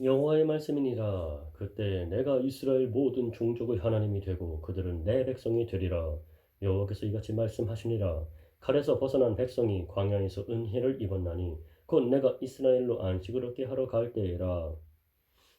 여호와의 말씀이니라. 그때 내가 이스라엘 모든 종족의 하나님이 되고 그들은 내 백성이 되리라. 여호와께서 이같이 말씀하시니라. 칼에서 벗어난 백성이 광야에서 은혜를 입었나니 곧 내가 이스라엘로 안식을 얻게 하러 갈 때에라.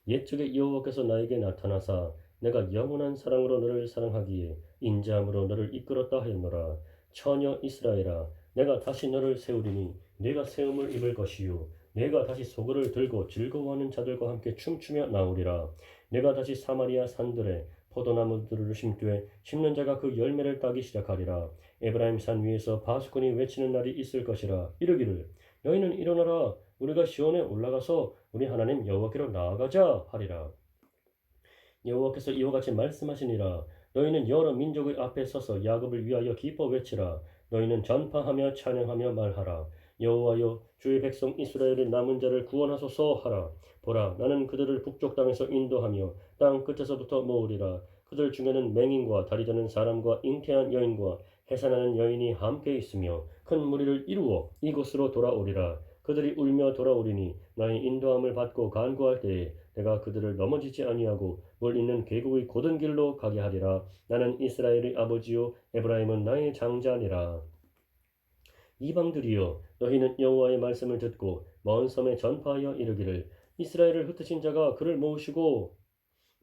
옛적에 여호와께서 나에게 나타나사 내가 영원한 사랑으로 너를 사랑하기에 인자함으로 너를 이끌었다 하였노라. 처녀 이스라엘아, 내가 다시 너를 세우리니 네가 세움을 입을 것이요 내가 다시 소굴을 들고 즐거워하는 자들과 함께 춤추며 나오리라. 내가 다시 사마리아 산들에 포도나무들을 심되 심는 자가 그 열매를 따기 시작하리라. 에브라임 산 위에서 바수꾼이 외치는 날이 있을 것이라. 이르기를 너희는 일어나라, 우리가 시온에 올라가서 우리 하나님 여호와께로 나아가자 하리라. 여호와께서 이와 같이 말씀하시니라. 너희는 여러 민족의 앞에 서서 야곱을 위하여 기뻐 외치라. 너희는 전파하며 찬양하며 말하라. 여호와여, 주의 백성 이스라엘의 남은 자를 구원하소서 하라. 보라, 나는 그들을 북쪽 땅에서 인도하며 땅 끝에서부터 모으리라. 그들 중에는 맹인과 다리 저는 사람과 잉태한 여인과 해산하는 여인이 함께 있으며 큰 무리를 이루어 이곳으로 돌아오리라. 그들이 울며 돌아오리니 나의 인도함을 받고 간구할 때에 내가 그들을 넘어지지 아니하고 물 있는 계곡의 곧은 길로 가게 하리라. 나는 이스라엘의 아버지요 에브라임은 나의 장자니라. 이방들이여, 너희는 여호와의 말씀을 듣고 먼 섬에 전파하여 이르기를 이스라엘을 흩으신 자가 그를 모으시고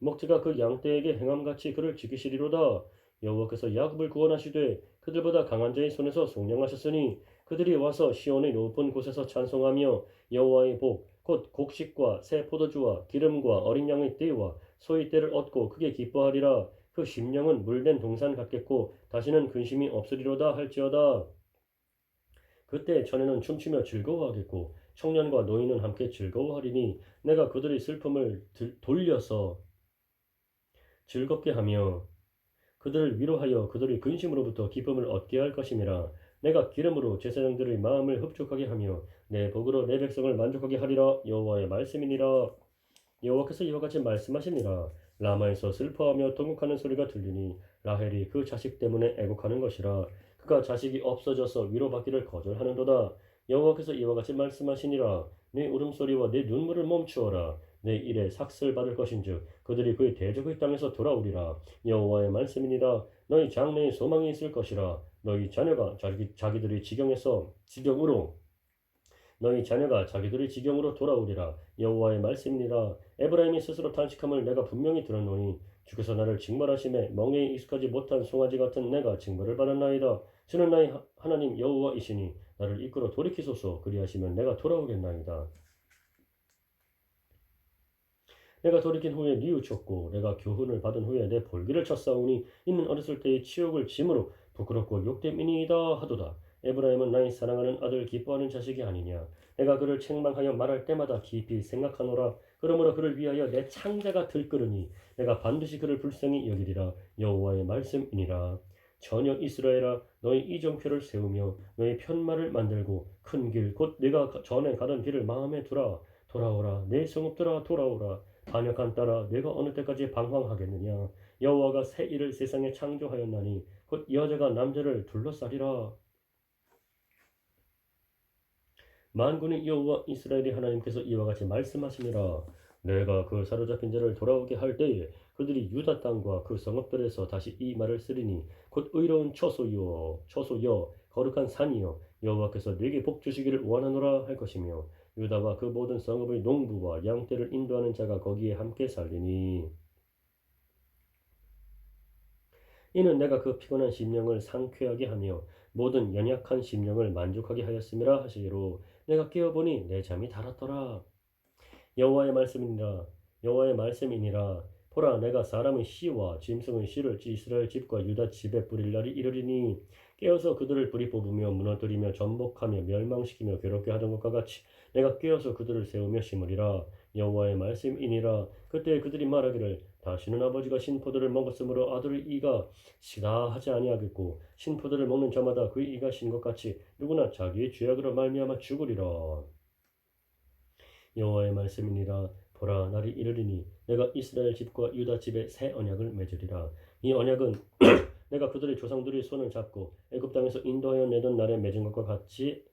목자가 그 양떼에게 행함같이 그를 지키시리로다. 여호와께서 야곱을 구원하시되 그들보다 강한 자의 손에서 속량하셨으니 그들이 와서 시온의 높은 곳에서 찬송하며 여호와의 복 곧 곡식과 새 포도주와 기름과 어린 양의 떼와 소의 떼를 얻고 크게 기뻐하리라. 그 심령은 물된 동산 같겠고 다시는 근심이 없으리로다 할지어다. 그때 전에는 춤추며 즐거워하겠고 청년과 노인은 함께 즐거워하리니 내가 그들의 슬픔을 돌려서 즐겁게 하며 그들을 위로하여 그들의 근심으로부터 기쁨을 얻게 할 것임이라. 내가 기름으로 제사장들의 마음을 흡족하게 하며 내 복으로 내 백성을 만족하게 하리라. 여호와의 말씀이니라. 여호와께서 이와 같이 말씀하시니라. 라마에서 슬퍼하며 통곡하는 소리가 들리니 라헬이 그 자식 때문에 애곡하는 것이라. 그가 자식이 없어져서 위로받기를 거절하는도다. 여호와께서 이와 같이 말씀하시니라. 내 울음소리와 내 눈물을 멈추어라. 내 일에 삭슬 받을 것인즉 그들이 그의 대적의 땅에서 돌아오리라. 여호와의 말씀이니라. 너희 장래에 소망이 있을 것이라. 너희 자녀가 자기들의 지경으로 돌아오리라. 여호와의 말씀이니라. 에브라임이 스스로 탄식함을 내가 분명히 들었노니 주께서 나를 징벌하심에 멍에에 익숙하지 못한 송아지 같은 내가 징벌을 받았나이다. 주는 나의 하나님 여호와이시니 나를 이끌어 돌이키소서. 그리하시면 내가 돌아오겠나이다. 내가 돌이킨 후에 뉘우쳤고 내가 교훈을 받은 후에 내 볼기를 쳤사오니 이는 어렸을 때의 치욕을 짐으로 부끄럽고 욕됨이니이다 하도다. 에브라임은 나의 사랑하는 아들 기뻐하는 자식이 아니냐. 내가 그를 책망하여 말할 때마다 깊이 생각하노라. 그러므로 그를 위하여 내 창자가 들끓으니 내가 반드시 그를 불쌍히 여기리라. 여호와의 말씀이니라. 전혀 이스라엘아, 너희 이정표를 세우며 너희 편말을 만들고 큰 길 곧 내가 전에 가던 길을 마음에 두라. 돌아오라, 내 성읍들아 돌아오라. 반역한 딸아, 내가 어느 때까지 방황하겠느냐. 여호와가 새 일을 세상에 창조하였나니 곧 여자가 남자를 둘러싸리라. 만군의 여호와 이스라엘의 하나님께서 이와 같이 말씀하시니라. 내가 그 사로잡힌 자를 돌아오게 할 때에 그들이 유다 땅과 그 성읍들에서 다시 이 말을 쓰리니 곧 의로운 처소여 거룩한 산이여 여호와께서 네게 복 주시기를 원하노라 할 것이며 유다와 그 모든 성읍의 농부와 양떼를 인도하는 자가 거기에 함께 살리니 이는 내가 그 피곤한 심령을 상쾌하게 하며 모든 연약한 심령을 만족하게 하였음이라 하시기로 내가 깨어보니 내 잠이 달았더라. 여호와의 말씀이니라. 여호와의 말씀이니라. 보라, 내가 사람의 씨와 짐승의 씨를 이스라엘 집과 유다 집에 뿌릴 날이 이르리니 깨어서 그들을 뿌리 뽑으며 무너뜨리며 전복하며 멸망시키며 괴롭게 하던 것과 같이 내가 깨어서 그들을 세우며 심으리라. 여호와의 말씀이니라. 그때 그들이 말하기를 다시는 아버지가 신포도를 먹었으므로 아들의 이가 시다 하지 아니하겠고 신포도를 먹는 자마다 그의 이가 신 것 같이 누구나 자기의 죄악으로 말미암아 죽으리라. 여호와의 말씀이니라. 보라, 날이 이르리니 내가 이스라엘 집과 유다 집에 새 언약을 맺으리라. 이 언약은 내가 그들의 조상들의 손을 잡고 애굽 땅에서 인도하여 내던 날에 맺은 것과 같이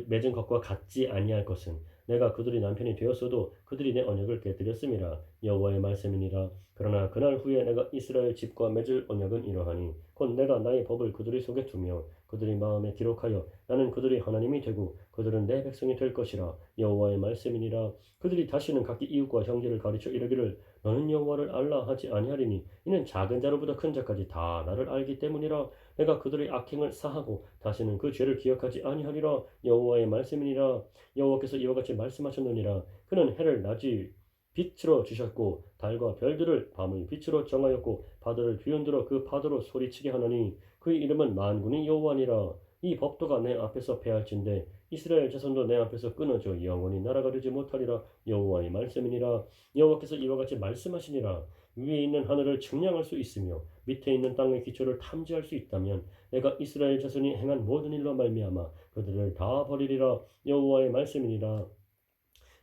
맺은 것과 같지 아니할 것은 내가 그들의 남편이 되었어도 그들이 내 언약을 깨뜨렸음이라 여호와의 말씀이니라. 그러나 그날 후에 내가 이스라엘 집과 맺을 언약은 이러하니 곧 내가 나의 법을 그들의 속에 두며 그들의 마음에 기록하여 나는 그들의 하나님이 되고 그들은 내 백성이 될 것이라 여호와의 말씀이니라. 그들이 다시는 각기 이웃과 형제를 가르쳐 이르기를 너는 여호와를 알라 하지 아니하리니 이는 작은 자로부터 큰 자까지 다 나를 알기 때문이라. 내가 그들의 악행을 사하고 다시는 그 죄를 기억하지 아니하리라 여호와의 말씀이니라. 여호와께서 이와 같이 말씀하셨느니라. 그는 해를 낮이 빛으로 주셨고 달과 별들을 밤의 빛으로 정하였고 바다를 뒤흔들어 그 파도로 소리치게 하노니 그의 이름은 만군의 여호와니라. 이 법도가 내 앞에서 패할진대 이스라엘 자손도 내 앞에서 끊어져 영원히 날아가려지 못하리라 여호와의 말씀이니라. 여호와께서 이와 같이 말씀하시니라. 위에 있는 하늘을 측량할 수 있으며 밑에 있는 땅의 기초를 탐지할 수 있다면 내가 이스라엘 자손이 행한 모든 일로 말미암아 그들을 다 버리리라 여호와의 말씀이니라.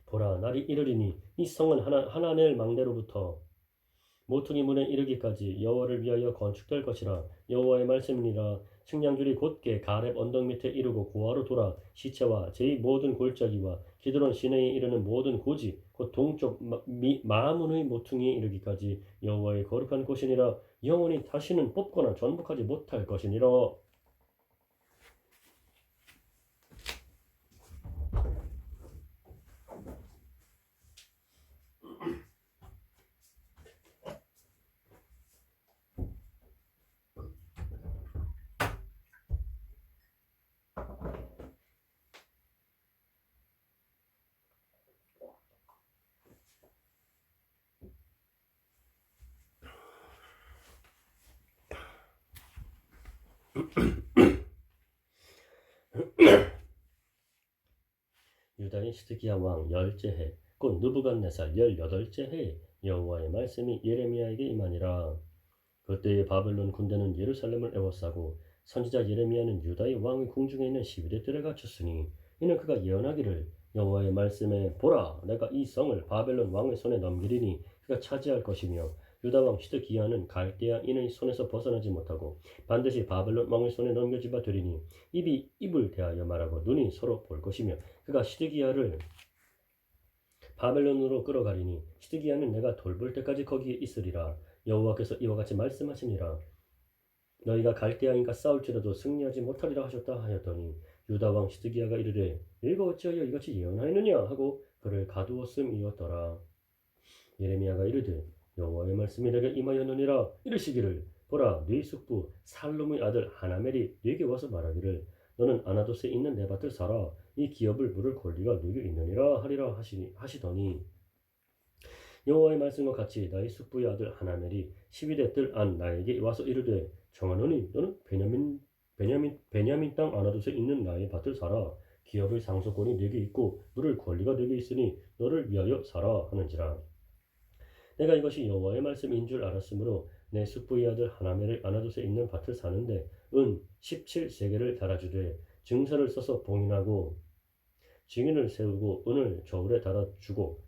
보라 날이 이르리니 이 성은 하나넬 망대로부터 모퉁이 문에 이르기까지 여호와를 위하여 건축될 것이라 여호와의 말씀이니라. 측량줄이 곧게 가렙 언덕 밑에 이르고 고아로 돌아 시체와 제의 모든 골짜기와 기드론 시내에 이르는 모든 고지 곧 동쪽 마문의 모퉁이에 이르기까지 여호와의 거룩한 곳이니라. 영원히 다시는 뽑거나 전복하지 못할 것이니라. 유다의 시드기야 왕 열째 해 곧 느부갓네살 18째 해에 여호와의 말씀이 예레미야에게 임하니라. 그때의 바벨론 군대는 예루살렘을 에워싸고 선지자 예레미야는 유다의 왕의 궁중에 있는 시위대 뜰에 갇혔으니 이는 그가 예언하기를 여호와의 말씀에 보라 내가 이 성을 바벨론 왕의 손에 넘기리니 그가 차지할 것이며 유다 왕 시드기야는 갈대아인의 손에서 벗어나지 못하고 반드시 바벨론 왕의 손에 넘겨지바 되리니 입이 입을 대하여 말하고 눈이 서로 볼 것이며 그가 시드기야를 바벨론으로 끌어가리니 시드기야는 내가 돌볼 때까지 거기에 있으리라. 여호와께서 이와 같이 말씀하시니라. 너희가 갈대아인과 싸울지라도 승리하지 못하리라 하셨다 하였더니 유다 왕 시드기야가 이르되 네가 어찌하여 이같이 예언하였느냐 하고 그를 가두었음이었더라. 예레미야가 이르되 여호와의 말씀이 내게 임하였느니라. 이르시기를 보라 네 숙부 살룸의 아들 하나멜이 네게 와서 말하기를 너는 아나돗에 있는 내 밭을 사라. 이 기업을 물을 권리가 네게 있느니라 하리라 하시더니 여호와의 말씀과 같이 나의 숙부의 아들 하나멜이 12대 뜰 안 나에게 와서 이르되 정하노니 너는 베냐민 땅 아나돗에 있는 나의 밭을 사라. 기업의 상속권이 네게 있고 물을 권리가 네게 있으니 너를 위하여 사라 하는지라. 내가 이것이 여호와의 말씀인 줄 알았으므로 내 숙부의 아들 하나멜을 아나돗에 있는 밭을 사는데 은 17세겔을 달아주되 증서를 써서 봉인하고 증인을 세우고 은을 저울에 달아주고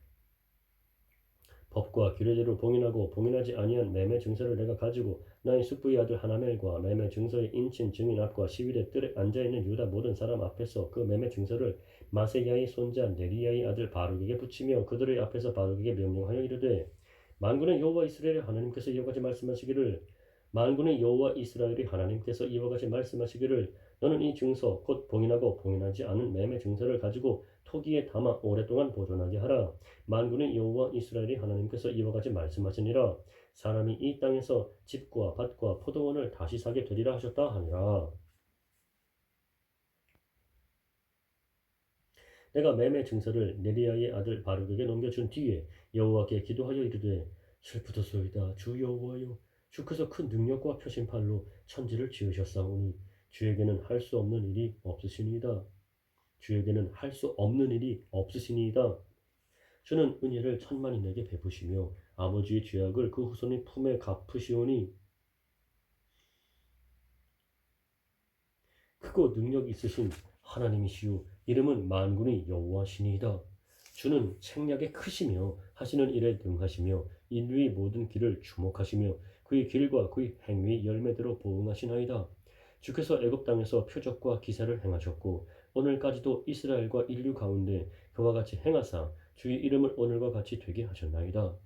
법과 규례대로 봉인하고 봉인하지 아니한 매매 증서를 내가 가지고 나의 숙부의 아들 하나멜과 매매 증서의 인친 증인 앞과 시위대 뜰에 앉아있는 유다 모든 사람 앞에서 그 매매 증서를 마세야의 손자 네리야의 아들 바룩에게 붙이며 그들의 앞에서 바룩에게 명령하여 이르되 만군의 여호와 이스라엘의 하나님께서 이와 같이 말씀하시기를 만군의 여호와 이스라엘의 하나님께서 이와 같이 말씀하시기를 너는 이 증서 곧 봉인하고 봉인하지 않은 매매 증서를 가지고 토기에 담아 오랫동안 보존하게 하라. 만군의 여호와 이스라엘의 하나님께서 이와 같이 말씀하시니라. 사람이 이 땅에서 집과 밭과 포도원을 다시 사게 되리라 하셨다 하니라. 내가 매매 증서를 네리야의 아들 바룩에게 넘겨준 뒤에 여호와께 기도하여 이르되 슬프도소이다 주 여호와여 주께서 큰 능력과 표심팔로 천지를 지으셨사오니 주에게는 할 수 없는 일이 없으시니이다. 주에게는 할 수 없는 일이 없으시니이다. 주는 은혜를 천만인에게 베푸시며 아버지의 죄악을 그 후손의 품에 갚으시오니 크고 능력 있으신 하나님이시요 이름은 만군의 여호와시니이다. 주는 책략에 크시며 하시는 일에 능하시며 인류의 모든 길을 주목하시며 그의 길과 그의 행위의 열매대로 보응하시나이다. 주께서 애굽 땅에서 표적과 기사를 행하셨고 오늘까지도 이스라엘과 인류 가운데 그와 같이 행하사 주의 이름을 오늘과 같이 되게 하셨나이다.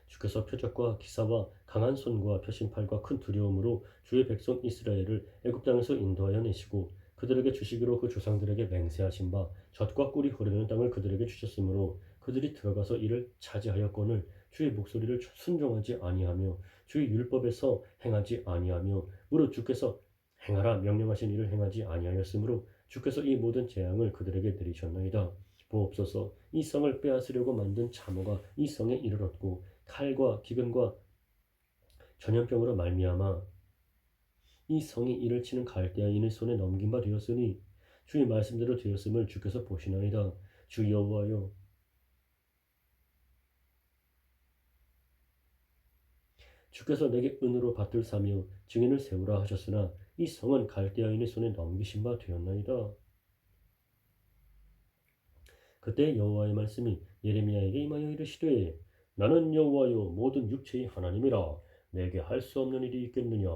주께서 표적과 기사와 강한 손과 표심팔과 큰 두려움으로 주의 백성 이스라엘을 애굽 땅에서 인도하여 내시고 그들에게 주시기로 그 조상들에게 맹세하신 바 젖과 꿀이 흐르는 땅을 그들에게 주셨으므로 그들이 들어가서 이를 차지하였거늘 주의 목소리를 순종하지 아니하며 주의 율법에서 행하지 아니하며 무릇 주께서 행하라 명령하신 일을 행하지 아니하였으므로 주께서 이 모든 재앙을 그들에게 내리셨나이다. 보옵소서 이 성을 빼앗으려고 만든 참호가 이 성에 이르렀고 칼과 기근과 전염병으로 말미암아 이 성이 이를 치는 갈대아인의 손에 넘긴 바 되었으니 주의 말씀대로 되었음을 주께서 보시나이다. 주 여호와여 주께서 내게 은으로 밭을 사며 증인을 세우라 하셨으나 이 성은 갈대아인의 손에 넘기신 바 되었나이다. 그때 여호와의 말씀이 예레미야에게 임하여 이르시되 나는 여호와여 모든 육체의 하나님이라 내게 할 수 없는 일이 있겠느냐.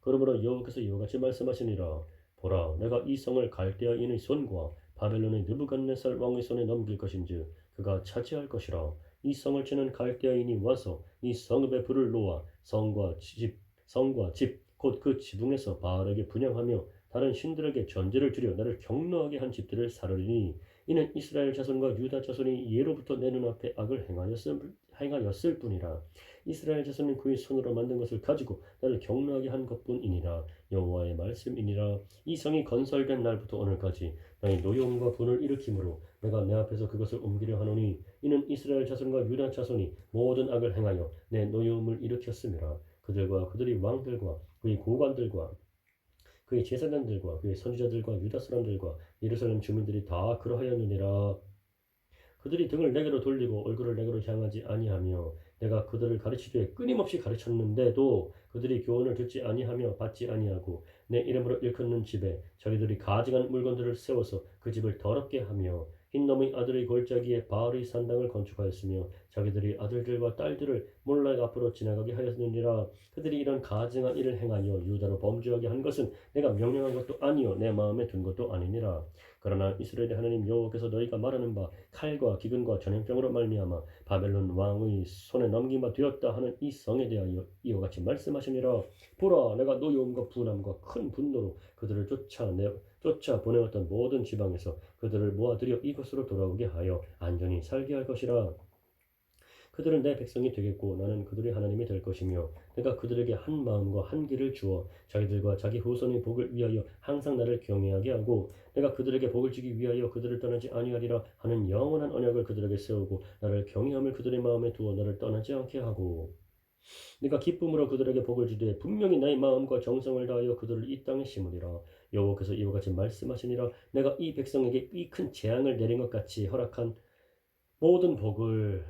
그러므로 여호와께서 이와 같이 말씀하시니라. 보라 내가 이 성을 갈대아인의 손과 바벨론의 느부갓네살 왕의 손에 넘길 것인즉 그가 차지할 것이라. 이 성을 치는 갈대아인이 와서 이 성읍에 불을 놓아 성과 집 곧 그 지붕에서 바알에게 분향하며 다른 신들에게 전제를 드려 나를 경노하게 한 집들을 사르리니 이는 이스라엘 자손과 유다 자손이 예로부터 내 눈앞에 악을 행하였을 뿐이라. 이스라엘 자손은 그의 손으로 만든 것을 가지고 나를 경노하게 한 것뿐이니라. 여호와의 말씀이니라. 이 성이 건설된 날부터 오늘까지 나의 노여움과 분을 일으키므로 내가 내 앞에서 그것을 옮기려 하노니 이는 이스라엘 자손과 유다 자손이 모든 악을 행하여 내 노여움을 일으켰음이라. 그들과 그들의 왕들과 그의 고관들과 그의 제사장들과 그의 선지자들과 유다 사람들과 예루살렘 주민들이 다 그러하였느니라. 그들이 등을 내게로 돌리고 얼굴을 내게로 향하지 아니하며 내가 그들을 가르치되 끊임없이 가르쳤는데도 그들이 교훈을 듣지 아니하며 받지 아니하고 내 이름으로 일컫는 집에 자기들이 가증한 물건들을 세워서 그 집을 더럽게 하며 흰놈의 아들의 골짜기에 바알의 산당을 건축하였으며 자기들이 아들들과 딸들을 몰락 앞으로 지나가게 하였느니라. 그들이 이런 가증한 일을 행하여 유다로 범죄하게 한 것은 내가 명령한 것도 아니요 내 마음에 든 것도 아니니라. 그러나 이스라엘의 하나님 여호와께서 너희가 말하는 바 칼과 기근과 전염병으로 말미암아 바벨론 왕의 손에 넘긴 바 되었다 하는 이 성에 대하여 이와 같이 말씀하시니라. 보라 내가 노여움과 분함과 큰 분노로 그들을 쫓아 보내었던 모든 지방에서 그들을 모아들여 이곳으로 돌아오게 하여 안전히 살게 할 것이라. 그들은 내 백성이 되겠고 나는 그들의 하나님이 될 것이며 내가 그들에게 한 마음과 한 길을 주어 자기들과 자기 후손의 복을 위하여 항상 나를 경외하게 하고 내가 그들에게 복을 주기 위하여 그들을 떠나지 아니하리라 하는 영원한 언약을 그들에게 세우고 나를 경외함을 그들의 마음에 두어 나를 떠나지 않게 하고 내가 기쁨으로 그들에게 복을 주되 분명히 나의 마음과 정성을 다하여 그들을 이 땅에 심으리라. 여호와께서 이와 같이 말씀하시니라. 내가 이 백성에게 이 큰 재앙을 내린 것 같이 허락한 모든 복을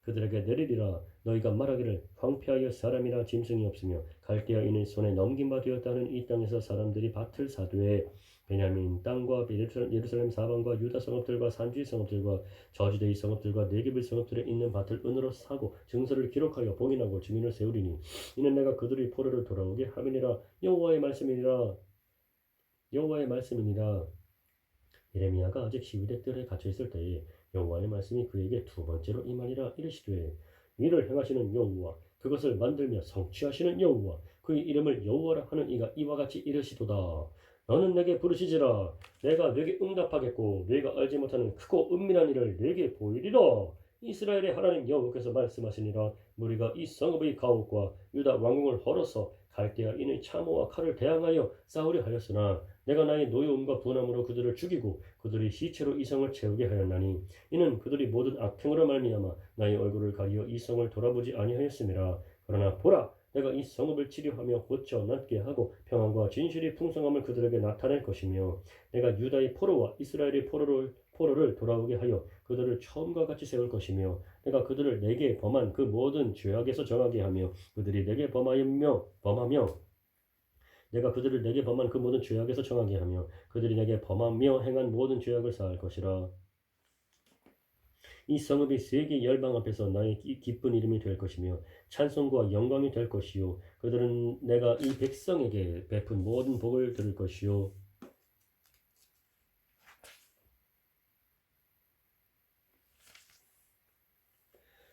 그들에게 내리리라. 너희가 말하기를 황폐하여 사람이나 짐승이 없으며 갈대아인의 손에 넘긴 바 되었다는 이 땅에서 사람들이 밭을 사되 베냐민 땅과 예루살렘 사방과 유다 성읍들과 산지 성읍들과 저지대의 성읍들과 네겝의 성읍들에 있는 밭을 은으로 사고 증서를 기록하여 봉인하고 증인을 세우리니 이는 내가 그들의 포로를 돌아오게 함이니라. 여호와의 말씀이니라. 여호와의 말씀이니라. 예레미야가 아직 시위대 뜰에 갇혀 있을 때에 여호와의 말씀이 그에게 두 번째로 임하니라. 이르시되 이를 행하시는 여호와 그것을 만들며 성취하시는 여호와 그의 이름을 여호와라 하는 이가 이와 같이 이르시도다. 너는 내게 부르시지라. 내가 내게 응답하겠고 네가 알지 못하는 크고 은밀한 일을 내게 보이리라. 이스라엘의 하나님 여호와께서 말씀하시니라. 무리가 이 성읍의 가옥과 유다 왕궁을 헐어서 갈대아인의 참호와 칼을 대항하여 싸우려 하였으나 내가 나의 노여움과 분함으로 그들을 죽이고 그들의 시체로 이 성을 채우게 하였나니 이는 그들이 모든 악행으로 말미암아 나의 얼굴을 가리어 이 성을 돌아보지 아니하였음이라. 그러나 보라 내가 이 성읍을 치료하며 고쳐 낫게 하고 평안과 진실이 풍성함을 그들에게 나타낼 것이며 내가 유다의 포로와 이스라엘의 포로를 돌아오게 하여 그들을 처음과 같이 세울 것이며 내가 그들을 내게 범한 그 모든 죄악에서 정하게 하며 그들이 내게 범하며 내가 그들을 내게 범한 그 모든 죄악에서 정하게 하며 그들이 내게 범하며 행한 모든 죄악을 사할 것이라. 이 성읍이 세계 열방 앞에서 나의 기쁜 이름이 될 것이며 찬송과 영광이 될 것이요 그들은 내가 이 백성에게 베푼 모든 복을 들을 것이요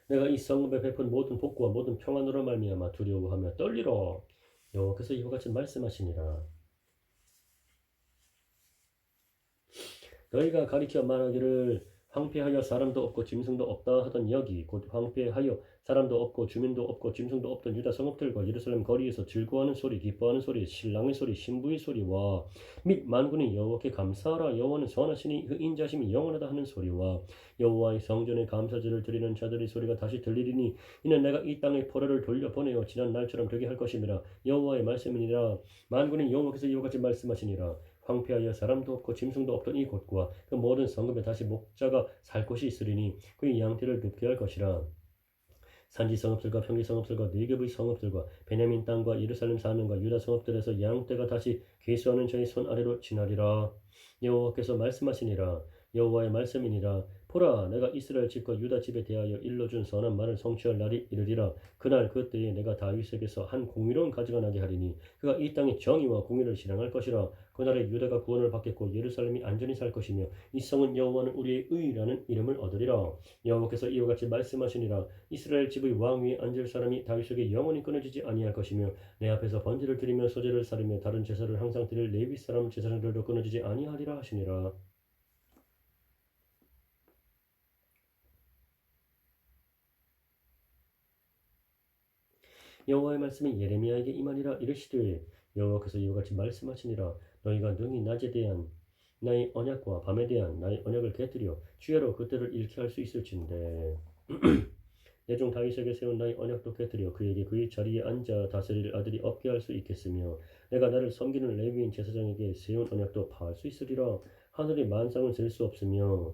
내가 이 성읍에 베푼 모든 복과 모든 평안으로 말미암아 두려워하며 떨리라. 여호와께서 이와 같이 말씀하시니라. 너희가 가리켜 말하기를 황폐하여 사람도 없고 짐승도 없다 하던 여기 곧 황폐하여 사람도 없고 주민도 없고 짐승도 없던 유다 성읍들과 예루살렘 거리에서 즐거워하는 소리 기뻐하는 소리 신랑의 소리 신부의 소리와 및 만군이 여호와께 감사하라 여호와는 선하시니 그 인자심이 영원하다 하는 소리와 여호와의 성전에 감사제를 드리는 자들의 소리가 다시 들리리니 이는 내가 이 땅의 포로를 돌려보내어 지난 날처럼 되게 할 것임이라 여호와의 말씀이니라 만군이 여호와께서 이와 같이 말씀하시니라 황폐하여 사람도 없고 짐승도 없던 이 곳과 그 모든 성읍에 다시 목자가 살 곳이 있으리니 그의 양떼를 눕게 할 것이라. 산지 성읍들과 평지 성읍들과 네겝의 성읍들과 베냐민 땅과 예루살렘 사면과 유다 성읍들에서 양떼가 다시 괴수하는 자의 손 아래로 지나리라. 여호와께서 말씀하시니라. 여호와의 말씀이니라. 보라 내가 이스라엘 집과 유다 집에 대하여 일러준 선한 말을 성취할 날이 이르리라. 그날 그때에 내가 다윗에게서 한 공의로운 가지가 나게 하리니 그가 이 땅에 정의와 공의를 실행할 것이라. 그날에 유다가 구원을 받겠고 예루살렘이 안전히 살 것이며 이 성은 여호와는 우리의 의라는 이름을 얻으리라. 여호와께서 이와 같이 말씀하시니라. 이스라엘 집의 왕 위에 앉을 사람이 다윗에게 영원히 끊어지지 아니할 것이며 내 앞에서 번제를 드리며 소제를 사르며 다른 제사를 항상 드릴 레위 사람 제사장들도 끊어지지 아니하리라 하시니라. 여호와의 말씀이 예레미야에게 임하니라 이르시되 여호와께서 이와 같이 말씀하시니라. 너희가 능히 낮에 대한 나의 언약과 밤에 대한 나의 언약을 깨뜨려 주야로 그때를 잃게 할 수 있을진데 내 종 다윗에게 세운 나의 언약도 깨뜨려 그에게 그의 자리에 앉아 다스릴 아들이 없게 할 수 있겠으며 내가 나를 섬기는 레위인 제사장에게 세운 언약도 파할 수 있으리라. 하늘의 만상은 셀 수 없으며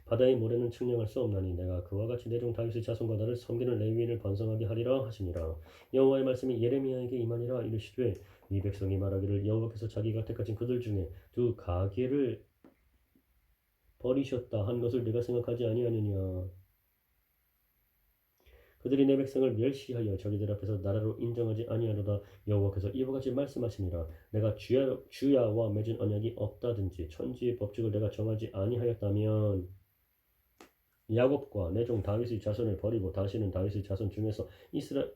바다의 모래는 측량할 수 없나니 내가 그와 같이 내 종 다윗의 자손과 나를 섬기는 레위인을 번성하게 하리라 하시니라. 여호와의 말씀이 예레미야에게 임하니라 이르시되 이 백성이 말하기를 여호와께서 자기가 택하신 그들 중에 두 가게를 버리셨다 한 것을 내가 생각하지 아니하느냐. 그들이 내 백성을 멸시하여 자기들 앞에서 나라로 인정하지 아니하로다. 여호와께서 이와 같이 말씀하시니라. 내가 주야와 맺은 언약이 없다든지 천지의 법칙을 내가 정하지 아니하였다면 야곱과 내 종 다윗의 자손을 버리고 다시는 다윗의 자손 중에서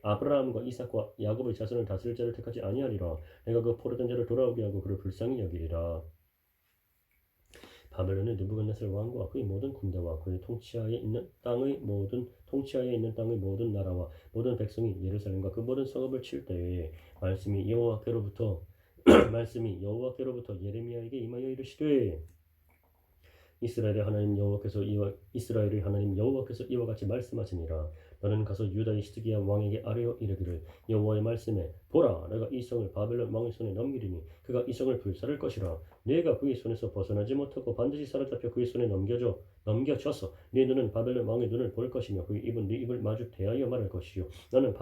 아브라함과 이삭과 야곱의 자손을 다스릴 자를 택하지 아니하리라. 내가 그 포로된 자를 돌아오게 하고 그를 불쌍히 여기리라. 바벨론의 느부갓네살 왕과 그의 모든 군대와 그의 통치하에 있는 땅의 모든 나라와 모든 백성이 예루살렘과 그 모든 성읍을 칠 때에 말씀이 여호와께로부터 예레미야에게 임하여 이르시되 이스라엘의 하나님 여호와께서 이와 같이 말씀하시니라. 너는 가서 유다의 시드기야 왕에게 아뢰어 이르기를 여호와의 말씀에 보라 내가 이 성을 바벨론 왕의 손에 넘기리니 그가 이 성을 불사를 것이라. 네가 그의 손에서 벗어나지 못하고 반드시 사로잡혀 그의 손에 넘겨져서 네 눈은 바벨론 왕의 눈을 볼 것이며 그의 입은 네 입을 마주 대하여 말할 것이요 너는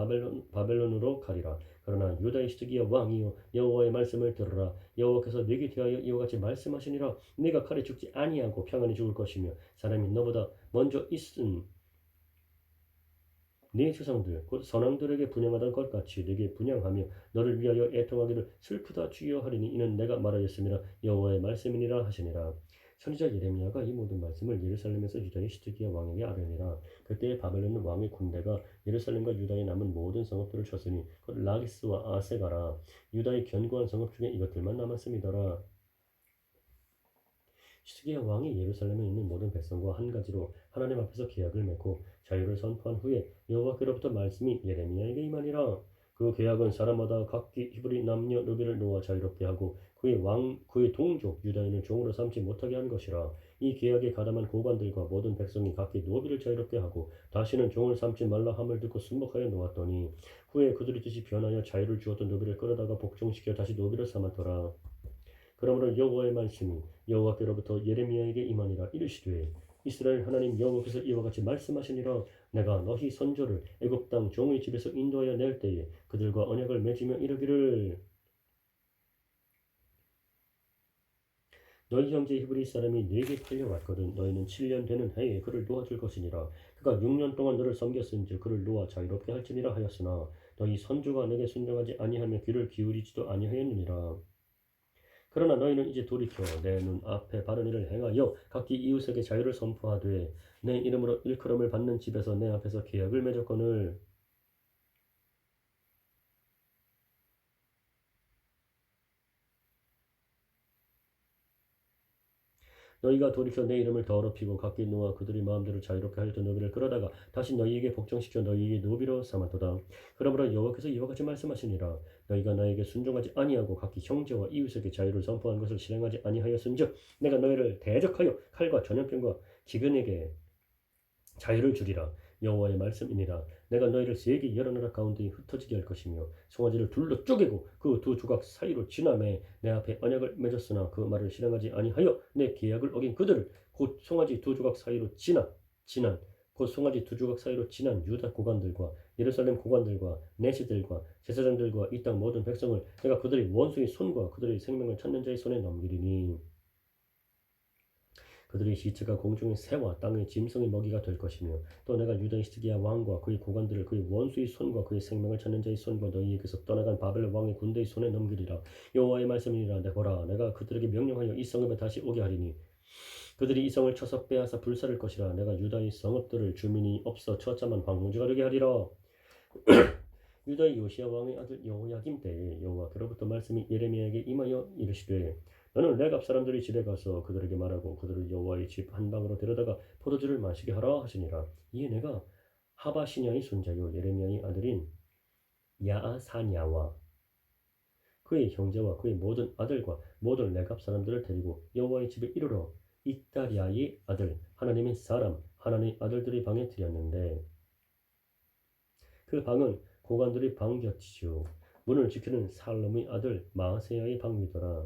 바벨론으로 가리라. 그러나 유다의 시드기야 왕이여 여호와의 말씀을 들으라. 여호와께서 네게 대하여 이와 같이 말씀하시니라. 네가 칼에 죽지 아니하고 평안히 죽을 것이며 사람이 너보다 먼저 있은 네 조상들 곧 선왕들에게 분양하던 것 같이 네게 분양하며 너를 위하여 애통하기를 슬프다 주여 하리니 이는 내가 말하였음이라. 여호와의 말씀이니라 하시니라. 선지자 예레미야가 이 모든 말씀을 예루살렘에서 유다의 시드기야 왕에게 아뢰니라. 그때 바벨론 왕의 군대가 예루살렘과 유다에 남은 모든 성읍들을 쳤으니 곧 라기스와 아세가라. 유다의 견고한 성읍 중에 이것들만 남았음이더라. 시드기야 왕이 예루살렘에 있는 모든 백성과 한 가지로 하나님 앞에서 계약을 맺고 자유를 선포한 후에 여호와께로부터 말씀이 예레미야에게 임하니라. 그 계약은 사람마다 각기 히브리 남녀 노비를 놓아 자유롭게 하고 그의 동족 유다인을 종으로 삼지 못하게 한 것이라. 이 계약에 가담한 고관들과 모든 백성이 각기 노비를 자유롭게 하고 다시는 종을 삼지 말라 함을 듣고 순복하여 놓았더니 후에 그들의 뜻이 변하여 자유를 주었던 노비를 끌어다가 복종시켜 다시 노비를 삼았더라. 그러므로 여호와의 말씀이 여호와께로부터 예레미야에게 임하니라. 이르시되 이스라엘 하나님 여호와께서 이와 같이 말씀하시니라. 내가 너희 선조를 애굽 땅 종의 집에서 인도하여 낼 때에 그들과 언약을 맺으며 이르기를 너희 형제 히브리 사람이 네게 팔려왔거든. 너희는 7년 되는 해에 그를 놓아줄 것이니라. 그가 6년 동안 너를 섬겼은즉 그를 놓아 자유롭게 할지니라 하였으나 너희 선조가 내게 순종하지 아니하며 귀를 기울이지도 아니하였느니라. 그러나 너희는 이제 돌이켜 내 눈 앞에 바른 일을 행하여 각기 이웃에게 자유를 선포하되 내 이름으로 일컬음을 받는 집에서 내 앞에서 계약을 맺었거늘 너희가 돌이켜 내 이름을 더럽히고 각기 놓아 그들이 마음대로 자유롭게 하였던 너희를 끌어다가 다시 너희에게 복종시켜 너희에게 노비로 삼았도다. 그러므로 여호와께서 이와 같이 말씀하시니라. 너희가 나에게 순종하지 아니하고 각기 형제와 이웃에게 자유를 선포한 것을 실행하지 아니하였은즉 내가 너희를 대적하여 칼과 전염병과 기근에게 자유를 주리라. 여호와의 말씀이니라. 내가 너희를 세계 여러 나라 가운데 흩어지게 할 것이며 송아지를 둘로 쪼개고 그 두 조각 사이로 지나매 내 앞에 언약을 맺었으나 그 말을 실행하지 아니하여 내 계약을 어긴 그들을 곧 송아지 두 조각 사이로 지난 곧 송아지 두 조각 사이로 지난 유다 고관들과 예루살렘 고관들과 내시들과 제사장들과 이 땅 모든 백성을 내가 그들의 원수의 손과 그들의 생명을 찾는 자의 손에 넘기리니 그들의 시체가 공중의 새와 땅의 짐승의 먹이가 될 것이며 또 내가 유다의 시드기야 왕과 그의 고관들을 그의 원수의 손과 그의 생명을 찾는 자의 손과 너희에게서 떠나간 바벨 왕의 군대의 손에 넘기리라. 여호와의 말씀이니라. 보라 내가 그들에게 명령하여 이 성읍에 다시 오게 하리니 그들이 이 성을 쳐서 빼앗아 불사를 것이라. 내가 유다의 성읍들을 주민이 없어 처참한 황무지가 되게 하리라. 유다의 요시야 왕의 아들 여호야김 때에 여호와께로부터 말씀이 예레미야에게 임하여 이르시되 너는 레갑 사람들의 집에 가서 그들에게 말하고 그들을 여호와의 집 한방으로 데려다가 포도주를 마시게 하라 하시니라. 이에 내가 하바시냐의 손자요 예레미야의 아들인 야아사냐와 그의 형제와 그의 모든 아들과 모든 레갑 사람들을 데리고 여호와의 집에 이르러 이따리아의 아들 하나님의 사람 하나님의 아들들의 방에 들였는데 그 방은 고관들의 방 곁이요 문을 지키는 살롬의 아들 마세야의 방이더라.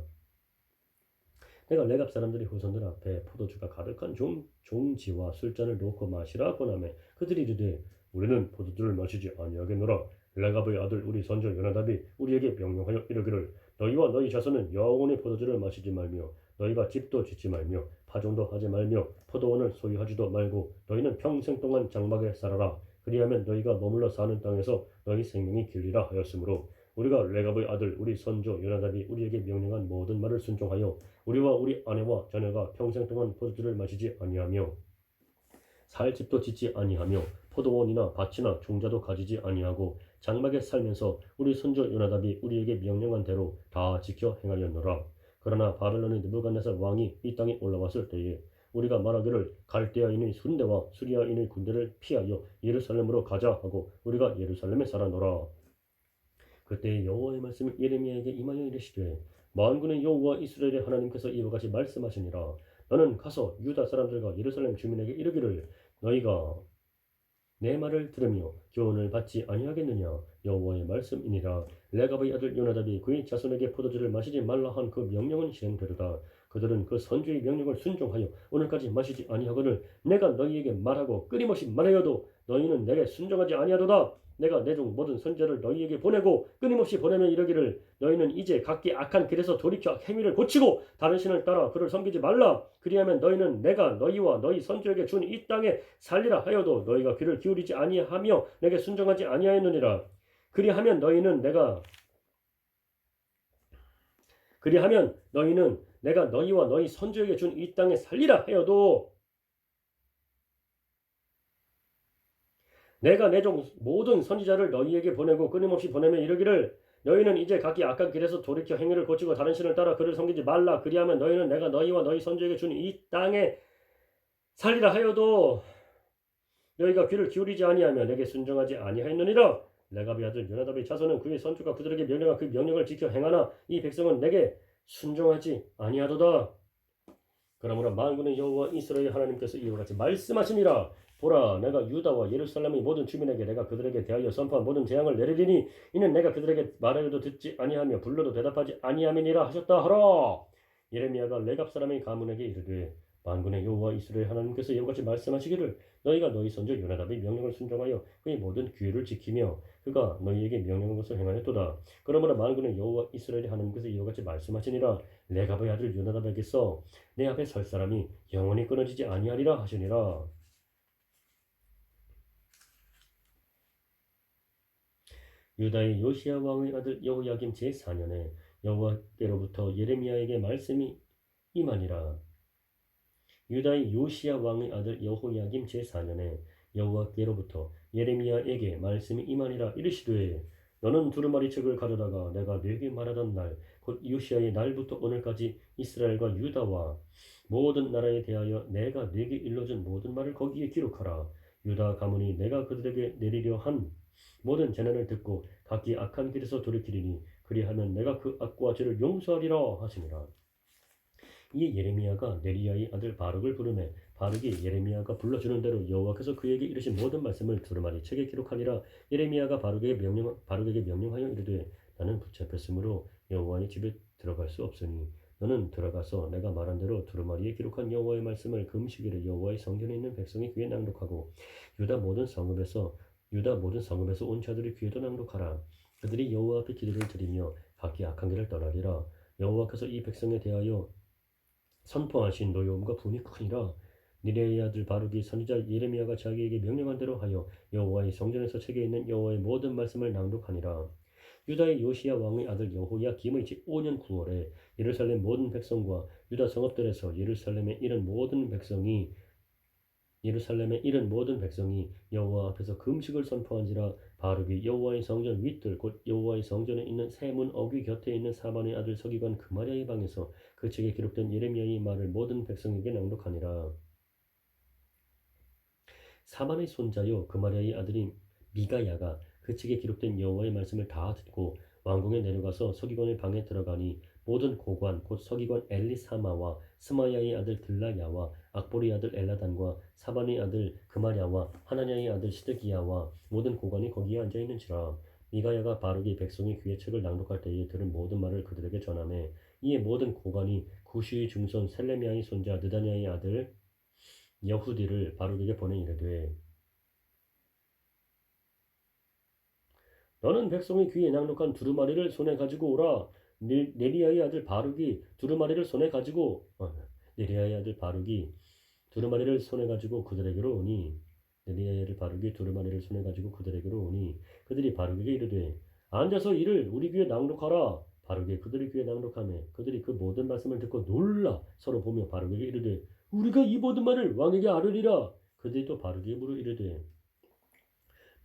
내가 레갑 사람들의 후손들 앞에 포도주가 가득한 종지와 술잔을 놓고 마시라 권하매 그들이 이르되 우리는 포도주를 마시지 아니하겠노라. 레갑의 아들 우리 선조 요나답이 우리에게 명령하여 이르기를 너희와 너희 자손은 영원히 포도주를 마시지 말며 너희가 집도 짓지 말며 파종도 하지 말며 포도원을 소유하지도 말고 너희는 평생 동안 장막에 살아라. 그리하면 너희가 머물러 사는 땅에서 너희 생명이 길리라 하였으므로 우리가 레갑의 아들 우리 선조 요나답이 우리에게 명령한 모든 말을 순종하여 우리와 우리 아내와 자녀가 평생 동안 포도주를 마시지 아니하며 살 집도 짓지 아니하며 포도원이나 밭이나 종자도 가지지 아니하고 장막에 살면서 우리 선조 요나답이 우리에게 명령한 대로 다 지켜 행하였노라. 그러나 바벨론의 느부갓네살 왕이 이 땅에 올라왔을 때에 우리가 말하기를 갈대아인의 순대와 수리아인의 군대를 피하여 예루살렘으로 가자 하고 우리가 예루살렘에 살아노라. 그때 여호와의 말씀이 예레미야에게 임하여 이르시되 만군의 여호와 이스라엘의 하나님께서 이와 같이 말씀하시니라. 너는 가서 유다 사람들과 예루살렘 주민에게 이르기를 너희가 내 말을 들으며 교훈을 받지 아니하겠느냐. 여호와의 말씀이니라. 레갑의 아들 요나답이 그의 자손에게 포도주를 마시지 말라 한 그 명령은 실행되리다. 그들은 그 선주의 명령을 순종하여 오늘까지 마시지 아니하거늘 내가 너희에게 말하고 끊임없이 말하여도 너희는 내게 순종하지 아니하도다. 내가 내 종 모든 선지자를 너희에게 보내고 끊임없이 보내며 이르기를 너희는 이제 각기 악한 길에서 돌이켜 행위를 고치고 다른 신을 따라 그를 섬기지 말라. 그리하면 너희는 내가 너희와 너희 선지에게 준 이 땅에 살리라 하여도 너희가 귀를 기울이지 아니하며 내게 순종하지 아니하였느니라. 그리하면 너희는 내가 너희와 너희 선지에게 준 이 땅에 살리라 하여도 내가 내 종 모든 선지자를 너희에게 보내고 끊임없이 보내며 이르기를 너희는 이제 각기 악한 길에서 돌이켜 행위를 고치고 다른 신을 따라 그를 섬기지 말라. 그리하면 너희는 내가 너희와 너희 선지에게 준 이 땅에 살리라 하여도 너희가 귀를 기울이지 아니하며 내게 순종하지 아니하였느니라. 레갑의 아들 요나답의 자손은 그의 선주가 그들에게 명령한 그 명령을 지켜 행하나 이 백성은 내게 순종하지 아니하도다. 그러므로 만군의 여호와 이스라엘 하나님께서 이와 같이 말씀하시니라. 보라 내가 유다와 예루살렘의 모든 주민에게 내가 그들에게 대하여 선포한 모든 재앙을 내리리니 이는 내가 그들에게 말하여도 듣지 아니하며 불러도 대답하지 아니함이니라 하셨다 하라. 예레미야가 레갑 사람의 가문에게 이르되 만군의 여호와 이스라엘 하나님께서 이와 같이 말씀하시기를 너희가 너희 선조 요나답의 명령을 순종하여 그의 모든 규례를 지키며 그가 너희에게 명령한 것을 행하였도다. 그러므로 만군의 여호와 이스라엘 하나님께서 이와 같이 말씀하시니라 레갑의 아들 요나답에게서 내 앞에 설 사람이 영원히 끊어지지 아니하리라 하시니라. 유다의 요시야 왕의 아들 여호야김 제4년에 여호와께로부터 예레미야에게 말씀이 임하니라. 유다의 요시야 왕의 아들 여호야김 제4년에 여호와께로부터 예레미야에게 말씀이 임하니라. 이르시되 너는 두루마리 책을 가져다가 내가 네게 말하던 날 곧 요시야의 날부터 오늘까지 이스라엘과 유다와 모든 나라에 대하여 내가 네게 일러준 모든 말을 거기에 기록하라. 유다 가문이 내가 그들에게 내리려 한 모든 재난을 듣고 각기 악한 길에서 돌이키리니 그리하면 내가 그 악과 죄를 용서하리라 하시니라. 이에 예레미야가 네리야의 아들 바룩을 부르매 바룩이 예레미야가 불러주는 대로 여호와께서 그에게 이르신 모든 말씀을 두루마리 책에 기록하니라. 예레미야가 바룩에게 명령하여 이르되 나는 붙잡혔으므로 여호와의 집에 들어갈 수 없으니 너는 들어가서 내가 말한 대로 두루마리에 기록한 여호와의 말씀을 금식일에 여호와의 성전에 있는 백성의 귀에 낭독하고 유다 모든 성읍에서 온 자들의 귀에도 낭독하라. 그들이 여호와 앞에 기도를 드리며 각기 악한 길을 떠나리라. 여호와께서 이 백성에 대하여 선포하신 노여움과 분이 크니라. 니레의 아들 바룩이 선지자 예레미야가 자기에게 명령한 대로 하여 여호와의 성전에서 책에 있는 여호와의 모든 말씀을 낭독하니라. 유다의 요시야 왕의 아들 여호야김의 제5년 9월에 예루살렘 모든 백성과 유다 성읍들에서 예루살렘에 이른 모든 백성이 여호와 앞에서 금식을 선포한지라. 바룩이 여호와의 성전 윗들 곧 여호와의 성전에 있는 세 문 어귀 곁에 있는 사반의 아들 서기관 그마리아의 방에서 그 책에 기록된 예레미야의 말을 모든 백성에게 낭독하니라. 사반의 손자요 그마리아의 아들인 미가야가 그 책에 기록된 여호와의 말씀을 다 듣고 왕궁에 내려가서 서기관의 방에 들어가니 모든 고관 곧 서기관 엘리사마와 스마야의 아들 들라야와 악보리 아들 엘라단과 사반의 아들 그마랴와 하나냐의 아들 시드기야와 모든 고관이 거기에 앉아 있는지라. 미가야가 바룩이 백성의 귀에 책을 낭독할 때에 들은 모든 말을 그들에게 전하매 이에 모든 고관이 구시의 중손 셀레미야의 손자 느다냐의 아들 여후디를 바룩에게 보내 이르되 너는 백성의 귀에 낭독한 두루마리를 손에 가지고 오라. 네리야의 아들 바룩이 두루마리를 손에 가지고 네리야의 아들 바룩이 두루마리를 손에 가지고 그들에게로 오니 네리야의 아들 바룩이 두루마리를 손에 가지고 그들에게로 오니 그들이 바룩에게 이르되 앉아서 이를 우리 귀에 낭독하라. 바룩이 그들의 귀에 낭독하며 그들이 그 모든 말씀을 듣고 놀라 서로 보며 바룩에게 이르되 우리가 이 모든 말을 왕에게 아뢰리라. 그들이 또 바룩에게 물어 이르되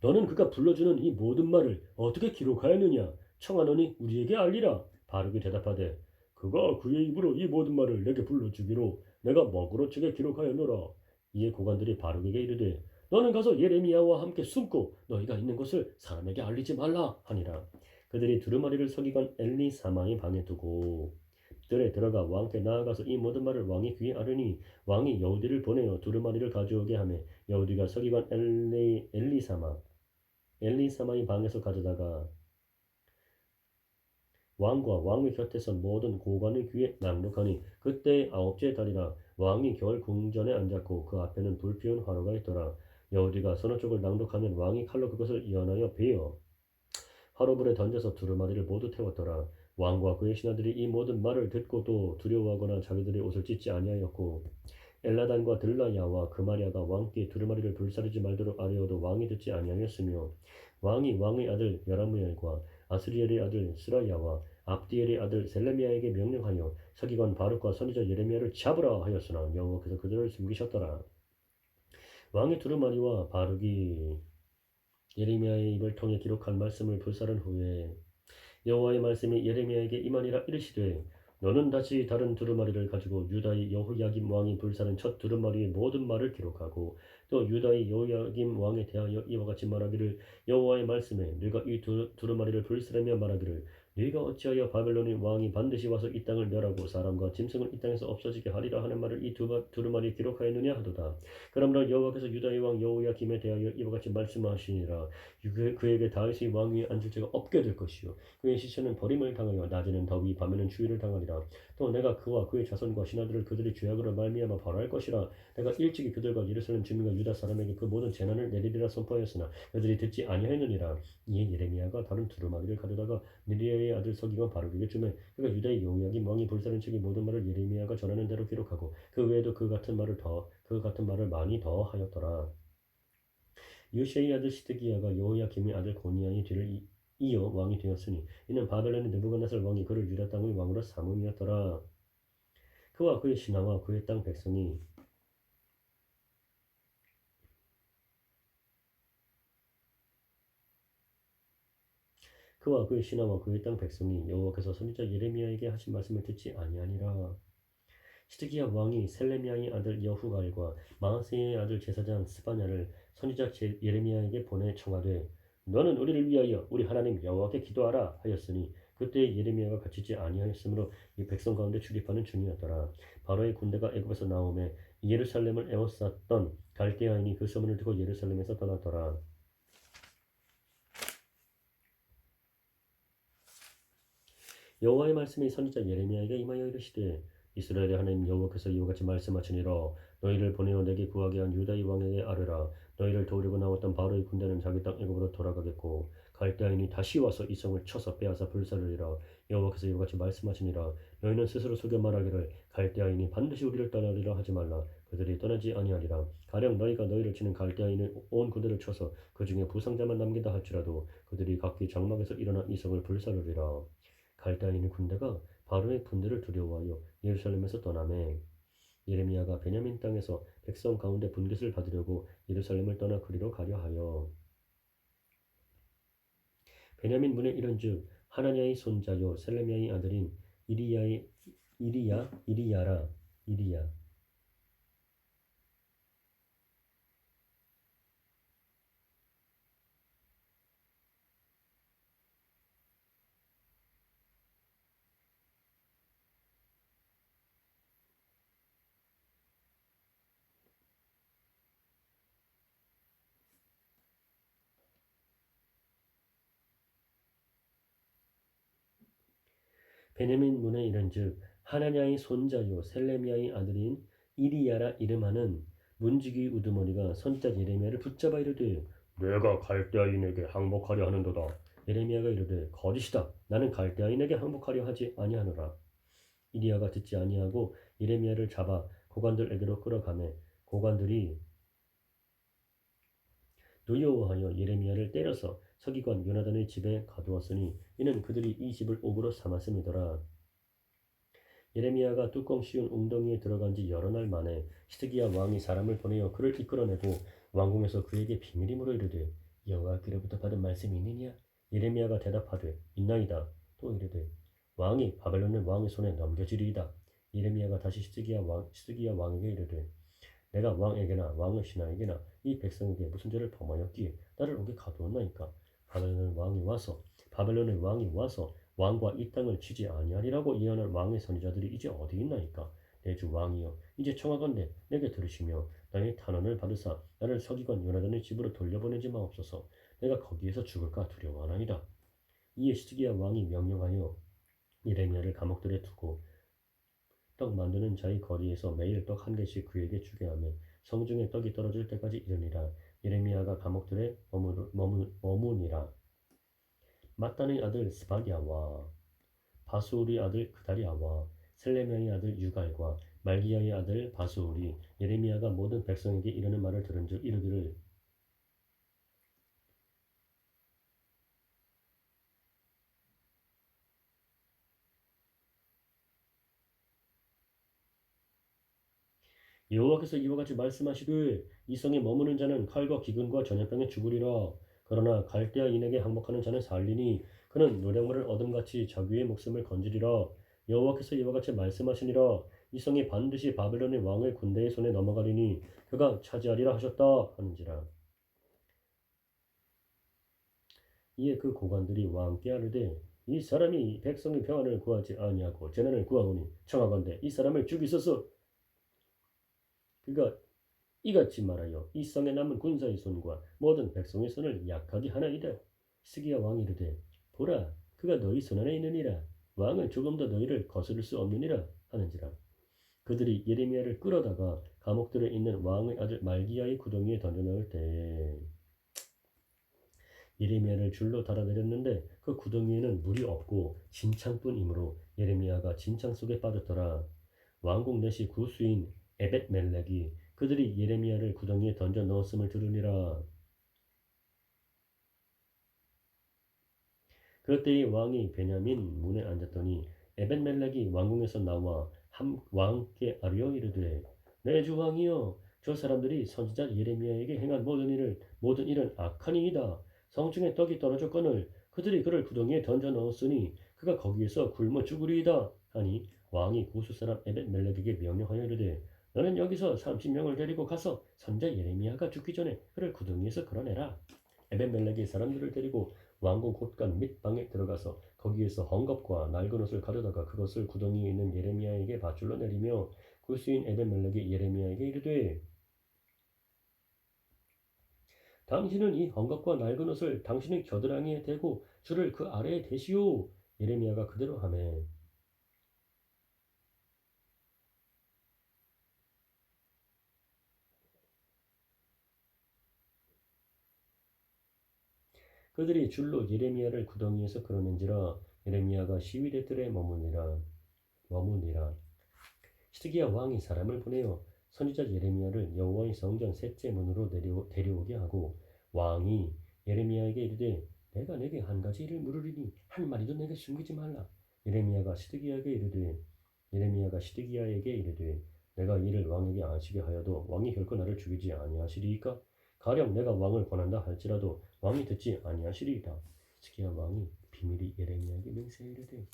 너는 그가 불러주는 이 모든 말을 어떻게 기록하였느냐? 청하노니 우리에게 알리라. 바룩이 대답하되 그가 그의 입으로 이 모든 말을 내게 불러주기로 내가 먹으로 책에 기록하였노라. 이에 고관들이 바룩에게 이르되 너는 가서 예레미야와 함께 숨고 너희가 있는 것을 사람에게 알리지 말라 하니라. 그들이 두루마리를 서기관 엘리사마의 방에 두고 들에 들어가 왕께 나아가서 이 모든 말을 왕의 귀에 아르니 왕이 여우디를 보내어 두루마리를 가져오게 하며 여우디가 서기관 엘리사마의 방에서 가져다가 왕과 왕의 곁에 선 모든 고관의 귀에 낭독하니 그때의 아홉째 달이라. 왕이 겨울 궁전에 앉았고 그 앞에는 불피운 화로가 있더라. 여우디가 서너 쪽을 낭독하면 왕이 칼로 그것을 연하여 베어 화로불에 던져서 두루마리를 모두 태웠더라. 왕과 그의 신하들이 이 모든 말을 듣고도 두려워하거나 자기들의 옷을 찢지 아니하였고 엘라단과 들라야와 그마리아가 왕께 두루마리를 불사르지 말도록 아뢰어도 왕이 듣지 아니하였으며 왕이 왕의 아들 여라무엘과 아스리엘의 아들 스라야와 압디엘의 아들 셀레미야에게 명령하여 서기관 바룩과 선지자 예레미야를 잡으라 하였으나 여호와께서 그들을 숨기셨더라. 왕의 두루마리와 바룩이 예레미야의 입을 통해 기록한 말씀을 불사른 후에 여호와의 말씀이 예레미야에게 임하니라. 이르시되 너는 다시 다른 두루마리를 가지고 유다의 여호야김 왕이 불사른 첫 두루마리의 모든 말을 기록하고 또 유다의 여호야김 왕에 대하여 이와 같이 말하기를 여호와의 말씀에 네가 이 두루마리를 불사르며 말하기를 네가 어찌하여 바벨론의 왕이 반드시 와서 이 땅을 멸하고 사람과 짐승을 이 땅에서 없어지게 하리라 하는 말을 이 두루마리에 기록하였느냐 하도다. 그러므로 여호와께서 유다의 왕 여호야김에 대하여 이와 같이 말씀하시니라. 그에게 다윗의 왕위에 앉을 자가 없게 될 것이요 그의 시체는 버림을 당하여 낮에는 더위 밤에는 추위를 당하리라. 또 내가 그와 그의 자손과 신하들을 그들의 죄악으로 말미암아 벌할 것이라. 내가 일찍이 그들과 예루살렘 주민과 유다 사람에게 그 모든 재난을 내리리라 선포하였으나 그들이 듣지 아니하였느니라. 이에 예레미야가 다른 두루마리를 가져다가 느리야의 아들 서기관 바룩에게 주매 그가 유다의 여호야김 왕이 불사른 책의 모든 말을 예레미야가 전하는 대로 기록하고 그 외에도 그 같은 말을 많이 더 하였더라. 요시아의 아들 시드기야가 여호야김의 아들 고니야의 뒤를 이어 왕이 되었으니 이는 바벨론의 느부갓네살 왕이 그를 유다 땅의 왕으로 삼음이었더라. 그와 그의 신하와 그의 땅 백성이 여호와께서 선지자 예레미야에게 하신 말씀을 듣지 아니하니라. 시드기야 왕이 셀레미야의 아들 여후갈과 마아세의 아들 제사장 스바냐를 선지자 예레미야에게 보내 청하되 너는 우리를 위하여 우리 하나님 여호와께 기도하라 하였으니 그때 예레미야가 갇히지 아니하였으므로 이 백성 가운데 출입하는 중이었더라. 바로의 군대가 애굽에서 나오매 예루살렘을 에워쌌던 갈대아인이 그 소문을 듣고 예루살렘에서 떠났더라. 여호와의 말씀이 선지자 예레미야에게 임하여 이르시되 이스라엘의 하나님 여호와께서 이와 같이 말씀하시니라. 너희를 보내어 내게 구하게 한 유다의 왕에게 아뢰라. 너희를 도우려고 나왔던 바로의 군대는 자기 땅 애굽으로 돌아가겠고 갈대아인이 다시 와서 이 성을 쳐서 빼앗아 불사르리라. 여호와께서 이와 같이 말씀하시니라. 너희는 스스로 속여 말하기를 갈대아인이 반드시 우리를 떠나리라 하지 말라. 그들이 떠나지 아니하리라. 가령 너희가 너희를 치는 갈대아인의 온 군대를 쳐서 그 중에 부상자만 남긴다 할지라도 그들이 각기 장막에서 일어나 이 성을 불사르리라. 갈대아인의 군대가 바로의 군대를 두려워하여 예루살렘에서 떠나매 예레미야가 베냐민 땅에서 백성 가운데 분깃을 받으려고 예루살렘을 떠나 그리로 가려 하여 베냐민 문에 이른즉 하나냐의 손자요 셀레미야의 아들인 이리야 베냐민 문에 이른즉 하나냐의 손자요 셀레미야의 아들인 이리야라 이름하는 문지기 우두머리가 선지자 예레미야를 붙잡아 이르되 내가 갈대아인에게 항복하려 하는도다. 예레미야가 이르되 거짓이다. 나는 갈대아인에게 항복하려 하지 아니하노라. 이리야가 듣지 아니하고 예레미야를 잡아 고관들에게로 끌어가매 고관들이 노여워하여 예레미야를 때려서 서기관 요나단의 집에 가두었으니 이는 그들이 이 집을 옥으로 삼았음이더라. 예레미야가 뚜껑 씌운 웅덩이에 들어간 지 여러 날 만에 시드기야 왕이 사람을 보내어 그를 이끌어내고 왕궁에서 그에게 비밀이 물어 이르되 여호와께로부터 받은 말씀이 있느냐? 예레미야가 대답하되 있나이다. 또 이르되 왕이 바벨론의 왕의 손에 넘겨지리이다. 예레미야가 다시 시드기야 왕에게 이르되 내가 왕에게나 왕의 신하에게나 이 백성에게 무슨 죄를 범하였기에 나를 옥에 가두었나이까? 바벨론의 왕이 와서 왕과 이 땅을 치지 아니하리라고 예언할 왕의 선지자들이 이제 어디 있나이까? 내 주 왕이여 이제 청하건대 내게 들으시며 나의 탄원을 받으사 나를 서기관 요나단의 집으로 돌려보내지 마옵소서. 내가 거기에서 죽을까 두려워하나이다. 이에 시드기야 왕이 명령하여 예레미야를 감옥들에 두고 떡 만드는 자의 거리에서 매일 떡 한 개씩 그에게 주게 하며 성중에 떡이 떨어질 때까지 이르니라. 예레미야가 감옥들에 머무니라. mat단의 아들 스바랴와 바수울의 아들 그다리아와 셀레미야의 아들 유갈과 말기야의 아들 바수울이 예레미야가 모든 백성에게 이르는 말을 들은즉 이르기를 여호와께서 이와 같이 말씀하시되 이 성에 머무는 자는 칼과 기근과 전염병에 죽으리라. 그러나 갈대아인에게 항복하는 자는 살리니 그는 노량물을 얻음같이 자기의 목숨을 건지리라. 여호와께서 이와 같이 말씀하시니라. 이 성이 반드시 바벨론의 왕의 군대의 손에 넘어가리니 그가 차지하리라 하셨다 하는지라. 이에 그 고관들이 왕께 아뢰되 이 사람이 백성의 평안을 구하지 아니하고 재난을 구하오니 청하건대 이 사람을 죽이소서. 그가 이같이 말하여 이 성에 남은 군사의 손과 모든 백성의 손을 약하게 하나이다. 시기야 왕이 이르되 보라 그가 너희 손 안에 있느니라. 왕은 조금도 너희를 거스를 수 없느니라 하는지라. 그들이 예레미야를 끌어다가 감옥들에 있는 왕의 아들 말기야의 구덩이에 던져넣을 때에 예레미야를 줄로 달아내렸는데 그 구덩이에는 물이 없고 진창뿐이므로 예레미야가 진창 속에 빠졌더라. 왕궁 내시 구수인 에벳멜렉이 그들이 예레미야를 구덩이에 던져 넣었음을 들으니라. 그때의 왕이 베냐민 문에 앉았더니 에벤멜렉이 왕궁에서 나와 왕께 아뢰어 이르되 내 주 왕이여 저 사람들이 선지자 예레미야에게 행한 모든 일은 악하니이다. 성중에 떡이 떨어졌거늘 그들이 그를 구덩이에 던져 넣었으니 그가 거기에서 굶어 죽으리이다 하니 왕이 구수 사람 에벤멜렉에게 명령하여 이르되 너는 여기서 30명을 데리고 가서 선지자 예레미야가 죽기 전에 그를 구덩이에서 끌어내라. 에벤멜렉이 사람들을 데리고 왕궁 곳간 및 방에 들어가서 거기에서 헝겊과 낡은 옷을 가져다가 그것을 구덩이에 있는 예레미야에게 밧줄로 내리며 구스인 에벤멜렉이 예레미야에게 이르되 당신은 이 헝겊과 낡은 옷을 당신의 겨드랑이에 대고 줄을 그 아래에 대시오. 예레미야가 그대로 하매 그들이 줄로 예레미야를 구덩이에서 끌어낸지라. 예레미야가 시위대 뜰에 머무니라. 시드기야 왕이 사람을 보내어 선지자 예레미야를 여호와의 성전 셋째 문으로 데려오게 하고 왕이 예레미야에게 이르되 내가 내게 한 가지 일을 물으리니 한 마디도 내게 숨기지 말라. 예레미야가 시드기야에게 이르되 내가 이를 왕에게 아시게 하여도 왕이 결코 나를 죽이지 아니하시리이까. 가령 내가 왕을 권한다 할지라도 왕이 듣지 아니하시리이다. 시드기야 왕이 비밀이 예레미야에게 맹세하여 이르되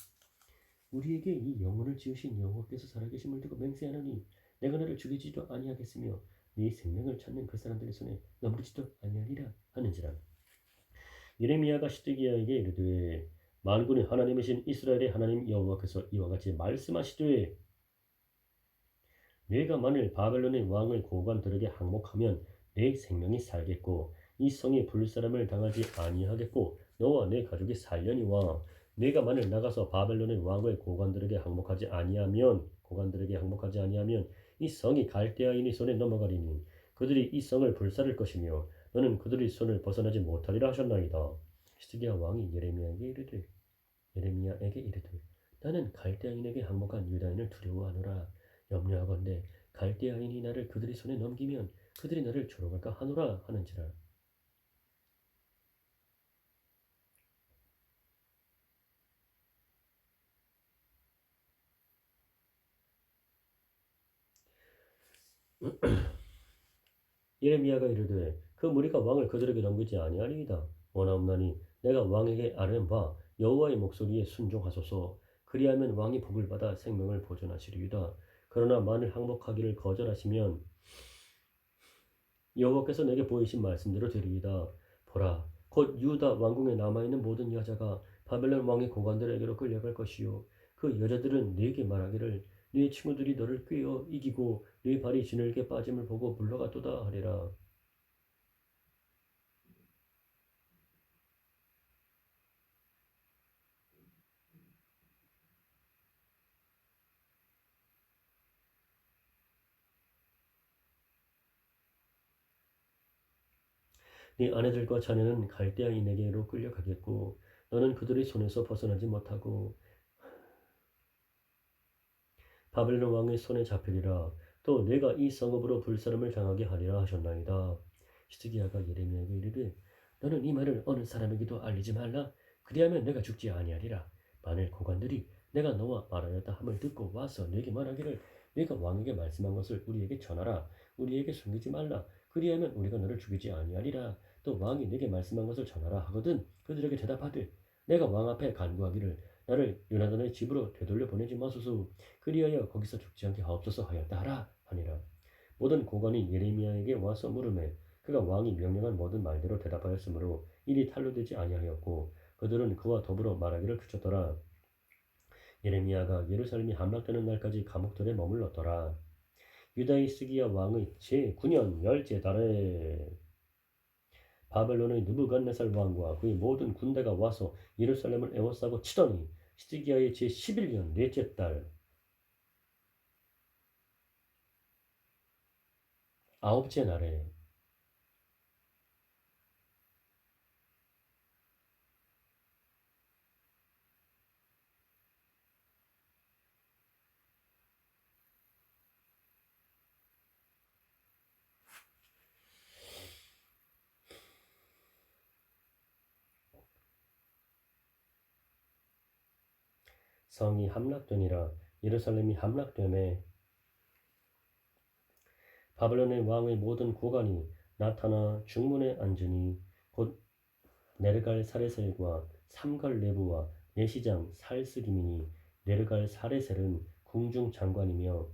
우리에게 이 영혼을 지으신 여호와께서 살아계심을 두고 맹세하노니 내가 너를 죽이지도 아니하겠으며 네 생명을 찾는 그 사람들의 손에 넘기지도 아니하리라 하는지라. 예레미야가 시드기야에게 이르되 만군의 하나님이신 이스라엘의 하나님 여호와께서 이와 같이 말씀하시되 네가 만일 바벨론의 왕의 고관들에게 항목하면 내 생명이 살겠고 이 성이 불사람을 당하지 아니하겠고 너와 내 가족이 살려니와 네가 만일 나가서 바벨론의 왕의 고관들에게 항목하지 아니하면 이 성이 갈대아인의 손에 넘어가리니 그들이 이 성을 불사를 것이며 너는 그들의 손을 벗어나지 못하리라 하셨나이다. 시드기야 왕이 예레미야에게 이르되 나는 갈대아인에게 항목한 유다인을 두려워하노라. 염려하건대 갈대아인이 나를 그들의 손에 넘기면 그들이 나를 조롱할까 하노라 하는지라. 예레미야가 이르되 그 무리가 왕을 그들에게 넘기지 아니하리이다. 원하옵나니 내가 왕에게 아뢰는 바 여호와의 목소리에 순종하소서. 그리하면 왕이 복을 받아 생명을 보존하시리이다. 그러나 만일 항복하기를 거절하시면 여호와께서 내게 보이신 말씀대로 되리이다. 보라, 곧 유다 왕궁에 남아있는 모든 여자가 바벨론 왕의 고관들에게로 끌려갈 것이요 그 여자들은 네게 말하기를 네 친구들이 너를 꾀어 이기고 네 발이 지늘게 빠짐을 보고 물러갔도다 하리라. 네 아내들과 자녀는 갈대아인에게로 끌려가겠고 너는 그들의 손에서 벗어나지 못하고 바벨론 왕의 손에 잡히리라. 또 내가 이 성읍으로 불사름을 당하게 하리라 하셨나이다. 시드기야가 예레미야에게 이르되 너는 이 말을 어느 사람에게도 알리지 말라. 그리하면 내가 죽지 아니하리라. 만일 고관들이 내가 너와 말하였다 함을 듣고 와서 내게 말하기를 네가 왕에게 말씀한 것을 우리에게 전하라. 우리에게 숨기지 말라. 그리하면 우리가 너를 죽이지 아니하리라. 또 왕이 내게 말씀한 것을 전하라 하거든 그들에게 대답하되 내가 왕 앞에 간구하기를 나를 요나단의 집으로 되돌려 보내지 마소서. 그리하여 거기서 죽지 않게 하옵소서 하였다 하라 하니라. 모든 고관이 예레미야에게 와서 물으매 그가 왕이 명령한 모든 말대로 대답하였으므로 일이 탄로되지 아니하였고 그들은 그와 더불어 말하기를 그쳤더라. 예레미야가 예루살렘이 함락되는 날까지 감옥들에 머물렀더라. 유다의 스기야 왕의 제9년 열째 달에 바벨론의 느부갓네살 왕과 그의 모든 군대가 와서 예루살렘을 에워싸고 치더니 시드기야의 제11년 넷째 달 아홉째 날에 성이 함락되니라. 예루살렘이 함락되매 바벨론의 왕의 모든 고관이 나타나 중문에 앉으니 곧 네르갈 사레셀과 삼갈 네부와 내시장 살스김이니 네르갈 사레셀은 궁중 장관이며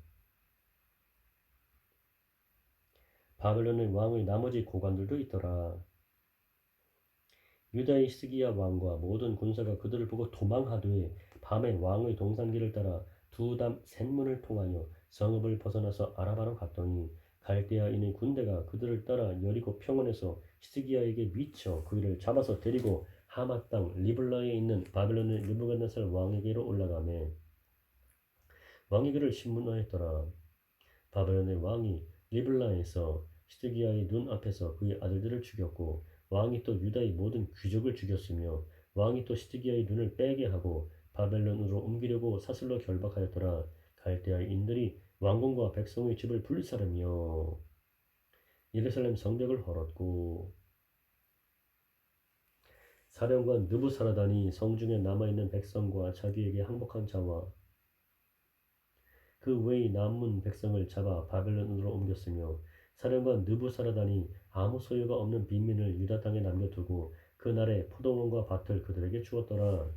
바벨론의 왕의 나머지 고관들도 있더라. 유다의 스기야 왕과 모든 군사가 그들을 보고 도망하되 밤에 왕의 동산길을 따라 두담 셋문을 통하여 성읍을 벗어나서 아라바로 갔더니 갈대아인의 군대가 그들을 따라 여리고 평원에서 히스기야에게 미쳐 그를 잡아서 데리고 하맛 땅 리블라에 있는 바벨론의 느부갓네살 왕에게로 올라가매 왕이 그를 신문하였더라. 바벨론의 왕이 리블라에서 히스기야의 눈 앞에서 그의 아들들을 죽였고 왕이 또 유다의 모든 귀족을 죽였으며 왕이 또 시드기야의 눈을 빼게 하고 바벨론으로 옮기려고 사슬로 결박하였더라. 갈대아인들이 왕궁과 백성의 집을 불사르며 예루살렘 성벽을 헐었고 사령관 느부사라단이 성중에 남아있는 백성과 자기에게 항복한 자와 그 외의 남은 백성을 잡아 바벨론으로 옮겼으며 사령관 느부사라단이 아무 소유가 없는 빈민을 유다 땅에 남겨두고 그날에 포도원과 밭을 그들에게 주었더라.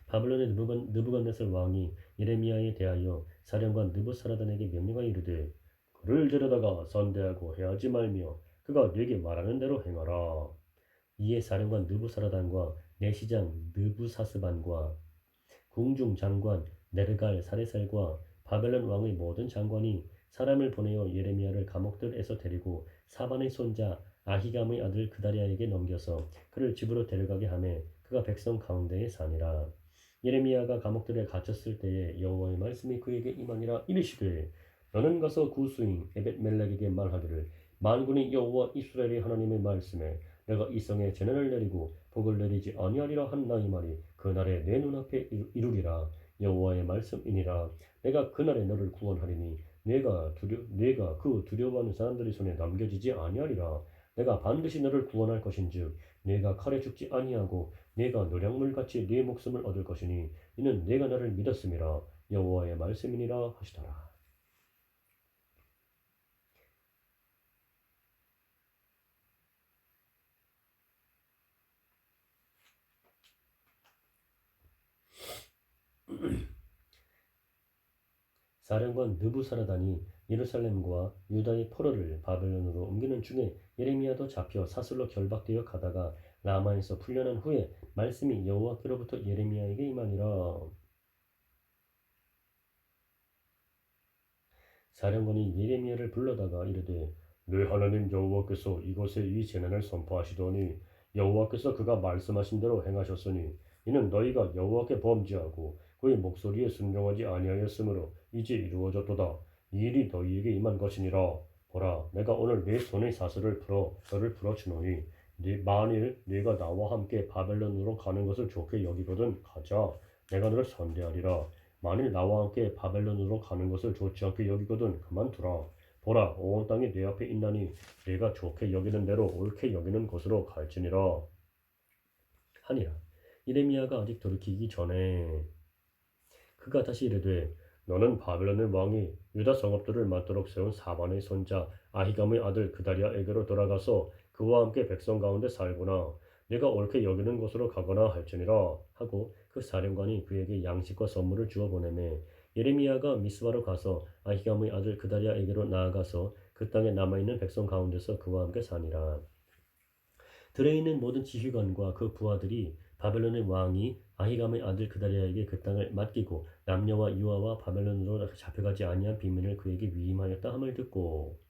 바벨론의 느부갓네살 왕이 예레미야에 대하여 사령관 느부사라단에게 명령하여 이르되 그를 데려다가 선대하고 해하지 말며 그가 네게 말하는 대로 행하라. 이에 사령관 느부사라단과 내시장 느부사스반과 궁중 장관 네르갈 사레살과 바벨론 왕의 모든 장관이 사람을 보내어 예레미야를 감옥들에서 데리고 사반의 손자 아히감의 아들 그다리아에게 넘겨서 그를 집으로 데려가게 하매 그가 백성 가운데에 사니라. 예레미야가 감옥들에 갇혔을 때에 여호와의 말씀이 그에게 임하니라. 이르시되 너는 가서 구스인 에벳멜렉에게 말하기를 만군의 여호와 이스라엘의 하나님의 말씀에 내가 이 성에 재난을 내리고 복을 내리지 아니하리라 한 나의 말이 그날에 내 눈앞에 이루리라. 여호와의 말씀이니라. 내가 그날에 너를 구원하리니 내가 그 두려워하는 사람들의 손에 남겨지지 아니하리라. 내가 반드시 너를 구원할 것인즉 내가 칼에 죽지 아니하고 내가 노량물같이 네 목숨을 얻을 것이니 이는 내가 나를 믿었음이라. 여호와의 말씀이니라 하시더라. 사령관 느부사라단이 예루살렘과 유다의 포로를 바벨론으로 옮기는 중에 예레미야도 잡혀 사슬로 결박되어 가다가 라마에서 풀려난 후에 말씀이 여호와께로부터 예레미야에게 임하니라. 사령관이 예레미야를 불러다가 이르되 내 하나님 여호와께서 이곳에 이 재난을 선포하시더니 여호와께서 그가 말씀하신 대로 행하셨으니 이는 너희가 여호와께 범죄하고 그의 목소리에 순종하지 아니하였으므로 이제 이루어졌도다. 이 일이 너희에게 임한 것이니라. 보라, 내가 오늘 내 손의 사슬을 풀어 너를 풀어주노니 만일 네가 나와 함께 바벨론으로 가는 것을 좋게 여기거든 가자. 내가 너를 선대하리라. 만일 나와 함께 바벨론으로 가는 것을 좋지 않게 여기거든 그만두라. 보라, 온 땅이 내 앞에 있나니 내가 좋게 여기는 대로 옳게 여기는 곳으로 갈지니라 하니라. 이레미야가 아직 돌이키기 전에 그가 다시 이르되 너는 바벨론의 왕이 유다 성읍들을 맞도록 세운 사반의 손자 아히감의 아들 그다리아에게로 돌아가서 그와 함께 백성 가운데 살거나 내가 옳게 여기는 곳으로 가거나 할지니라 하고 그 사령관이 그에게 양식과 선물을 주어 보내매 예레미야가 미스바로 가서 아히감의 아들 그다리아에게로 나아가서 그 땅에 남아있는 백성 가운데서 그와 함께 사니라. 들에 있는 모든 지휘관과 그 부하들이 바벨론의 왕이 아히감의 아들 그다리아에게 그 땅을 맡기고 남녀와 유아와 바벨론으로 잡혀가지 아니한 비밀을 그에게 위임하였다 함을 듣고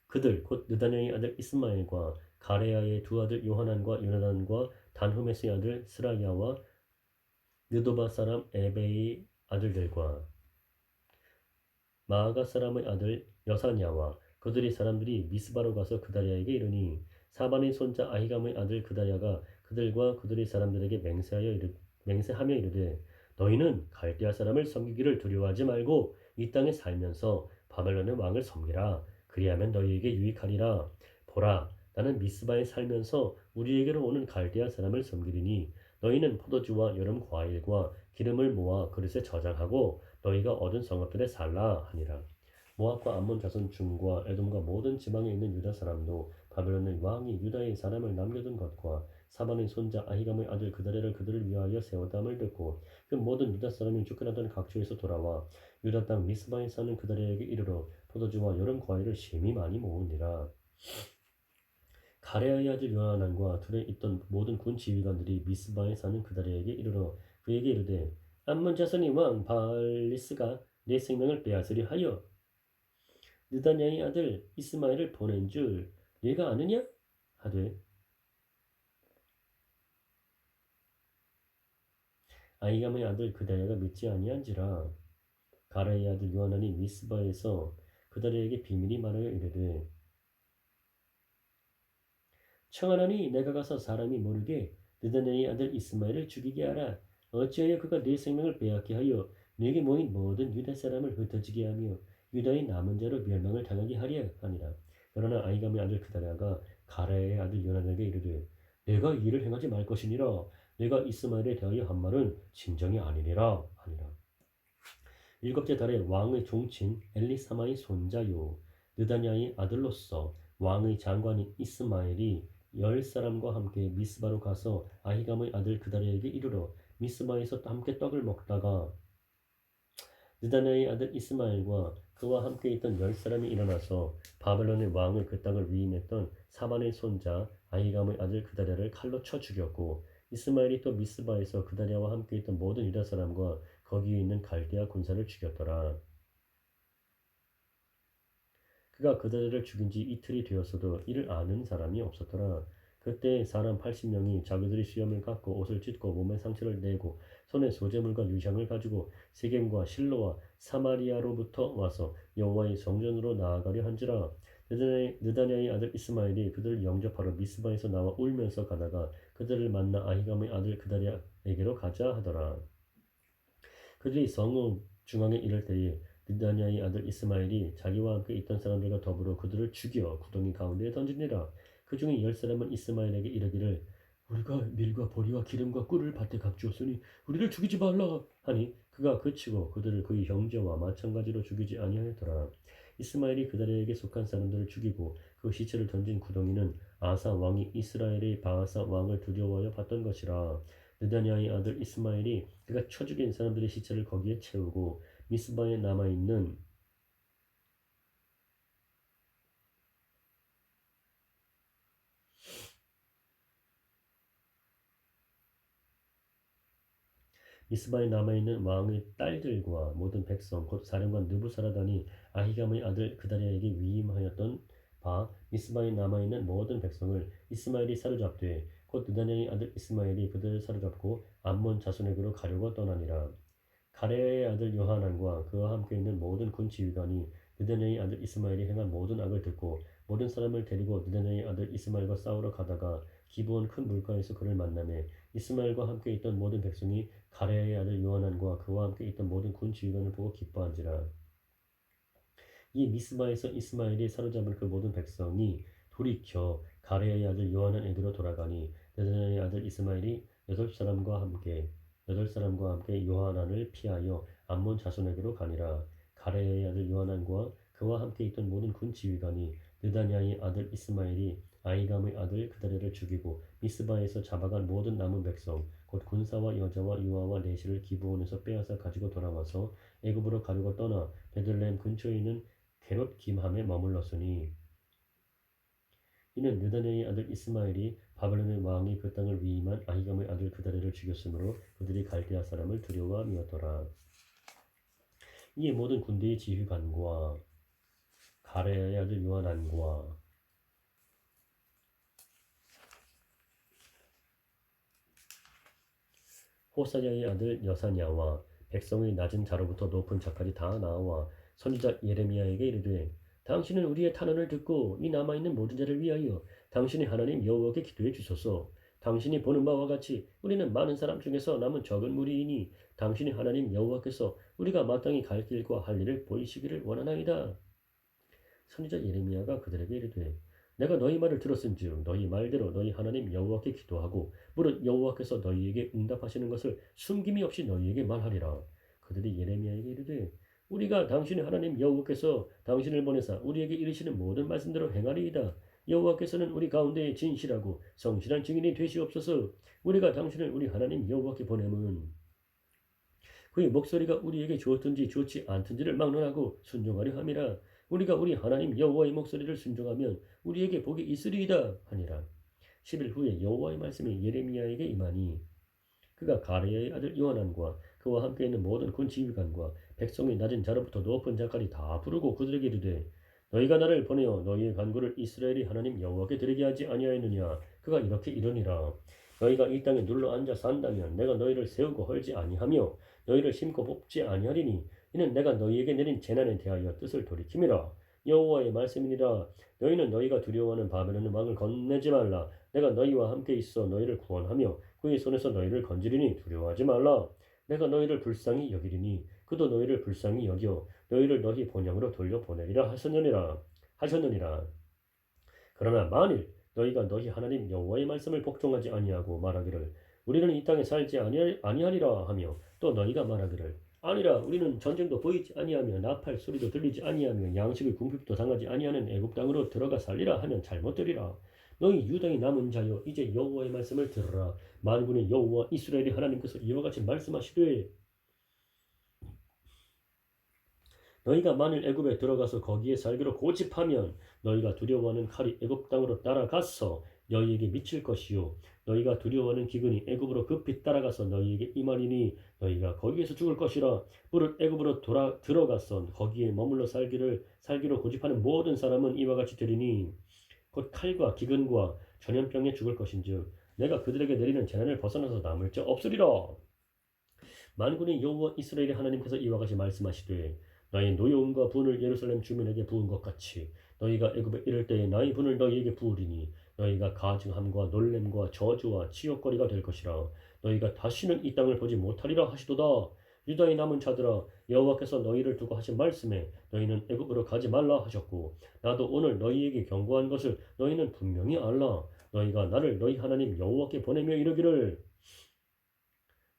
그들 곧 느다냐의 아들 이스마엘과 가레야의 두 아들 요하난과 요나단과 단후메스의 아들 스라야와 느도바 사람 에베의 아들들과 마아가 사람의 아들 여사냐와 그들의 사람들이 미스바로 가서 그다리아에게 이르니 사반의 손자 아히감의 아들 그다리아가 그들과 그들의 사람들에게 맹세하며 이르되 너희는 갈대아 사람을 섬기기를 두려워하지 말고 이 땅에 살면서 바벨론의 왕을 섬기라. 그리하면 너희에게 유익하리라. 보라, 나는 미스바에 살면서 우리에게로 오는 갈대아 사람을 섬기리니 너희는 포도주와 여름 과일과 기름을 모아 그릇에 저장하고 너희가 얻은 성읍들에 살라 하니라. 모압과 암몬 자손 중과 에돔과 모든 지방에 있는 유다 사람도 바벨론의 왕이 유다의 사람을 남겨둔 것과 사반의 손자 아히감의 아들 그다리를 그들을 위하여 세웠다함을 듣고 그 모든 유다 사람이 쫓겨나던 각처에서 돌아와 유다 땅 미스바에 사는 그다리에게 이르러 포도주와 여름 과일을 심히 많이 모으니라. 가레아의 아들 요하난과 둘에 있던 모든 군 지휘관들이 미스바에 사는 그다리에게 이르러 그에게 이르되 암몬 자손의 왕 바알리스가 내 생명을 빼앗으려 하여 느다냐의 아들 이스마엘을 보낸 줄 네가 아느냐? 하되 아히감의 아들 그다리아가 믿지 아니한지라. 가레아의 아들 요하난이 미스바에서 그다리에게 비밀이 말하여 이르되 청하나니 내가 가서 사람이 모르게 느다냐의 아들 이스마엘을 죽이게 하라. 어찌하여 그가 네 생명을 빼앗게 하여 네게 모인 모든 유다 사람을 흩어지게 하며 유다의 남은 자로 멸망을 당하게 하려 하니라. 그러나 아히감의 아들 그다리아가 가레아의 아들 요나단에게 이르되 내가 이 일을 행하지 말 것이니라. 내가 이스마엘에 대하여 한 말은 진정이 아니니라 하니라. 일곱째 달에 왕의 종친 엘리사마의 손자요 느다냐의 아들로서 왕의 장관인 이스마엘이 10사람과 함께 미스바로 가서 아히감의 아들 그다리에게 이르러 미스바에서 함께 떡을 먹다가 느다냐의 아들 이스마엘과 그와 함께 있던 10사람이 일어나서 바벨론의 왕을 그 땅을 위임했던 사반의 손자 아히감의 아들 그다리를 칼로 쳐 죽였고 이스마엘이 또 미스바에서 그다리와 함께 있던 모든 유다 사람과 거기에 있는 갈대아 군사를 죽였더라. 그가 그들을 죽인 지 이틀이 되었어도 이를 아는 사람이 없었더라. 그때 사람 80명이 자기들이 수염을 깎고 옷을 찢고 몸에 상처를 내고 손에 소재물과 유향을 가지고 세겜과 실로와 사마리아로부터 와서 여호와의 성전으로 나아가려 한지라. 느다냐의 아들 이스마엘이 그들을 영접하러 미스바에서 나와 울면서 가다가 그들을 만나 아히감의 아들 그다리아에게로 가자 하더라. 그들이 성읍 중앙에 이를 때에 느다냐의 아들 이스마엘이 자기와 함께 있던 사람들과 더불어 그들을 죽여 구덩이 가운데에 던지니라. 그 중에 10사람은 이스마엘에게 이르기를 우리가 밀과 보리와 기름과 꿀을 밭에 각주었으니 우리를 죽이지 말라 하니 그가 그치고 그들을 그의 형제와 마찬가지로 죽이지 아니하였더라. 이스마엘이 그들에게 속한 사람들을 죽이고 그 시체를 던진 구덩이는 아사 왕이 이스라엘의 바하사 왕을 두려워하여 봤던 것이라. 느다냐의 아들 이스마엘이 그가 쳐 죽인 사람들의 시체를 거기에 채우고 미스바에 남아있는 왕의 딸들과 모든 백성 곧 사령관 느부사라단이 아히감의 아들 그다리아에게 위임하였던 바 미스바에 남아있는 모든 백성을 이스마엘이 사로잡되 곧 느다냐의 아들 이스마엘이 그들을 사로잡고 암몬 자손에게로 가려고 떠나니라. 가레의 아들 요하난과 그와 함께 있는 모든 군 지휘관이 느다냐의 아들 이스마엘이 행한 모든 악을 듣고 모든 사람을 데리고 느다냐의 아들 이스마엘과 싸우러 가다가 기브온 큰 물가에서 그를 만나매 이스마엘과 함께 있던 모든 백성이 가레의 아들 요하난과 그와 함께 있던 모든 군 지휘관을 보고 기뻐한지라. 이 미스바에서 이스마엘이 사로잡은 그 모든 백성이 돌이켜 가레의 아들 요하난에게로 돌아가니 느다냐의 아들 이스마엘이 여덟 사람과 함께 요하난을 피하여 암몬 자손에게로 가니라. 가레의 아들 요하난과 그와 함께 있던 모든 군 지휘관이 느다냐의 아들 이스마엘이 아히감의 아들 그다리를 죽이고 미스바에서 잡아간 모든 남은 백성 곧 군사와 여자와 유아와 내시를 기브온에서 빼앗아 가지고 돌아와서 애굽으로 가려고 떠나 베들레헴 근처에 있는 게롯 김함에 머물렀으니 이는 느다네의 아들 이스마엘이 바벨론의 왕이 그 땅을 위임한 아히감의 아들 그다리를 죽였으므로 그들이 갈대아 사람을 두려워함이었더라. 이에 모든 군대의 지휘관과 가레야의 아들 요하난과 호사야의 아들 여사냐와 백성의 낮은 자로부터 높은 자까지 다 나와 선지자 예레미야에게 이르되 당신은 우리의 탄원을 듣고 이 남아있는 모든 자를 위하여 당신의 하나님 여호와께 기도해 주소서. 당신이 보는 바와 같이 우리는 많은 사람 중에서 남은 적은 무리이니 당신의 하나님 여호와께서 우리가 마땅히 갈 길과 할 일을 보이시기를 원하나이다. 선지자 예레미야가 그들에게 이르되 내가 너희 말을 들었은즉 너희 말대로 너희 하나님 여호와께 기도하고 무릇 여호와께서 너희에게 응답하시는 것을 숨김이 없이 너희에게 말하리라. 그들이 예레미야에게 이르되 우리가 당신의 하나님 여호와께서 당신을 보내사 우리에게 이르시는 모든 말씀대로 행하리이다. 여호와께서는 우리 가운데 진실하고 성실한 증인이 되시옵소서. 우리가 당신을 우리 하나님 여호와께 보내면 그의 목소리가 우리에게 좋든지 좋지 않든지를 막론하고 순종하려 함이라. 우리가 우리 하나님 여호와의 목소리를 순종하면 우리에게 복이 있으리이다 하니라. 10일 후에 여호와의 말씀이 예레미야에게 임하니 그가 가레야의 아들 요하난과 그와 함께 있는 모든 군 지휘관과 백성의 낮은 자로부터 높은 자까지 다 부르고 그들에게 이르되 너희가 나를 보내어 너희의 간구를 이스라엘의 하나님 여호와께 드리게 하지 아니하였느냐. 그가 이렇게 이르니라. 너희가 이 땅에 눌러 앉아 산다면 내가 너희를 세우고 헐지 아니하며 너희를 심고 뽑지 아니하리니 이는 내가 너희에게 내린 재난에 대하여 뜻을 돌이킴이라. 여호와의 말씀이니라. 너희는 너희가 두려워하는 바벨론 왕을 건네지 말라. 내가 너희와 함께 있어 너희를 구원하며 그의 손에서 너희를 건지리니 두려워하지 말라. 내가 너희를 불쌍히 여기리니 그도 너희를 불쌍히 여겨 너희를 너희 본향으로 돌려보내리라 하셨느니라. 그러나 만일 너희가 너희 하나님 여호와의 말씀을 복종하지 아니하고 말하기를 우리는 이 땅에 살지 아니하리라 하며 또 너희가 말하기를 아니라 우리는 전쟁도 보이지 아니하며 나팔 소리도 들리지 아니하며 양식의 궁핍도 당하지 아니하는 애굽 땅으로 들어가 살리라 하면 잘못되리라. 너희 유다의 남은 자여 이제 여호와의 말씀을 들으라. 만군의 여호와 이스라엘의 하나님께서 이와 같이 말씀하시되 너희가 만일 애굽에 들어가서 거기에 살기로 고집하면 너희가 두려워하는 칼이 애굽 땅으로 따라가서 너희에게 미칠 것이요 너희가 두려워하는 기근이 애굽으로 급히 따라가서 너희에게 임하리니 너희가 거기에서 죽을 것이라. 무릇 애굽으로 들어가서 거기에 머물러 살기로 고집하는 모든 사람은 이와 같이 되리니 곧 칼과 기근과 전염병에 죽을 것인즉 내가 그들에게 내리는 재난을 벗어나서 남을 자 없으리라. 만군의 여호와 이스라엘의 하나님께서 이와 같이 말씀하시되 나의 노여움과 분을 예루살렘 주민에게 부은 것 같이 너희가 애굽에 이를 때에 나의 분을 너희에게 부으리니 너희가 가증함과 놀램과 저주와 치욕거리가 될 것이라. 너희가 다시는 이 땅을 보지 못하리라 하시도다. 유다의 남은 자들아 여호와께서 너희를 두고 하신 말씀에 너희는 애굽으로 가지 말라 하셨고 나도 오늘 너희에게 경고한 것을 너희는 분명히 알라. 너희가 나를 너희 하나님 여호와께 보내며 이르기를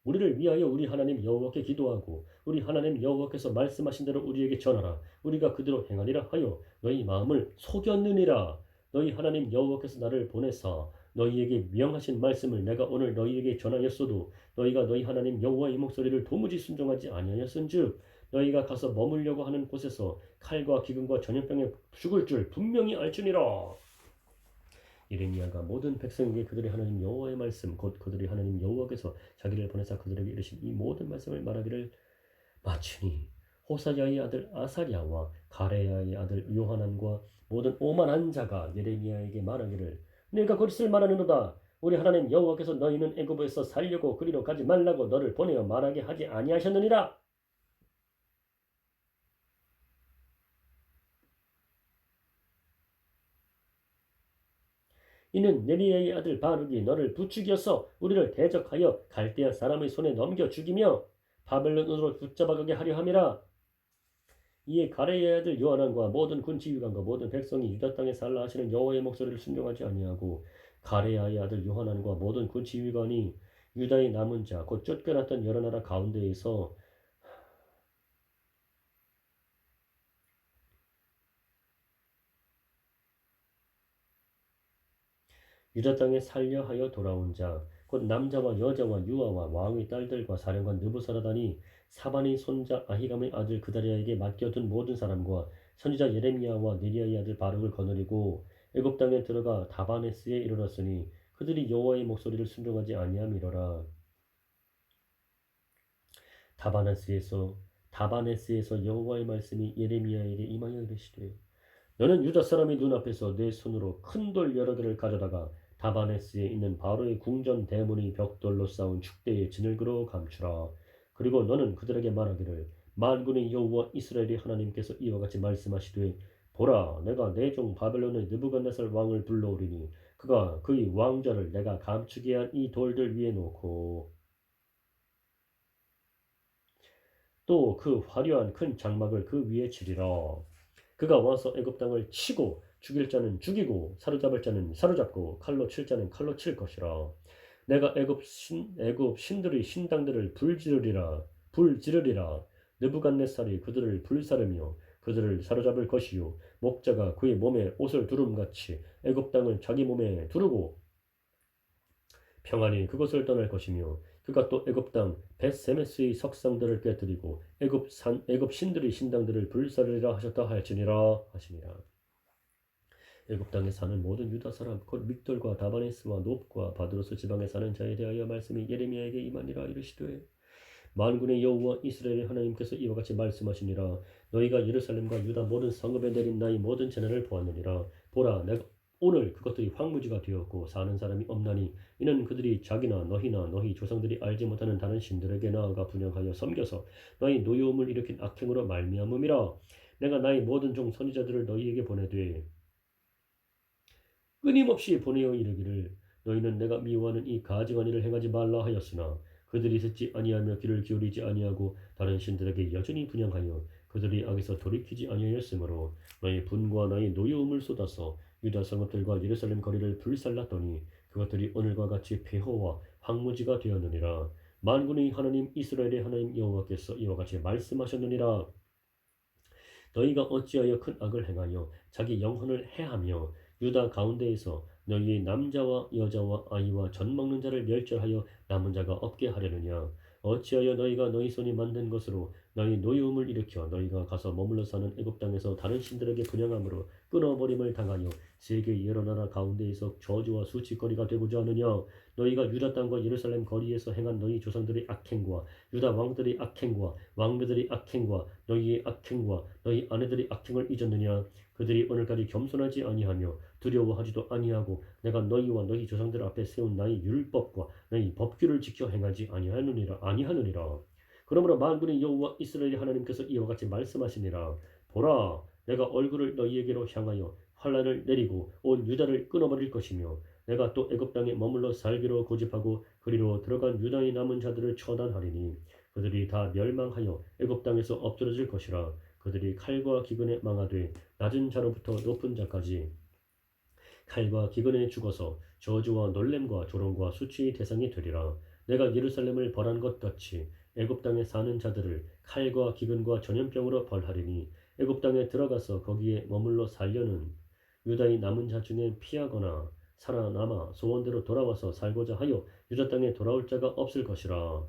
우리를 위하여 우리 하나님 여호와께 기도하고 우리 하나님 여호와께서 말씀하신 대로 우리에게 전하라. 우리가 그대로 행하리라 하여 너희 마음을 속였느니라. 너희 하나님 여호와께서 나를 보내사 너희에게 명하신 말씀을 내가 오늘 너희에게 전하였어도 너희가 너희 하나님 여호와의 목소리를 도무지 순종하지 아니하였은즉 너희가 가서 머물려고 하는 곳에서 칼과 기근과 전염병에 죽을 줄 분명히 알지니라. 예레미야가 모든 백성에게 그들의 하나님 여호와의 말씀 곧 그들의 하나님 여호와께서 자기를 보내사 그들에게 이르신 이 모든 말씀을 말하기를 마치니 호사야의 아들 아사랴와 가레야의 아들 요하난과 모든 오만한 자가 예레미야에게 말하기를 내가 거짓을 말하느노다. 우리 하나님 여호와께서 너희는 애굽에서 살려고 그리로 가지 말라고 너를 보내어 말하게 하지 아니하셨느니라. 이는 네리야의 아들 바룩이 너를 부추겨서 우리를 대적하여 갈대아 사람의 손에 넘겨 죽이며 바벨론으로 붙잡아가게 하려 함이라. 이에 가레야의 아들 요하난과 모든 군 지휘관과 모든 백성이 유다 땅에 살라 하시는 여호와의 목소리를 순종하지 아니하고 가레야의 아들 요하난과 모든 군 지휘관이 유다의 남은 자 곧 쫓겨났던 여러 나라 가운데에서 유다 땅에 살려 하여 돌아온 자 곧 남자와 여자와 유아와 왕의 딸들과 사령관 느부사라다니 사반의 손자 아히감의 아들 그다리아에게 맡겨둔 모든 사람과 선지자 예레미야와 네리야의 아들 바룩을 거느리고 애굽 땅에 들어가 다바네스에 이르렀으니 그들이 여호와의 목소리를 순종하지 아니함이로라. 다바네스에서 여호와의 말씀이 예레미야에게 임하여 이르시되 너는 유다 사람의 눈앞에서 내 손으로 큰 돌 여러 개를 가져다가 다바네스에 있는 바로의 궁전 대문의 벽돌로 쌓은 축대의 진흙으로 감추라. 그리고 너는 그들에게 말하기를 만군의 여호와 이스라엘의 하나님께서 이와 같이 말씀하시되 보라 내가 내 종 바벨론의 느부갓네살 왕을 불러오리니 그가 그의 왕좌를 내가 감추게 한 이 돌들 위에 놓고 또 그 화려한 큰 장막을 그 위에 치리라. 그가 와서 애굽 땅을 치고 죽일 자는 죽이고 사로잡을 자는 사로잡고 칼로 칠 자는 칼로 칠 것이라. 내가 애굽 신들의 신당들을 불지르리라. 느부갓네살이 그들을 불사르며 그들을 사로잡을 것이요 목자가 그의 몸에 옷을 두름같이 애굽 땅을 자기 몸에 두르고 평안히 그것을 떠날 것이며 그가 또 애굽 땅 벳세메스의 석상들을 깨뜨리고 애굽 신들의 신당들을 불사르리라 하셨다 할지니라 하시니라. 애굽 땅에 사는 모든 유다 사람 곧 믹돌과 다바네스와 놉과 바드로스 지방에 사는 자에 대하여 말씀이 예레미야에게 임하니라. 이르시되 만군의 여호와 이스라엘의 하나님께서 이와 같이 말씀하시니라. 너희가 예루살렘과 유다 모든 성읍에 내린 나의 모든 재난을 보았느니라. 보라 내가 오늘 그것들이 황무지가 되었고 사는 사람이 없나니 이는 그들이 자기나 너희나 너희 조상들이 알지 못하는 다른 신들에게 나아가 분양하여 섬겨서 너희 노여움을 일으킨 악행으로 말미암음이라. 내가 나의 모든 종 선지자들을 너희에게 보내되 끊임없이 보내어 이르기를 너희는 내가 미워하는 이 가증한 일을 행하지 말라 하였으나 그들이 듣지 아니하며 귀를 기울이지 아니하고 다른 신들에게 여전히 분양하여 그들이 악에서 돌이키지 아니하였으므로 너희 분과 나의 노여움을 쏟아서 유다 성읍들과 예루살렘 거리를 불살랐더니 그것들이 오늘과 같이 폐허와 황무지가 되었느니라. 만군의 하나님 이스라엘의 하나님 여호와께서 이와 같이 말씀하셨느니라. 너희가 어찌하여 큰 악을 행하여 자기 영혼을 해하며 유다 가운데에서 너희의 남자와 여자와 아이와 젖 먹는 자를 멸절하여 남은 자가 없게 하려느냐. 어찌하여 너희가 너희 손이 만든 것으로 너희 노여움을 일으켜 너희가 가서 머물러 사는 애굽 땅에서 다른 신들에게 분양함으로 끊어버림을 당하여 세계 여러 나라 가운데에서 저주와 수치거리가 되고자 하느냐. 너희가 유다 땅과 예루살렘 거리에서 행한 너희 조상들의 악행과 유다 왕들의 악행과 왕비들의 악행과 너희의 악행과 너희 아내들의 악행을 잊었느냐. 그들이 오늘까지 겸손하지 아니하며 두려워하지도 아니하고 내가 너희와 너희 조상들 앞에 세운 나의 율법과 나의 법규를 지켜 행하지 아니하느니라. 그러므로 만군의 여호와 이스라엘 하나님께서 이와 같이 말씀하시니라. 보라 내가 얼굴을 너희에게로 향하여 환란을 내리고 온 유다를 끊어버릴 것이며 내가 또 애굽 땅에 머물러 살기로 고집하고 그리로 들어간 유다의 남은 자들을 처단하리니 그들이 다 멸망하여 애굽 땅에서 엎드러질 것이라. 그들이 칼과 기근에 망하되 낮은 자로부터 높은 자까지 칼과 기근에 죽어서 저주와 놀램과 조롱과 수치의 대상이 되리라. 내가 예루살렘을 벌한 것 같이 애굽 땅에 사는 자들을 칼과 기근과 전염병으로 벌하리니 애굽 땅에 들어가서 거기에 머물러 살려는 유다의 남은 자 중에 피하거나 살아남아 소원대로 돌아와서 살고자 하여 유다 땅에 돌아올 자가 없을 것이라.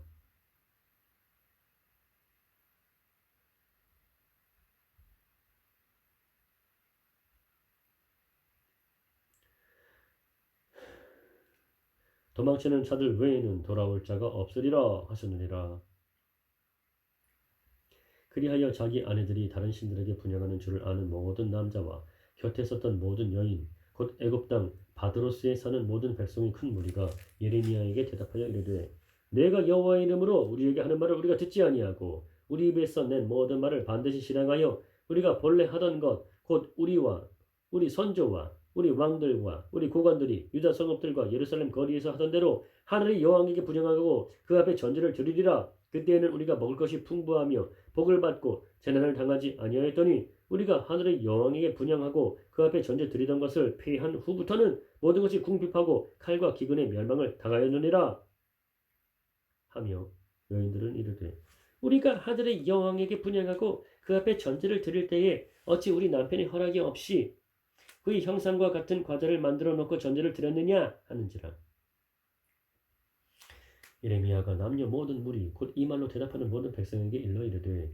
도망치는 자들 외에는 돌아올 자가 없으리라 하셨느니라. 그리하여 자기 아내들이 다른 신들에게 분양하는 줄을 아는 모든 남자와 곁에 섰던 모든 여인 곧 애굽 땅 바드로스에 사는 모든 백성의 큰 무리가 예레미야에게 대답하여 이르되 내가 여호와의 이름으로 우리에게 하는 말을 우리가 듣지 아니하고 우리 입에서 낸 모든 말을 반드시 실행하여 우리가 본래 하던 것 곧 우리와 우리 선조와 우리 왕들과 우리 고관들이 유다 성읍들과 예루살렘 거리에서 하던 대로 하늘의 여왕에게 분양하고 그 앞에 전제를 드리리라. 그때에는 우리가 먹을 것이 풍부하며 복을 받고 재난을 당하지 아니하였더니 우리가 하늘의 여왕에게 분양하고 그 앞에 전제 드리던 것을 폐한 후부터는 모든 것이 궁핍하고 칼과 기근의 멸망을 당하였느니라 하며 여인들은 이르되 우리가 하늘의 여왕에게 분양하고 그 앞에 전제를 드릴 때에 어찌 우리 남편의 허락이 없이 그의 형상과 같은 과자를 만들어 놓고 전제를 드렸느냐 하는지라. 예레미야가 남녀 모든 무리 곧 이 말로 대답하는 모든 백성에게 일러 이르되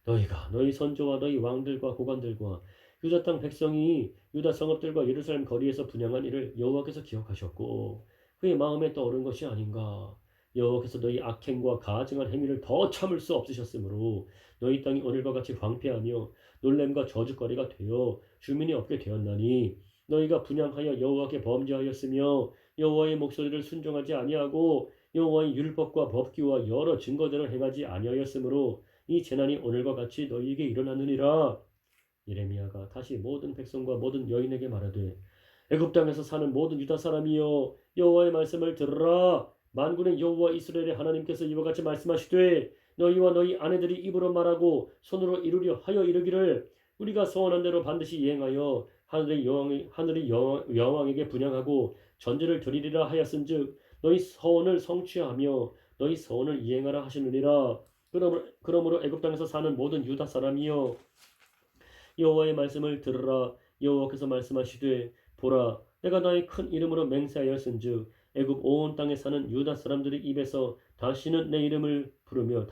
너희가 너희 선조와 너희 왕들과 고관들과 유다 땅 백성이 유다 성읍들과 예루살렘 거리에서 분향한 일을 여호와께서 기억하셨고 그의 마음에 떠오른 것이 아닌가. 여호와께서 너희 악행과 가증한 행위를 더 참을 수 없으셨으므로 너희 땅이 오늘과 같이 황폐하며 놀램과 저주거리가 되어 주민이 없게 되었나니 너희가 분향하여 여호와께 범죄하였으며 여호와의 목소리를 순종하지 아니하고 여호와의 율법과 법규와 여러 증거들을 행하지 아니하였으므로 이 재난이 오늘과 같이 너희에게 일어나느니라. 예레미야가 다시 모든 백성과 모든 여인에게 말하되 애굽 땅에서 사는 모든 유다 사람이여 여호와의 말씀을 들으라. 만군의 여호와 이스라엘의 하나님께서 이와 같이 말씀하시되 너희와 너희 아내들이 입으로 말하고 손으로 이루려 하여 이르기를 우리가 소원한 대로 반드시 이행하여 하늘의 여왕에게 분향하고 전제를 드리리라 하였은즉 너희 서원을 성취하며 너희 서원을 이행하라 하시느니라. 그러므로 애굽 땅에서 사는 모든 유다 사람이여 여호와의 말씀을 들으라. 여호와께서 말씀하시되 보라 내가 나의 큰 이름으로 맹세하였은즉 애굽 온 땅에 사는 유다 사람들의 입에서 다시는 내 이름을 부르며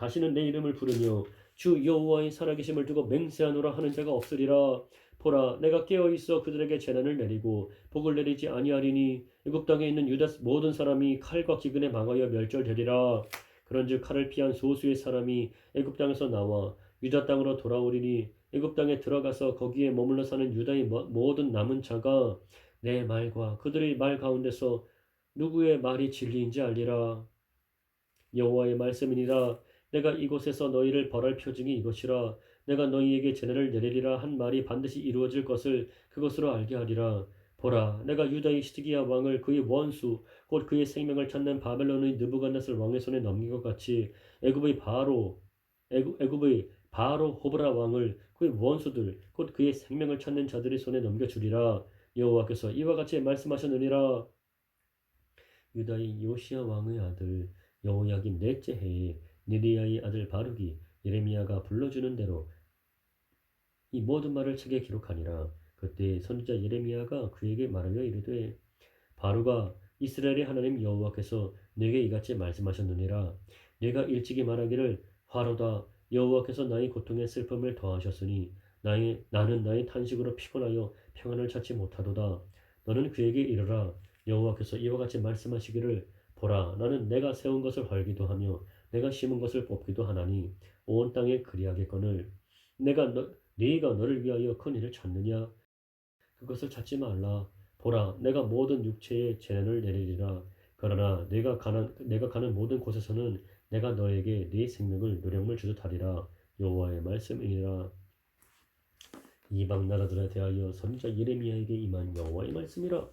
주 여호와의 살아계심을 두고 맹세하노라 하는 자가 없으리라. 보라 내가 깨어 있어 그들에게 재난을 내리고 복을 내리지 아니하리니 애굽 땅에 있는 유다 모든 사람이 칼과 기근에 망하여 멸절되리라. 그런즉 칼을 피한 소수의 사람이 애굽 땅에서 나와 유다 땅으로 돌아오리니 애굽 땅에 들어가서 거기에 머물러 사는 유다의 모든 남은 자가 내 말과 그들의 말 가운데서 누구의 말이 진리인지 알리라. 여호와의 말씀이니라. 내가 이곳에서 너희를 벌할 표징이 이것이라. 내가 너희에게 재난을 내리리라 한 말이 반드시 이루어질 것을 그것으로 알게 하리라. 보라 내가 유다의 시드기야 왕을 그의 원수 곧 그의 생명을 찾는 바벨론의 느부갓네살 왕의 손에 넘긴 것 같이 애굽의 바로 호브라 왕을 그의 원수들 곧 그의 생명을 찾는 자들의 손에 넘겨주리라. 여호와께서 이와 같이 말씀하셨느니라. 유다의 요시야 왕의 아들 여호야김 넷째 해에 니리야의 아들 바룩이 예레미야가 불러주는 대로 이 모든 말을 책에 기록하니라. 그때 선지자 예레미야가 그에게 말하여 이르되 바룩아 이스라엘의 하나님 여호와께서 내게 이같이 말씀하셨느니라. 내가 일찍이 말하기를 화로다 여호와께서 나의 고통에 슬픔을 더하셨으니 나는 나의 탄식으로 피곤하여 평안을 찾지 못하도다. 너는 그에게 이르라. 여호와께서 이와 같이 말씀하시기를 보라 나는 내가 세운 것을 헐기도 하며 내가 심은 것을 뽑기도 하나니 온 땅에 그리하겠거늘 네가 너를 위하여 큰 일을 찾느냐 그것을 찾지 말라. 보라 내가 모든 육체에 재난을 내리리라. 그러나 내가 가는 모든 곳에서는 내가 너에게 네 생명을 노량물 주듯 하리라. 여호와의 말씀이니라. 이방 나라들에 대하여 선지자 예레미야에게 임한 여호와의 말씀이라.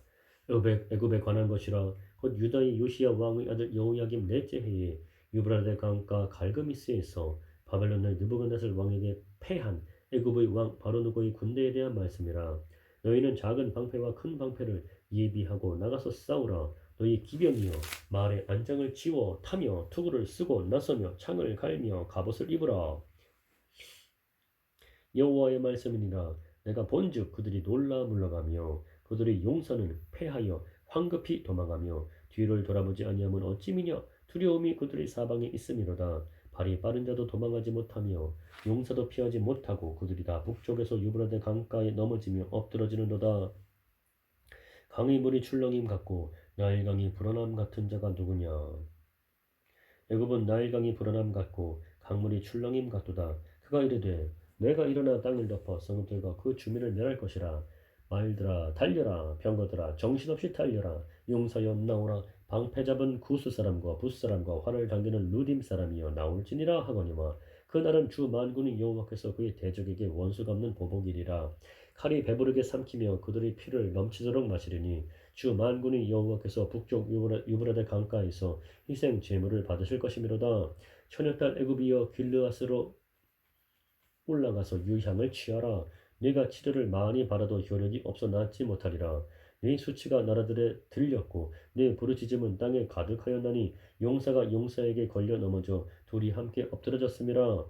애굽에 관한 것이라. 곧 유다의 요시야 왕의 아들 여호야김 넷째 해에 유브라데 강가 갈그미스에서 바벨론의 느부갓네살 왕에게 패한 애굽의 왕 바로누고의 군대에 대한 말씀이라. 너희는 작은 방패와 큰 방패를 예비하고 나가서 싸우라. 너희 기병이여 말에 안장을 지워 타며 투구를 쓰고 나서며 창을 갈며 갑옷을 입으라. 여호와의 말씀이니라. 내가 본즉 그들이 놀라 물러가며 그들의 용사는 패하여 황급히 도망하며 뒤를 돌아보지 아니하면 어찌미냐 두려움이 그들의 사방에 있음이로다. 발이 빠른 자도 도망하지 못하며 용사도 피하지 못하고 그들이 다 북쪽에서 유브라데 강가에 넘어지며 엎드러지는도다. 강의 물이 출렁임 같고 나일강이 불어남 같은 자가 누구냐. 애굽은 나일강이 불어남 같고 강물이 출렁임 같도다. 그가 이르되 내가 일어나 땅을 덮어 성읍들과 그 주민을 멸할 것이라. 말들아 달려라. 병거들아 정신없이 달려라. 용사여 나오라. 방패 잡은 구스 사람과 붓 사람과 활을 당기는 루딤 사람이여 나올지니라 하거니와 그날은 주 만군의 여호와께서 그의 대적에게 원수 갚는 보복이리라. 칼이 배부르게 삼키며 그들의 피를 넘치도록 마시리니 주 만군의 여호와께서 북쪽 유브라데 강가에서 희생 제물을 받으실 것이미로다. 처녀딸 애굽이여 길르앗으로 올라가서 유향을 취하라. 네가 치료를 많이 바라도 효력이 없어 낫지 못하리라. 네 수치가 나라들에 들렸고 네 부르짖음은 땅에 가득하였나니 용사가 용사에게 걸려 넘어져 둘이 함께 엎드러졌음이라.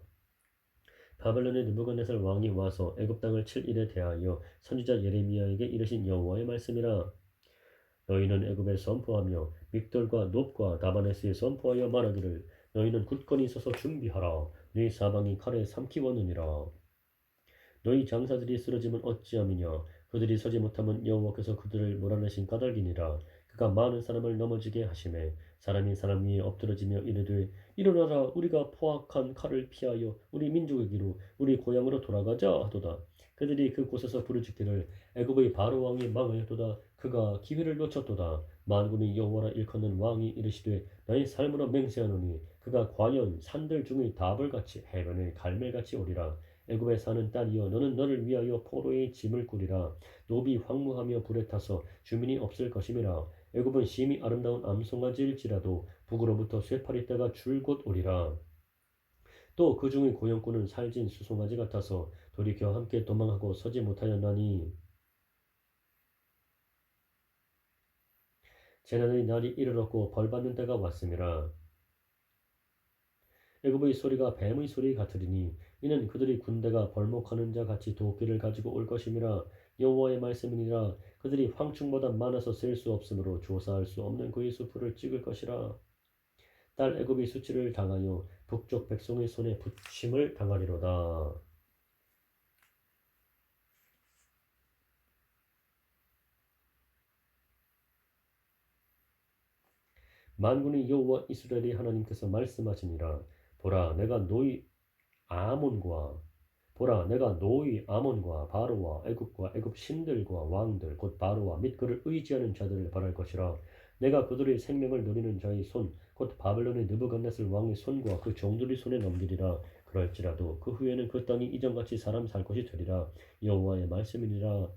바벨론의 느부갓네살 왕이 와서 애굽 땅을 칠 일에 대하여 선지자 예레미야에게 이르신 여호와의 말씀이라. 너희는 애굽에 선포하며 믹돌과 놋과 다바네스에 선포하여 말하기를 너희는 굳건히 서서 준비하라. 네 사방이 칼에 삼키웠느니라. 너희 장사들이 쓰러지면 어찌함이냐. 그들이 서지 못하면 여호와께서 그들을 몰아내신 까닭이니라. 그가 많은 사람을 넘어지게 하심에 사람이 사람 위에 엎드러지며 이르되 일어나라 우리가 포악한 칼을 피하여 우리 민족에게로 우리 고향으로 돌아가자 하도다. 그들이 그곳에서 부르짖기를 애굽의 바로 왕이 망하였도다. 그가 기회를 놓쳤도다. 만군의 여호와라 일컫는 왕이 이르시되 나의 삶으로 맹세하노니 그가 과연 산들 중의 다볼같이 해변의 갈멜같이 오리라. 애굽에 사는 딸이여 너는 너를 위하여 포로의 짐을 꾸리라. 노비 황무하며 불에 타서 주민이 없을 것임이라. 애굽은 심히 아름다운 암송아지일지라도 북으로부터 쇠파리떼가 줄곧 오리라. 또 그 중의 고용꾼은 살진 수송아지 같아서 돌이켜 함께 도망하고 서지 못하였나니 재난의 날이 이르렀고 벌받는 때가 왔음이라. 애굽의 소리가 뱀의 소리 같으리니 이는 그들이 군대가 벌목하는 자 같이 도끼를 가지고 올 것임이라. 여호와의 말씀이니라. 그들이 황충보다 많아서 셀 수 없으므로 조사할 수 없는 그의 수풀을 찍을 것이라. 딸 애굽이 수치를 당하여 북쪽 백성의 손에 붙임을 당하리로다. 만군의 여호와 이스라엘의 하나님께서 말씀하시니라. 보라 내가 노이 아몬과 바로와 애굽과 애굽 신들과 왕들 곧 바로와 및 그를 의지하는 자들을 벌할 것이라. 내가 그들의 생명을 누리는 자의 손 곧 바벨론의 느부갓네살 왕의 손과 그 종들의 손에 넘기리라. 그럴지라도 그 후에는 그 땅이 이전같이 사람 살 곳이 되리라. 여호와의 말씀이니라.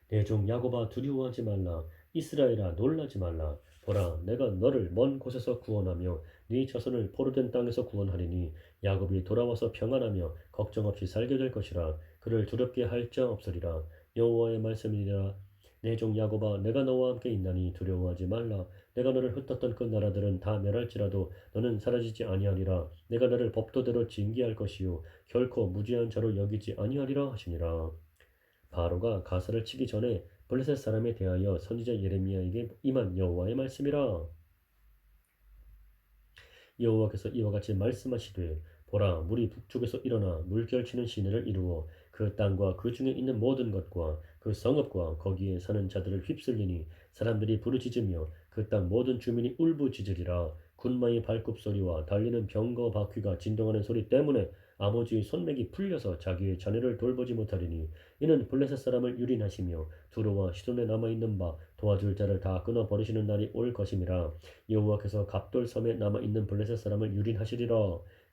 내 종 야곱아 두려워하지 말라. 이스라엘아 놀라지 말라. 보라 내가 너를 먼 곳에서 구원하며 네 자손을 포로된 땅에서 구원하리니 야곱이 돌아와서 평안하며 걱정 없이 살게 될 것이라. 그를 두렵게 할 자 없으리라. 여호와의 말씀이니라. 내 종 야곱아 내가 너와 함께 있나니 두려워하지 말라. 내가 너를 흩었던 그 나라들은 다 멸할지라도 너는 사라지지 아니하리라. 내가 너를 법도대로 징계할 것이요 결코 무죄한 자로 여기지 아니하리라 하시니라. 바로가 가사를 치기 전에 블레셋 사람에 대하여 선지자 예레미야에게 임한 여호와의 말씀이라. 여호와께서 이와 같이 말씀하시되 보라 물이 북쪽에서 일어나 물결치는 시내를 이루어 그 땅과 그 중에 있는 모든 것과 그 성읍과 거기에 사는 자들을 휩쓸리니 사람들이 부르짖으며 그 땅 모든 주민이 울부짖으리라. 군마의 발굽소리와 달리는 병거 바퀴가 진동하는 소리 때문에 아버지의 손맥이 풀려서 자기의 자녀를 돌보지 못하리니 이는 블레셋 사람을 유린하시며 두로와 시돈에 남아있는 바 도와줄 자를 다 끊어버리시는 날이 올 것임이라. 여호와께서 갑돌 섬에 남아있는 블레셋 사람을 유린하시리라.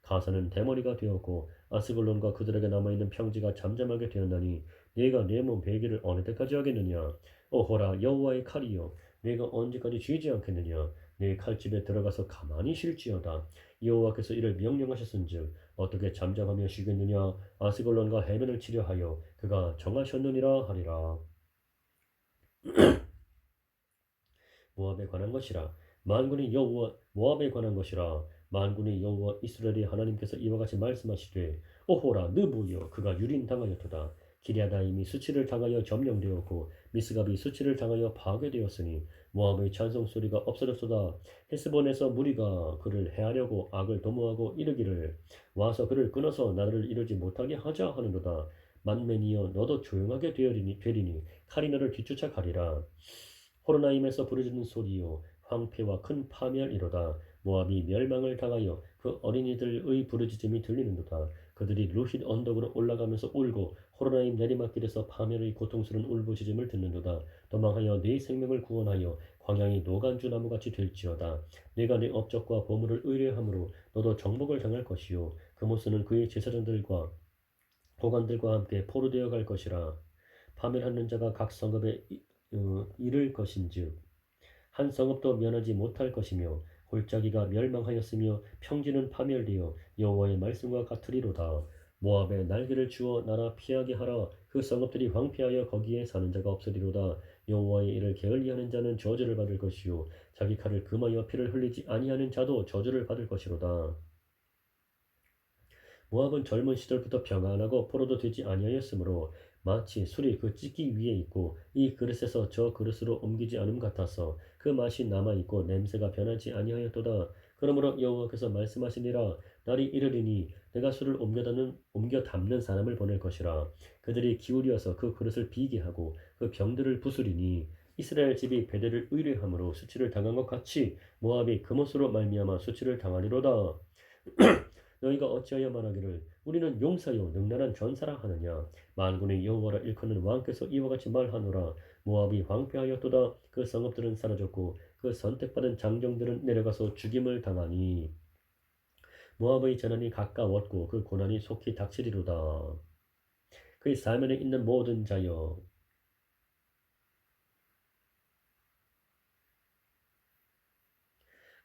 가사는 대머리가 되었고 아스글론과 그들에게 남아있는 평지가 잠잠하게 되었나니 네가 내 몸 베기를 어느 때까지 하겠느냐. 오호라 여호와의 칼이여 네가 언제까지 쉬지 않겠느냐. 네 칼집에 들어가서 가만히 쉴지어다. 여호와께서 이를 명령하셨은즉 어떻게 잠잠하며 쉬겠느냐. 아스글론과 해변을 치려 하여 그가 정하셨느니라 하리라. 모압에 관한 것이라. 만군의 여호와 모압에 관한 것이라. 만군의 여호와 이스라엘의 하나님께서 이와 같이 말씀하시되 오호라 느보여 그가 유린당하였도다. 기랴다임이 수치를 당하여 점령되었고 미스갑이 수치를 당하여 파괴되었으니 모압의 찬송 소리가 없어졌도다. 헤스본에서 무리가 그를 해하려고 악을 도모하고 이르기를 와서 그를 끊어서 나를 이루지 못하게 하자 하는도다. 만맨이여 너도 조용하게 되리니 칼이 너를 뒤쫓아가리라. 호로나임에서 부르짖는 소리요 황폐와 큰 파멸이로다. 모압이 멸망을 당하여 그 어린이들의 부르짖음이 들리는도다. 그들이 루힛 언덕으로 올라가면서 울고 호로나임 내리막길에서 파멸의 고통스러운 울부짖음을 듣는도다. 도망하여 네 생명을 구원하여 광야의 노간주 나무같이 될지어다. 네가 네 업적과 보물을 의뢰함으로 너도 정복을 당할 것이요 그모스는 그의 제사장들과 보관들과 함께 포로되어 갈 것이라. 파멸하는 자가 각 성읍에 이를 것인즉 한 성읍도 면하지 못할 것이며 골짜기가 멸망하였으며 평지는 파멸되어 여호와의 말씀과 같으리로다. 모압에 날개를 주어 나라 피하게 하라. 그 성읍들이 황폐하여 거기에 사는 자가 없으리로다. 여호와의 일을 게을리하는 자는 저주를 받을 것이요 자기 칼을 금하여 피를 흘리지 아니하는 자도 저주를 받을 것이로다. 모압은 젊은 시절부터 평안하고 포로도 되지 아니하였으므로 마치 술이 그 찢기 위에 있고 이 그릇에서 저 그릇으로 옮기지 않음 같아서 그 맛이 남아 있고 냄새가 변하지 아니하였도다. 그러므로 여호와께서 말씀하시니라. 날이 이르리니 내가 술을 옮겨 담는 사람을 보낼 것이라. 그들이 기울여서 그 그릇을 비게 하고 그 병들을 부수리니 이스라엘 집이 베델을 의뢰함으로 수치를 당한 것 같이 모압이 그못으로 말미암아 수치를 당하리로다. 너희가 어찌하여 말하기를 우리는 용사요 능란한 전사라 하느냐. 만군의 여호와라 일컫는 왕께서 이와 같이 말하노라. 모압이 황폐하였도다. 그 성읍들은 사라졌고 그 선택받은 장정들은 내려가서 죽임을 당하니 모압의 재난이 가까웠고 그 고난이 속히 닥치리로다. 그의 사면에 있는 모든 자여,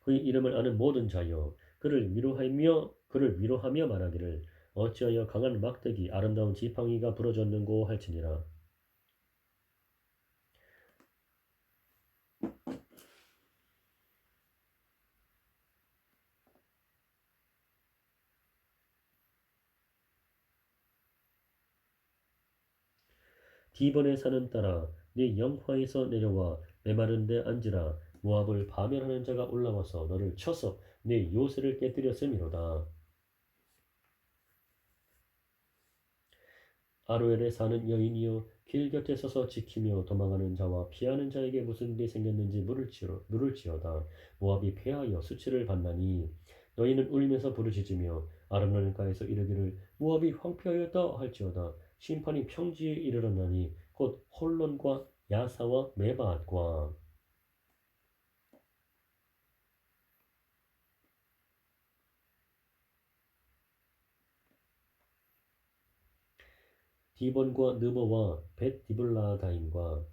그의 이름을 아는 모든 자여, 그를 위로하며 말하기를 어찌하여 강한 막대기 아름다운 지팡이가 부러졌는고 할지니라. 디본에 사는 딸아, 네 영화에서 내려와 메마른 데 앉으라. 모압을 파멸하는 자가 올라와서 너를 쳐서 네 요새를 깨뜨렸음이로다. 아로엘에 사는 여인이여, 길 곁에 서서 지키며 도망하는 자와 피하는 자에게 무슨 일이 생겼는지 물을지어다. 모압이 패하여 수치를 받나니 너희는 울면서 부르짖으며 아름다운가에서 이르기를 모압이 황폐하였다 할지어다. 심판이 평지에 이르렀나니 곧 홀론과 야사와 메바앗과 디본과 느보와 벳 디블라다임과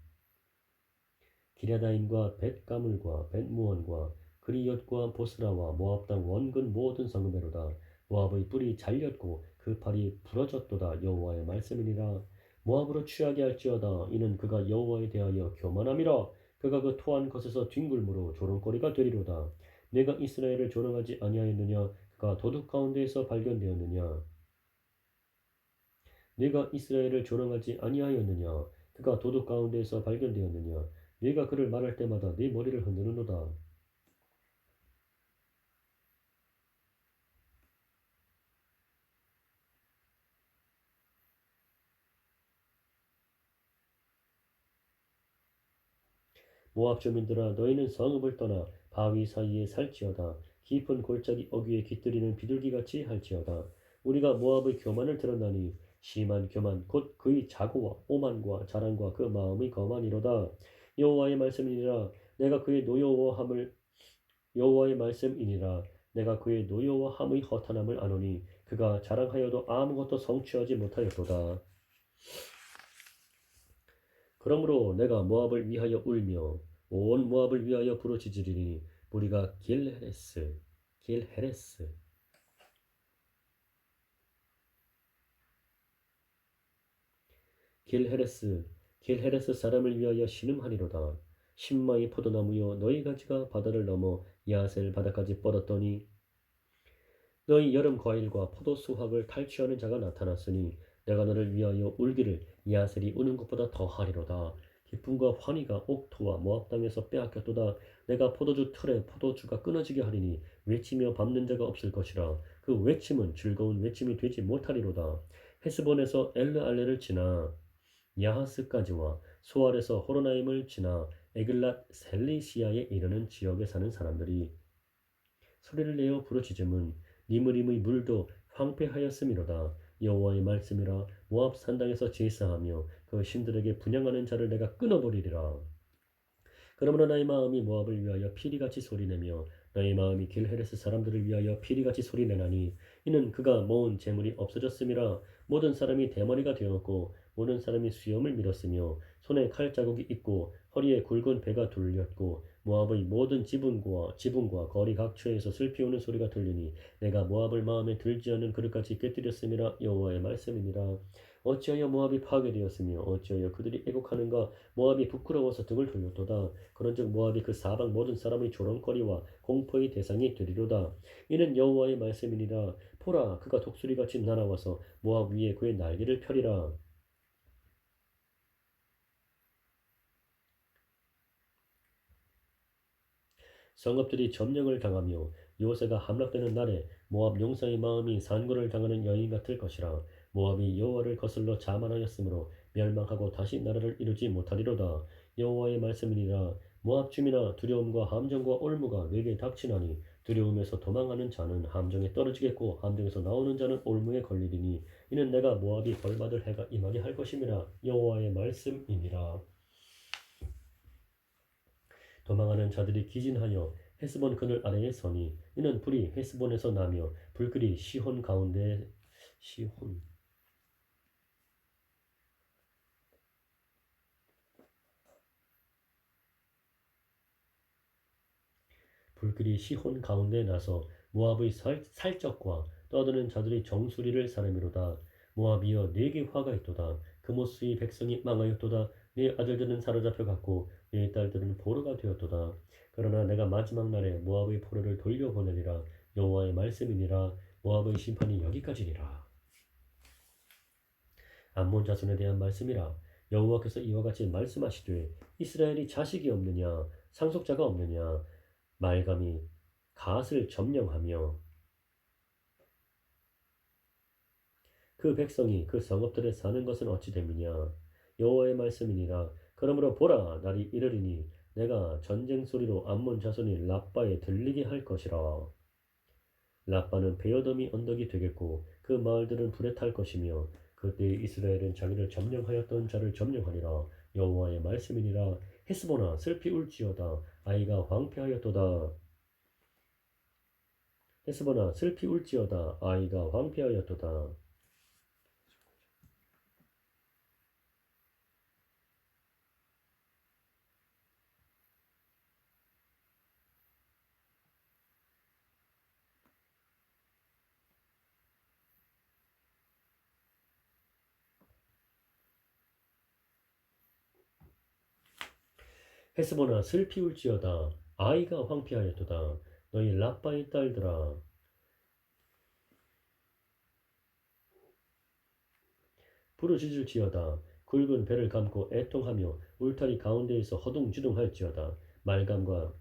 기랴다임과 벳가물과 벳무원과 그리엇과 보스라와 모압 땅 원근 모든 성읍에로다. 모압의 뿔이 잘렸고 그 팔이 부러졌도다. 여호와의 말씀이니라. 모압으로 취하게 할지어다. 이는 그가 여호와에 대하여 교만함이라. 그가 그 토한 것에서 뒹굴므로 조롱거리가 되리로다. 내가 이스라엘을 조롱하지 아니하였느냐. 그가 도둑 가운데에서 발견되었느냐. 네가 이스라엘을 조롱하지 아니하였느냐. 그가 도둑 가운데에서 발견되었느냐. 네가 그를 말할 때마다 네 머리를 흔드는도다. 모압 주민들아, 너희는 성읍을 떠나 바위 사이에 살지어다. 깊은 골짜기 어귀에 깃들이는 비둘기같이 할지어다. 우리가 모압의 교만을 들었나니 심한 교만 곧 그의 자고와 오만과 자랑과 그 마음의 거만이로다. 여호와의 말씀이니라. 내가 그의 노여워함을 여호와의 말씀이니라. 내가 그의 노여워함의 허탄함을 아노니 그가 자랑하여도 아무것도 성취하지 못하였도다. 그러므로 내가 모압을 위하여 울며 온 모압을 위하여 부르짖으리니 우리가 길헤레스 길헤레스 사람을 위하여 신음하리로다. 신마의 포도나무여, 너희 가지가 바다를 넘어 야셀 바다까지 뻗었더니 너희 여름 과일과 포도 수확을 탈취하는 자가 나타났으니 내가 너를 위하여 울기를 야셀이 우는 것보다 더하리로다. 기쁨과 환희가 옥토와 모압 땅에서 빼앗겼도다. 내가 포도주 틀에 포도주가 끊어지게 하리니 외치며 밟는 자가 없을 것이라. 그 외침은 즐거운 외침이 되지 못하리로다. 헤스본에서 엘르알레를 지나 야하스까지와 소알에서 호로나임을 지나 에글랏 셀리시아에 이르는 지역에 사는 사람들이 소리를 내어 부르짖음은 니므림의 물도 황폐하였음이로다. 여호와의 말씀이라. 모압 산당에서 제사하며 그 신들에게 분양하는 자를 내가 끊어버리리라. 그러므로 나의 마음이 모압을 위하여 피리같이 소리내며 나의 마음이 길헤레스 사람들을 위하여 피리같이 소리내나니 이는 그가 모은 재물이 없어졌음이라. 모든 사람이 대머리가 되었고 모든 사람이 수염을 밀었으며 손에 칼 자국이 있고 허리에 굵은 배가 둘렸고 모압의 모든 지붕과 거리 각처에서 슬피 우는 소리가 들리니 내가 모압을 마음에 들지 않는 그릇같이 깨뜨렸음이라. 여호와의 말씀이니라. 어찌하여 모압이 파괴되었으며 어찌하여 그들이 애곡하는가. 모압이 부끄러워서 등을 돌렸도다. 그런즉 모압이 그 사방 모든 사람의 조롱거리와 공포의 대상이 되리로다. 이는 여호와의 말씀이니라. 보라, 그가 독수리같이 날아와서 모압 위에 그의 날개를 펴리라. 성읍들이 점령을 당하며 요새가 함락되는 날에 모압 용사의 마음이 산고를 당하는 여인 같을 것이라. 모압이 여호와를 거슬러 자만하였으므로 멸망하고 다시 나라를 이루지 못하리로다. 여호와의 말씀이니라. 모압 주민아, 두려움과 함정과 올무가 내게 닥치나니 두려움에서 도망하는 자는 함정에 떨어지겠고 함정에서 나오는 자는 올무에 걸리리니 이는 내가 모압이 벌받을 해가 임하게 할 것임이라. 여호와의 말씀이니라. 도망하는 자들이 기진하여 헤스본 그늘 아래에 서니 이는 불이 헤스본에서 나며 불길이 시혼 가운데 시혼 불길이 시혼 가운데 나서 모압의 살적과 떠드는 자들의 정수리를 사르미로다. 모압이여 네게 화가 있도다. 그모스의 백성이 망하였도다. 네 아들들은 사로잡혀 갔고 네 딸들은 포로가 되었도다. 그러나 내가 마지막 날에 모압의 포로를 돌려보내리라. 여호와의 말씀이니라. 모압의 심판이 여기까지니라. 암몬 자손에 대한 말씀이라. 여호와께서 이와 같이 말씀하시되 이스라엘이 자식이 없느냐 상속자가 없느냐 말감이 갓을 점령하며 그 백성이 그 성읍들에 사는 것은 어찌 됨이냐. 여호와의 말씀이니라. 그러므로 보라, 날이 이르리니 내가 전쟁 소리로 암몬 자손이 라빠에 들리게 할 것이라. 라빠는 베어더미 언덕이 되겠고 그 마을들은 불에 탈 것이며 그때 이스라엘은 자기를 점령하였던 자를 점령하리라. 여호와의 말씀이니라. 헤스보나 슬피 울지어다. 아이가 황폐하였도다. 헤스보나 슬피 울지어다. 아이가 황폐하였도다. 헤스보나 슬피 울지어다. 아이가 황폐하였도다. 너희 라빠의 딸들아 부르짖을지어다. 굵은 배를 감고 애통하며 울타리 가운데에서 허둥지둥할지어다. 말감과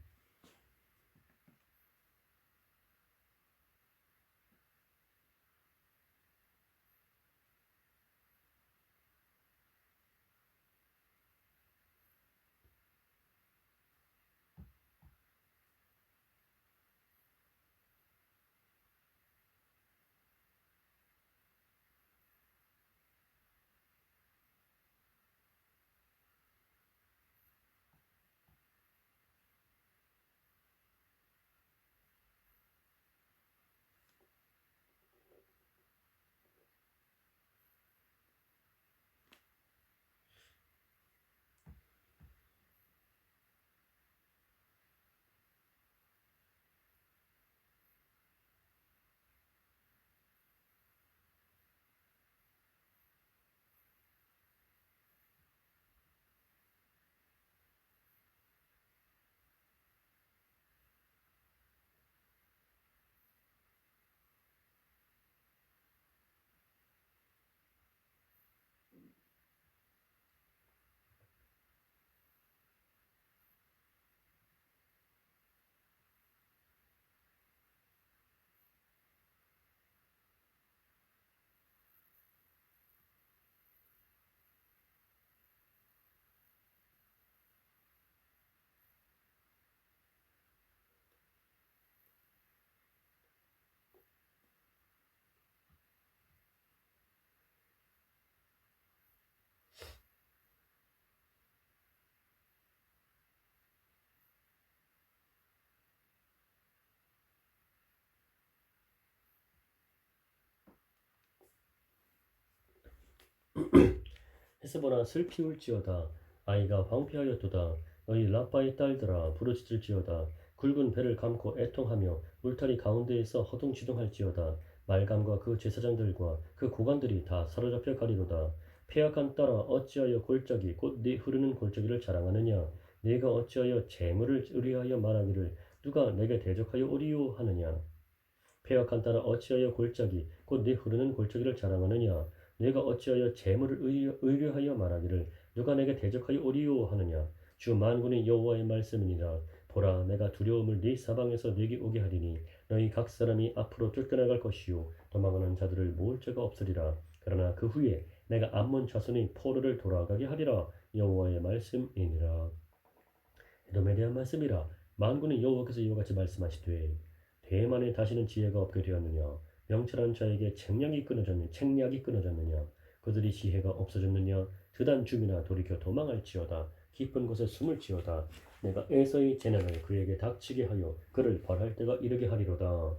헤스보나 슬피 울지어다. 아이가 황폐하였도다. 너희 라빠의 딸들아 부르짖을지어다. 굵은 배를 감고 애통하며 울타리 가운데에서 허둥지둥할지어다. 말감과 그 제사장들과 그 고관들이 다 사로잡혀 가리로다. 패역한 딸아 어찌하여 골짜기 곧 네 흐르는 골짜기를 자랑하느냐. 네가 어찌하여 재물을 의뢰하여 말하기를 누가 내게 대적하여 오리요 하느냐. 패역한 딸아 어찌하여 골짜기 곧 네 흐르는 골짜기를 자랑하느냐. 내가 어찌하여 재물을 의뢰하여 말하기를 누가 내게 대적하여 오리요 하느냐. 주 만군의 여호와의 말씀이니라. 보라, 내가 두려움을 네 사방에서 네게 오게 하리니 너희 각 사람이 앞으로 쫓겨나갈 것이요 도망하는 자들을 모을 자가 없으리라. 그러나 그 후에 내가 암몬 자손의 포로를 돌아가게 하리라. 여호와의 말씀이니라. 에돔에 대한 말씀이라. 만군의 여호와께서 이와 같이 말씀하시되 대만에 다시는 지혜가 없게 되었느냐. 명철한 자에게 책략이 끊어졌느냐. 그들이 지혜가 없어졌느냐. 드단 줌이나 돌이켜 도망할지어다. 깊은 곳에 숨을지어다. 내가 에서의 재난을 그에게 닥치게 하여 그를 벌할 때가 이르게 하리로다.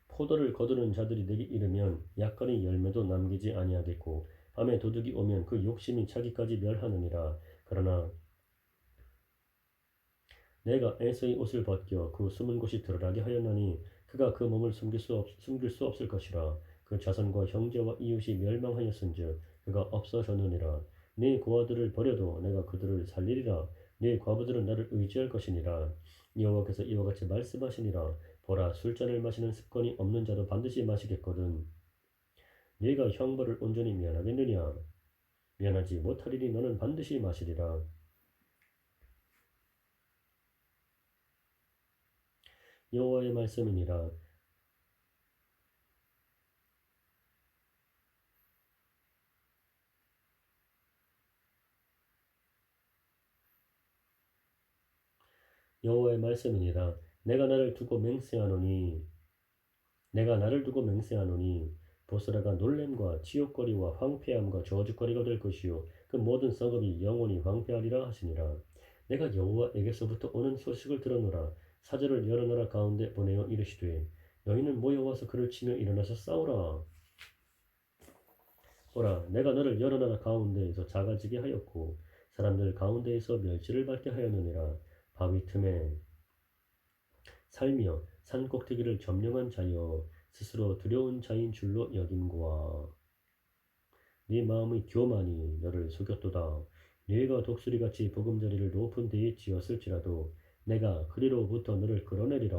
포도를 거두는 자들이 내게 이르면 약간의 열매도 남기지 아니하겠고 밤에 도둑이 오면 그 욕심이 자기까지 멸하느니라. 그러나 내가 에서의 옷을 벗겨 그 숨은 곳이 드러나게 하였나니 그가 그 몸을 숨길 수 없을 것이라. 그 자손과 형제와 이웃이 멸망하였은즉 그가 없어졌느니라. 네 고아들을 버려도 내가 그들을 살리리라. 네 과부들은 나를 의지할 것이니라. 여호와께서 이와 같이 말씀하시니라. 보라, 술잔을 마시는 습관이 없는 자도 반드시 마시겠거든. 네가 형벌을 온전히 면하겠느냐? 면하지 못하리니 너는 반드시 마시리라. 여호와의 말씀이니라. 여호와의 말씀이니라. 내가 나를 두고 맹세하노니 보스라가 놀램과 치욕거리와 황폐함과 저주거리가 될 것이요 그 모든 성읍이 영원히 황폐하리라 하시니라. 내가 여호와에게서부터 오는 소식을 들었노라. 사절을 여러 나라 가운데 보내어 이르시되 너희는 모여와서 그를 치며 일어나서 싸우라. 보라, 내가 너를 여러 나라 가운데에서 작아지게 하였고 사람들 가운데에서 멸치를 밟게 하였느니라. 바위 틈에 살며 산꼭대기를 점령한 자여 스스로 두려운 자인 줄로 여김과 네 마음의 교만이 너를 속였도다. 네가 독수리같이 보금자리를 높은 데에 지었을지라도 내가 그리로부터 너를 끌어내리라.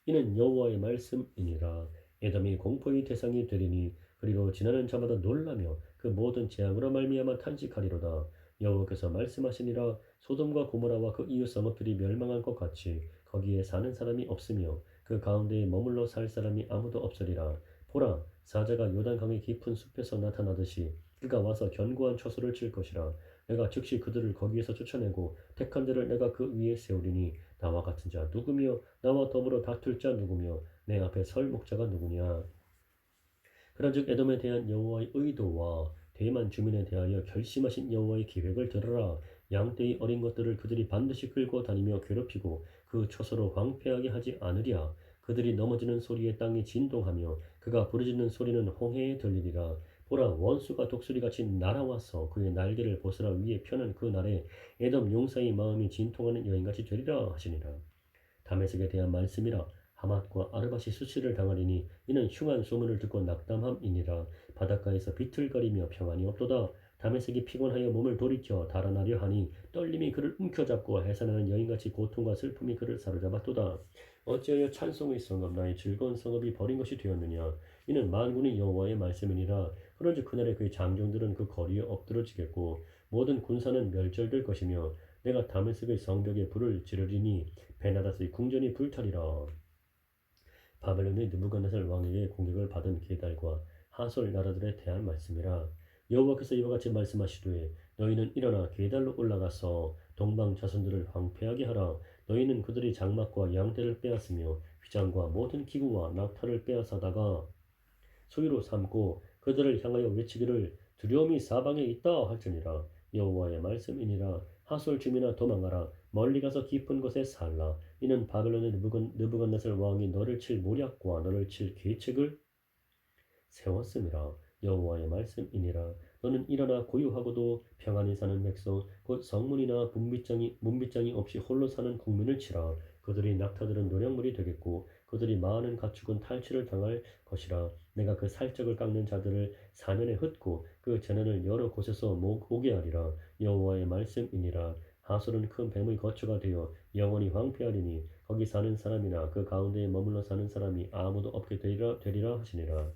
이는 여호와의 말씀이니라. 에돔이 공포의 대상이 되리니 그리로 지나는 자마다 놀라며 그 모든 재앙으로 말미암아 탄식하리로다. 여호와께서 말씀하시니라. 소돔과 고모라와 그 이웃 성읍들이 멸망한 것 같이 거기에 사는 사람이 없으며 그 가운데에 머물러 살 사람이 아무도 없으리라. 보라, 사자가 요단강의 깊은 숲에서 나타나듯이 그가 와서 견고한 처소를 칠 것이라. 내가 즉시 그들을 거기에서 쫓아내고 택한 자를 내가 그 위에 세우리니 나와 같은 자 누구며 나와 더불어 다툴 자 누구며 내 앞에 설 목자가 누구냐. 그런즉 에돔에 대한 여호와의 의도와 대만 주민에 대하여 결심하신 여호와의 계획을 들으라. 양떼의 어린 것들을 그들이 반드시 끌고 다니며 괴롭히고 그 초소로 황폐하게 하지 않으랴. 그들이 넘어지는 소리에 땅이 진동하며 그가 부르짖는 소리는 홍해에 들리리라. 보라, 원수가 독수리같이 날아와서 그의 날개를 보스라 위에 펴는 그 날에 에돔 용사의 마음이 진통하는 여인같이 되리라 하시니라. 다메섹에 대한 말씀이라. 하맛과 아르밧이 수치를 당하리니 이는 흉한 소문을 듣고 낙담함이니라. 바닷가에서 비틀거리며 평안이 없도다. 다메섹이 피곤하여 몸을 돌이켜 달아나려 하니 떨림이 그를 움켜잡고 해산하는 여인같이 고통과 슬픔이 그를 사로잡았도다. 어찌하여 찬송의 성읍 나의 즐거운 성읍이 버린 것이 되었느냐. 이는 만군의 여호와의 말씀이니라. 그런즉 그날에 그의 장정들은 그 거리에 엎드러지겠고 모든 군사는 멸절될 것이며 내가 다메섹의 성벽에 불을 지르리니 베나닷의 궁전이 불타리라. 바벨론의 느부갓네살 왕에게 공격을 받은 게달과 하솔 나라들에 대한 말씀이라. 여호와께서 이와 같이 말씀하시되 너희는 일어나 게달로 올라가서 동방 자손들을 황폐하게 하라. 너희는 그들이 장막과 양떼를 빼앗으며 휘장과 모든 기구와 낙타를 빼앗아다가 소유로 삼고 그들을 향하여 외치기를 두려움이 사방에 있다 할지니라. 여호와의 말씀이니라. 하솔 주민아 도망하라. 멀리 가서 깊은 곳에 살라. 이는 바벨론의 느부갓네살 왕이 너를 칠 모략과 너를 칠 계책을 세웠음이라. 여호와의 말씀이니라. 너는 일어나 고요하고도 평안히 사는 백성 곧 성문이나 문빗장이 없이 홀로 사는 국민을 치라. 그들의 낙타들은 노략물이 되겠고 그들이 많은 가축은 탈취를 당할 것이라. 내가 그 살적을 깎는 자들을 사면에 흩고 그 재난을 여러 곳에서 오게 하리라. 여호와의 말씀이니라. 하솔은 큰 뱀의 거처가 되어 영원히 황폐하리니 거기 사는 사람이나 그 가운데에 머물러 사는 사람이 아무도 없게 되리라 하시니라.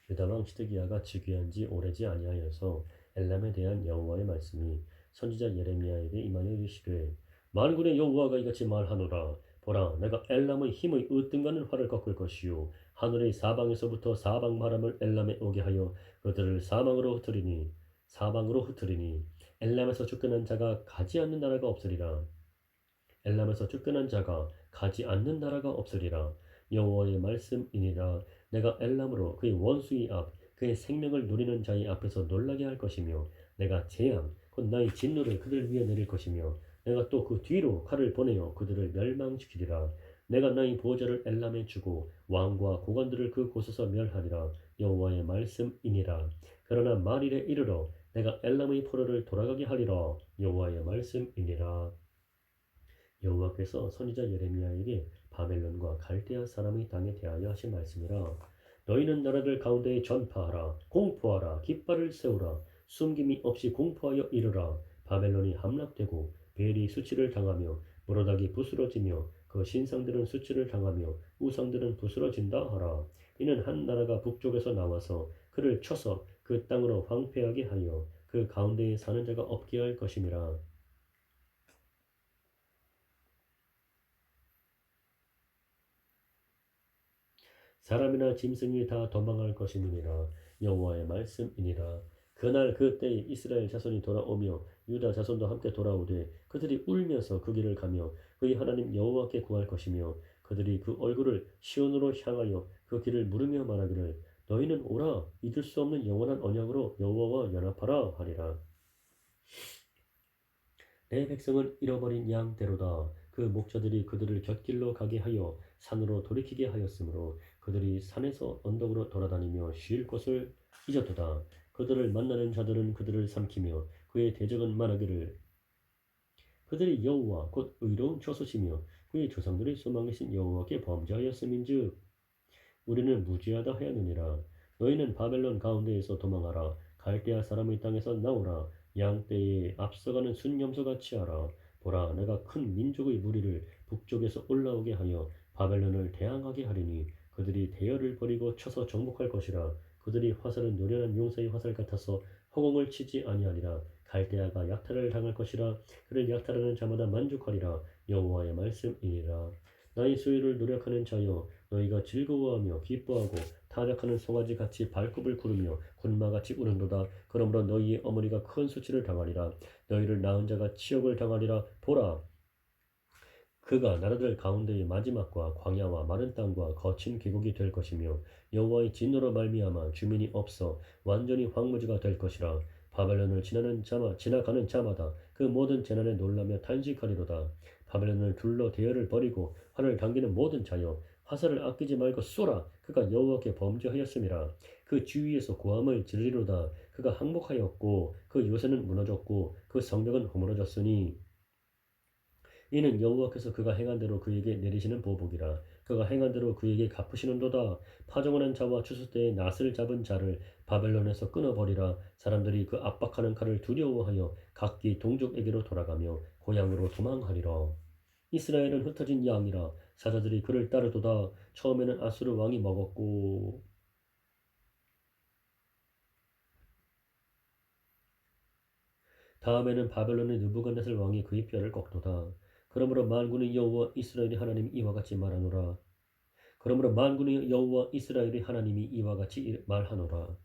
유다왕 시드기야가 즉위한 지 오래지 아니하여서 엘람에 대한 여호와의 말씀이 선지자 예레미야에게 임하여 이르시되 만군의 여호와가 이같이 말하노라. 보라, 내가 엘람의 힘의 으뜸가는 활을 꺾을 것이요 하늘의 사방에서부터 사방 바람을 엘람에 오게 하여 그들을 사방으로 흩으리니 엘람에서 쫓겨난 자가 가지 않는 나라가 없으리라. 엘람에서 쫓겨난 자가 가지 않는 나라가 없으리라. 여호와의 말씀이니라. 내가 엘람으로 그의 원수의 앞 그의 생명을 누리는 자의 앞에서 놀라게 할 것이며 내가 재앙 곧 나의 진노를 그들 위에 내릴 것이며 내가 또 그 뒤로 칼을 보내어 그들을 멸망시키리라. 내가 나의 보좌를 엘람에 주고 왕과 고관들을 그 곳에서 멸하리라. 여호와의 말씀이니라. 그러나 말일에 이르러 내가 엘람의 포로를 돌아가게 하리라. 여호와의 말씀이니라. 여호와께서 선지자 예레미야에게 바벨론과 갈대아 사람의 땅에 대하여 하신 말씀이라. 너희는 나라들 가운데에 전파하라. 공포하라. 깃발을 세우라. 숨김이 없이 공포하여 이르라. 바벨론이 함락되고 벨이 수치를 당하며 무로닥이 부스러지며 그 신상들은 수치를 당하며 우상들은 부스러진다 하라. 이는 한 나라가 북쪽에서 나와서 그를 쳐서 그 땅으로 황폐하게 하여 그 가운데에 사는 자가 없게 할 것임이라. 사람이나 짐승이 다 도망할 것임이니라. 여호와의 말씀이니라. 그날 그때에 이스라엘 자손이 돌아오며 유다 자손도 함께 돌아오되 그들이 울면서 그 길을 가며 그의 하나님 여호와께 구할 것이며 그들이 그 얼굴을 시온으로 향하여 그 길을 물으며 말하기를 너희는 오라 잊을 수 없는 영원한 언약으로 여호와와 연합하라 하리라. 내 백성은 잃어버린 양대로다. 그 목자들이 그들을 곁길로 가게 하여 산으로 돌이키게 하였으므로 그들이 산에서 언덕으로 돌아다니며 쉴 곳을 잊었도다. 그들을 만나는 자들은 그들을 삼키며 그의 대적은 말하기를 그들이 여호와 곧 의로운 조소시며 그의 조상들의 소망이신 여호와께 범죄하였음인즉 우리는 무죄하다 하였느니라. 너희는 바벨론 가운데에서 도망하라. 갈대아 사람의 땅에서 나오라. 양떼에 앞서가는 순염소같이 하라. 보라, 내가 큰 민족의 무리를 북쪽에서 올라오게 하여 바벨론을 대항하게 하리니 그들이 대열을 버리고 쳐서 정복할 것이라. 그들이 화살은 노련한 용사의 화살 같아서 허공을 치지 아니하리라. 갈대아가 약탈을 당할 것이라. 그를 약탈하는 자마다 만족하리라. 여호와의 말씀이니라. 나의 수위를 노력하는 자여 너희가 즐거워하며 기뻐하고 타작하는 송아지 같이 발굽을 구르며 군마같이 우는도다. 그러므로 너희의 어머니가 큰 수치를 당하리라. 너희를 낳은 자가 치욕을 당하리라. 보라, 그가 나라들 가운데의 마지막과 광야와 마른 땅과 거친 계곡이 될 것이며 여호와의 진노로 말미암아 주민이 없어 완전히 황무지가 될 것이라. 바벨론을 지나가는 자마다 그 모든 재난에 놀라며 탄식하리로다. 바벨론을 둘러 대열을 버리고 활을 당기는 모든 자여 화살을 아끼지 말고 쏘라. 그가 여호와께 범죄하였음이라. 그 주위에서 고함을 지르리로다. 그가 항복하였고 그 요새는 무너졌고 그 성벽은 허물어졌으니 이는 여호와께서 그가 행한 대로 그에게 내리시는 보복이라. 그가 행한 대로 그에게 갚으시는도다. 파종하는 자와 추수 때에 낫을 잡은 자를 바벨론에서 끊어버리라. 사람들이 그 압박하는 칼을 두려워하여 각기 동족에게로 돌아가며 고향으로 도망하리라. 이스라엘은 흩어진 양이라. 사자들이 그를 따르도다. 처음에는 아수르 왕이 먹었고 다음에는 바벨론의 느부갓네살 왕이 그의 뼈를 꺾도다. 그러므로 만군의 여호와 이스라엘의 하나님이 이와 같이 말하노라. 그러므로 만군의 여호와 이스라엘의 하나님이 이와 같이 말하노라.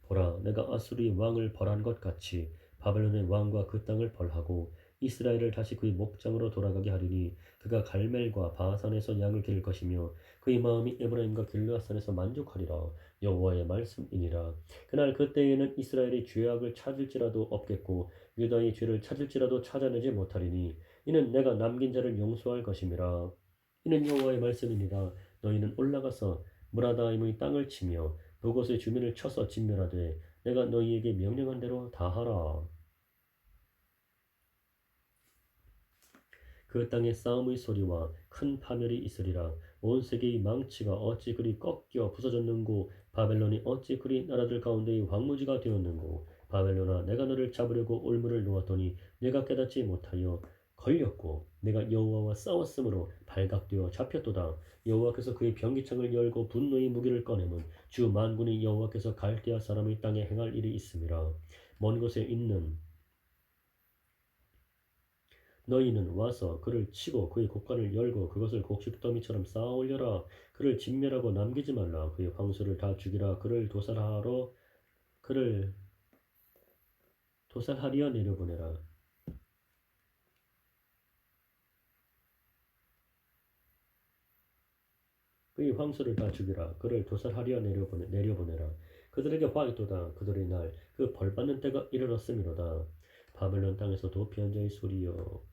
보라, 내가 아수르의 왕을 벌한 것 같이 바벨론의 왕과 그 땅을 벌하고 이스라엘을 다시 그의 목장으로 돌아가게 하리니 그가 갈멜과 바산에서 양을 기를 것이며 그의 마음이 에브라임과 길르앗산에서 만족하리라. 여호와의 말씀이니라. 그날 그때에는 이스라엘의 죄악을 찾을지라도 없겠고 유다의 죄를 찾을지라도 찾아내지 못하리니 이는 내가 남긴 자를 용서할 것임이라. 이는 여호와의 말씀이니라. 너희는 올라가서 무라다임의 땅을 치며 그곳의 주민을 쳐서 진멸하되 내가 너희에게 명령한 대로 다 하라. 그 땅에 싸움의 소리와 큰 파멸이 있으리라. 온 세계의 망치가 어찌 그리 꺾여 부서졌는고 바벨론이 어찌 그리 나라들 가운데의 황무지가 되었는고 바벨론아, 내가 너를 잡으려고 올무를 놓았더니 내가 깨닫지 못하여 걸렸고 내가 여호와와 싸웠으므로 발각되어 잡혔도다. 여호와께서 그의 병기창을 열고 분노의 무기를 꺼내면 주 만군의 여호와께서 갈대아 사람의 땅에 행할 일이 있음이라. 먼 곳에 있는 너희는 와서 그를 치고 그의 곡간을 열고 그것을 곡식더미처럼 쌓아 올려라. 그를 진멸하고 남기지 말라. 그의 황소를 다 죽이라. 그를 도살하리어 내려보내라. 그의 황소를 다 죽이라. 그를 도살하리어 내려보내라. 그들에게 화 있도다. 그들의 날 그 벌받는 때가 이르렀음이로다. 바벨론 땅에서 도피한 자의 소리여.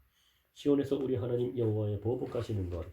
시온에서 우리 하나님 여호와의 보복하시는 것,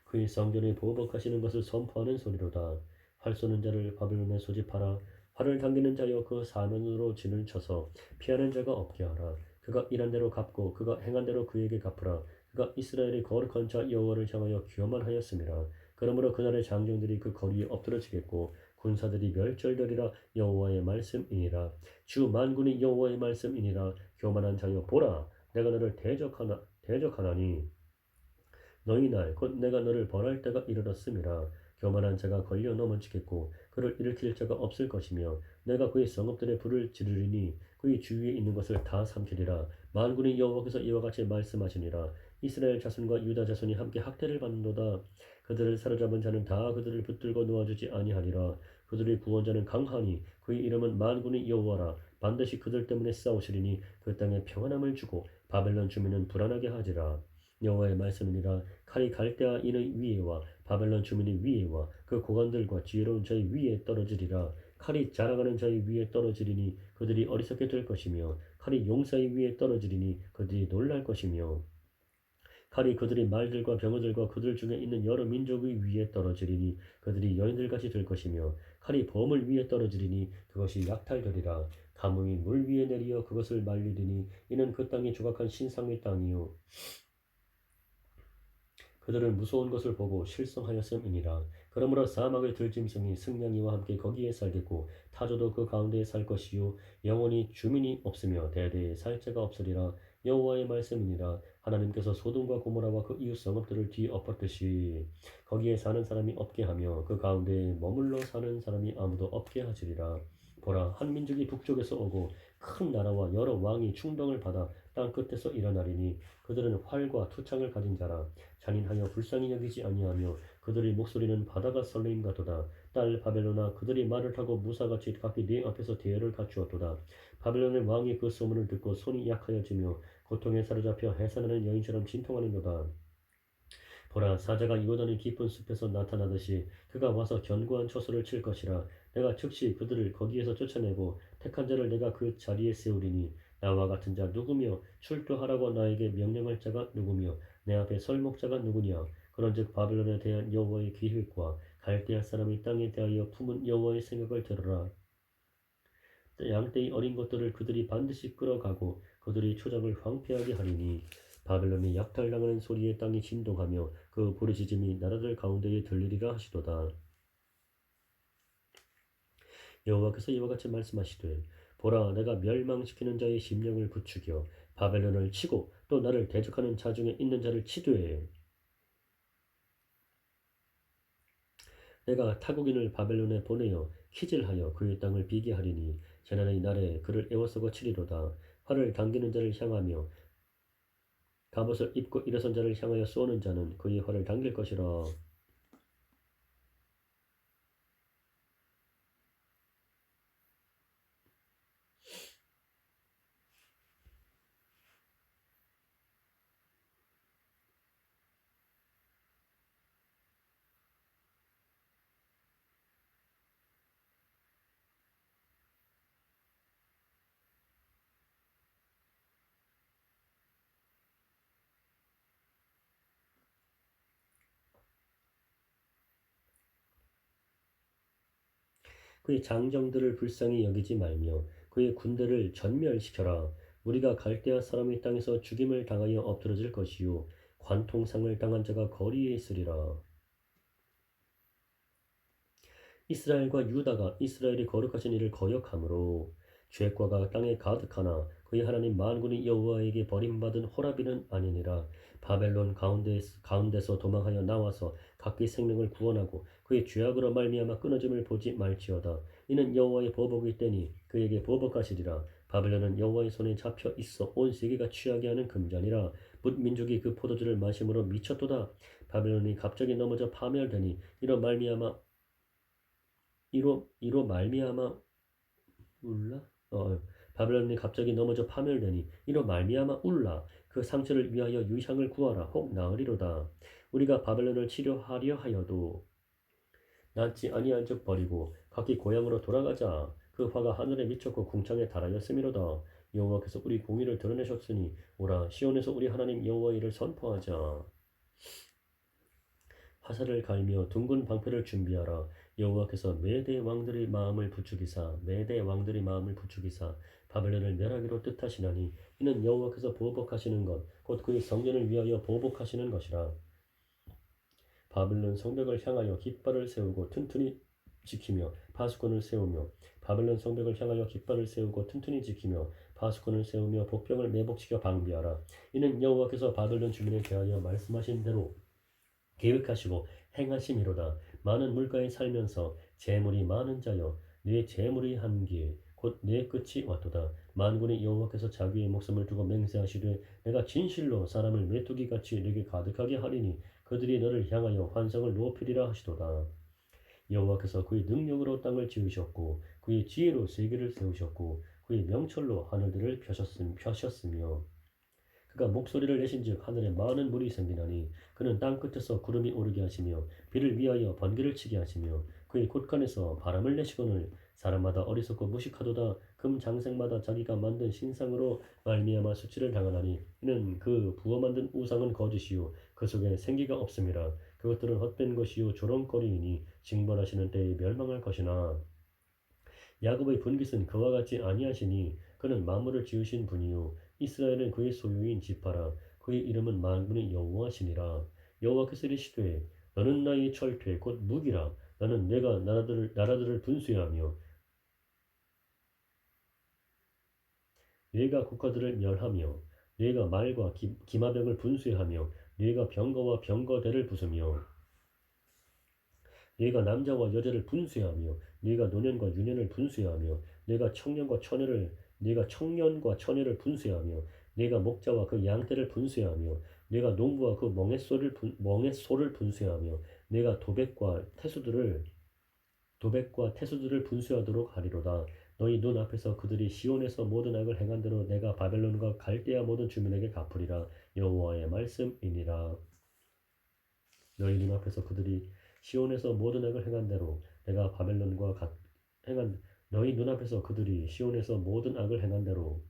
그의 성전의 보복하시는 것을 선포하는 소리로다. 활 쏘는 자를 바벨론에 소집하라. 활을 당기는 자여 그 사면으로 진을 쳐서 피하는 자가 없게 하라. 그가 일한 대로 갚고 그가 행한 대로 그에게 갚으라. 그가 이스라엘의 거룩한 자 여호와를 향하여 교만하였음이라. 그러므로 그날의 장정들이 그 거리에 엎드러지겠고 군사들이 멸절되리라. 여호와의 말씀이니라. 주 만군의 여호와의 말씀이니라. 교만한 자여 보라, 내가 너를 대적하나니 너희 날 곧 내가 너를 벌할 때가 이르렀음이라. 교만한 자가 걸려 넘어지겠고 그를 일으킬 자가 없을 것이며 내가 그의 성읍들의 불을 지르리니 그의 주위에 있는 것을 다 삼키리라. 만군의 여호와께서 이와 같이 말씀하시니라. 이스라엘 자손과 유다 자손이 함께 학대를 받는도다. 그들을 사로잡은 자는 다 그들을 붙들고 놓아주지 아니하리라. 그들의 구원자는 강하니 그의 이름은 만군의 여호와라. 반드시 그들 때문에 싸우시리니 그 땅에 평안함을 주고 바벨론 주민은 불안하게 하지라. 여호와의 말씀이니라. 칼이 갈대아 인의 위에와 바벨론 주민의 위에와 그 고관들과 지혜로운 자의 위에 떨어지리라. 칼이 자랑하는 자의 위에 떨어지리니 그들이 어리석게 될 것이며 칼이 용사의 위에 떨어지리니 그들이 놀랄 것이며 칼이 그들의 말들과 병어들과 그들 중에 있는 여러 민족의 위에 떨어지리니 그들이 여인들같이 될 것이며 칼이 범을 위에 떨어지리니 그것이 약탈되리라. 가뭄이 물 위에 내리어 그것을 말리리니 이는 그 땅이 조각한 신상의 땅이요 그들은 무서운 것을 보고 실성하였음이니라. 그러므로 사막의 들짐승이 승냥이와 함께 거기에 살겠고 타조도 그 가운데에 살 것이요 영원히 주민이 없으며 대대에 살 자가 없으리라. 여호와의 말씀이니라. 하나님께서 소돔과 고모라와 그 이웃 성읍들을 뒤엎었듯이 거기에 사는 사람이 없게 하며 그 가운데에 머물러 사는 사람이 아무도 없게 하시리라. 보라, 한 민족이 북쪽에서 오고 큰 나라와 여러 왕이 충동을 받아 땅 끝에서 일어나리니 그들은 활과 투창을 가진 자라. 잔인하여 불쌍히 여기지 아니하며 그들의 목소리는 바다가 설레임 같도다. 딸 바벨로나, 그들이 말을 타고 무사같이 각기 네 앞에서 대열을 갖추었도다. 바벨론의 왕이 그 소문을 듣고 손이 약하여지며 고통에 사로잡혀 해산하는 여인처럼 진통하는도다. 보라, 사자가 요단의 깊은 숲에서 나타나듯이 그가 와서 견고한 초소를 칠 것이라. 내가 즉시 그들을 거기에서 쫓아내고 택한 자를 내가 그 자리에 세우리니 나와 같은 자 누구며 출두하라고 나에게 명령할 자가 누구며 내 앞에 설 목자가 누구냐. 그런즉 바벨론에 대한 여호와의 계획과 갈대아 사람이 땅에 대하여 품은 여호와의 생각을 들으라. 양떼의 어린 것들을 그들이 반드시 끌어가고 그들의 초장을 황폐하게 하리니 바벨론이 약탈당하는 소리에 땅이 진동하며 그 부르짖음이 나라들 가운데에 들리리라 하시도다. 여호와께서 이와 같이 말씀하시되 보라, 내가 멸망시키는 자의 심령을 부추겨 바벨론을 치고 또 나를 대적하는 자 중에 있는 자를 치되 내가 타국인을 바벨론에 보내어 키질하여 그의 땅을 비게 하리니 재난의 날에 그를 애워싸고 치리로다. 활을 당기는 자를 향하며 갑옷을 입고 일어선 자를 향하여 쏘는 자는 그의 활을 당길 것이라. 그의 장정들을 불쌍히 여기지 말며 그의 군대를 전멸시켜라. 우리가 갈대아 사람의 땅에서 죽임을 당하여 엎드러질 것이요 관통상을 당한 자가 거리에 있으리라. 이스라엘과 유다가 이스라엘이 거룩하신 이를 거역함으로 죄과가 땅에 가득하나 그의 하나님 만군의 여호와에게 버림받은 호라비는 아니니라. 바벨론 가운데서 도망하여 나와서 각기 생명을 구원하고 그의 죄악으로 말미암아 끊어짐을 보지 말지어다. 이는 여호와의 보복의 때니 그에게 보복하시리라. 바벨론은 여호와의 손에 잡혀 있어 온 세계가 취하게 하는 금잔이라. 뭇 민족이 그 포도주를 마심으로 미쳤도다. 바벨론이 갑자기 넘어져 파멸되니 이로 말미암아 울라? 바벨론이 갑자기 넘어져 파멸되니 이로 말미암아 울라. 그 상처를 위하여 유향을 구하라. 혹 나으리로다. 우리가 바벨론을 치료하려 하여도 낫지 아니한 즉 버리고 각기 고향으로 돌아가자. 그 화가 하늘에 미쳤고 궁창에 달하였음이로다. 여호와께서 우리 공의를 드러내셨으니 오라 시온에서 우리 하나님 여호와의 일을 선포하자. 화살을 갈며 둥근 방패를 준비하라. 여호와께서 메대 왕들의 마음을 부추기사 바벨론을 멸하기로 뜻하시나니 이는 여호와께서 보복하시는 것 곧 그의 성전을 위하여 보복하시는 것이라. 바벨론 성벽을 향하여 깃발을 세우고 튼튼히 지키며 파수꾼을 세우며 바벨론 성벽을 향하여 깃발을 세우고 튼튼히 지키며 파수꾼을 세우며 복병을 매복시켜 방비하라. 이는 여호와께서 바벨론 주민에 대하여 말씀하신 대로 계획하시고 행하심이로다. 많은 물가에 살면서 재물이 많은 자여 네 재물의 한길 곧 내 끝이 왔도다. 만군의 여호와께서 자기의 목숨을 두고 맹세하시되 내가 진실로 사람을 메뚜기같이 내게 가득하게 하리니 그들이 너를 향하여 환상을 높이리라 하시도다. 여호와께서 그의 능력으로 땅을 지으셨고 그의 지혜로 세계를 세우셨고 그의 명철로 하늘들을 펴셨으며 그가 목소리를 내신즉 하늘에 많은 물이 생기나니 그는 땅 끝에서 구름이 오르게 하시며 비를 위하여 번개를 치게 하시며 그의 곳간에서 바람을 내시거늘 사람마다 어리석고 무식하도다. 금 장색마다 자기가 만든 신상으로 말미암아 수치를 당하나니 이는 그 부어 만든 우상은 거짓이요 그 속에 생기가 없음이라. 그것들은 헛된 것이요 조롱거리이니 징벌하시는 때에 멸망할 것이나 야곱의 분깃은 그와 같지 아니하시니 그는 만물을 지으신 분이요 이스라엘은 그의 소유인 지파라. 그의 이름은 만군의 여호와시니라. 여호와께서 이르시되 너는 나의 철퇴 곧 무기라. 나는 내가 나라들을 분수하며 내가 국가들을 멸하며 내가 말과 기마병을 분수하며 내가 병거와 병거대를 부수며 네가 남자와 여자를 분수하며 네가 노년과 유년을 분수하며 네가 청년과 처녀를 분수하며 네가 목자와 그 양떼를 분수하며 네가 농부와 그 멍에소를 분수하며 네가 도백과 태수들을 분수하도록 하리로다. 너희 눈 앞에서 그들이 시온에서 모든 악을 행한 대로 내가 바벨론과 갈대아 모든 주민에게 갚으리라. 여호와의 말씀이니라. 너희 눈앞에서 그들이 시온에서 모든 악을 행한 대로 내가 행한 너희 눈앞에서 그들이 시온에서 모든 악을 행한 대로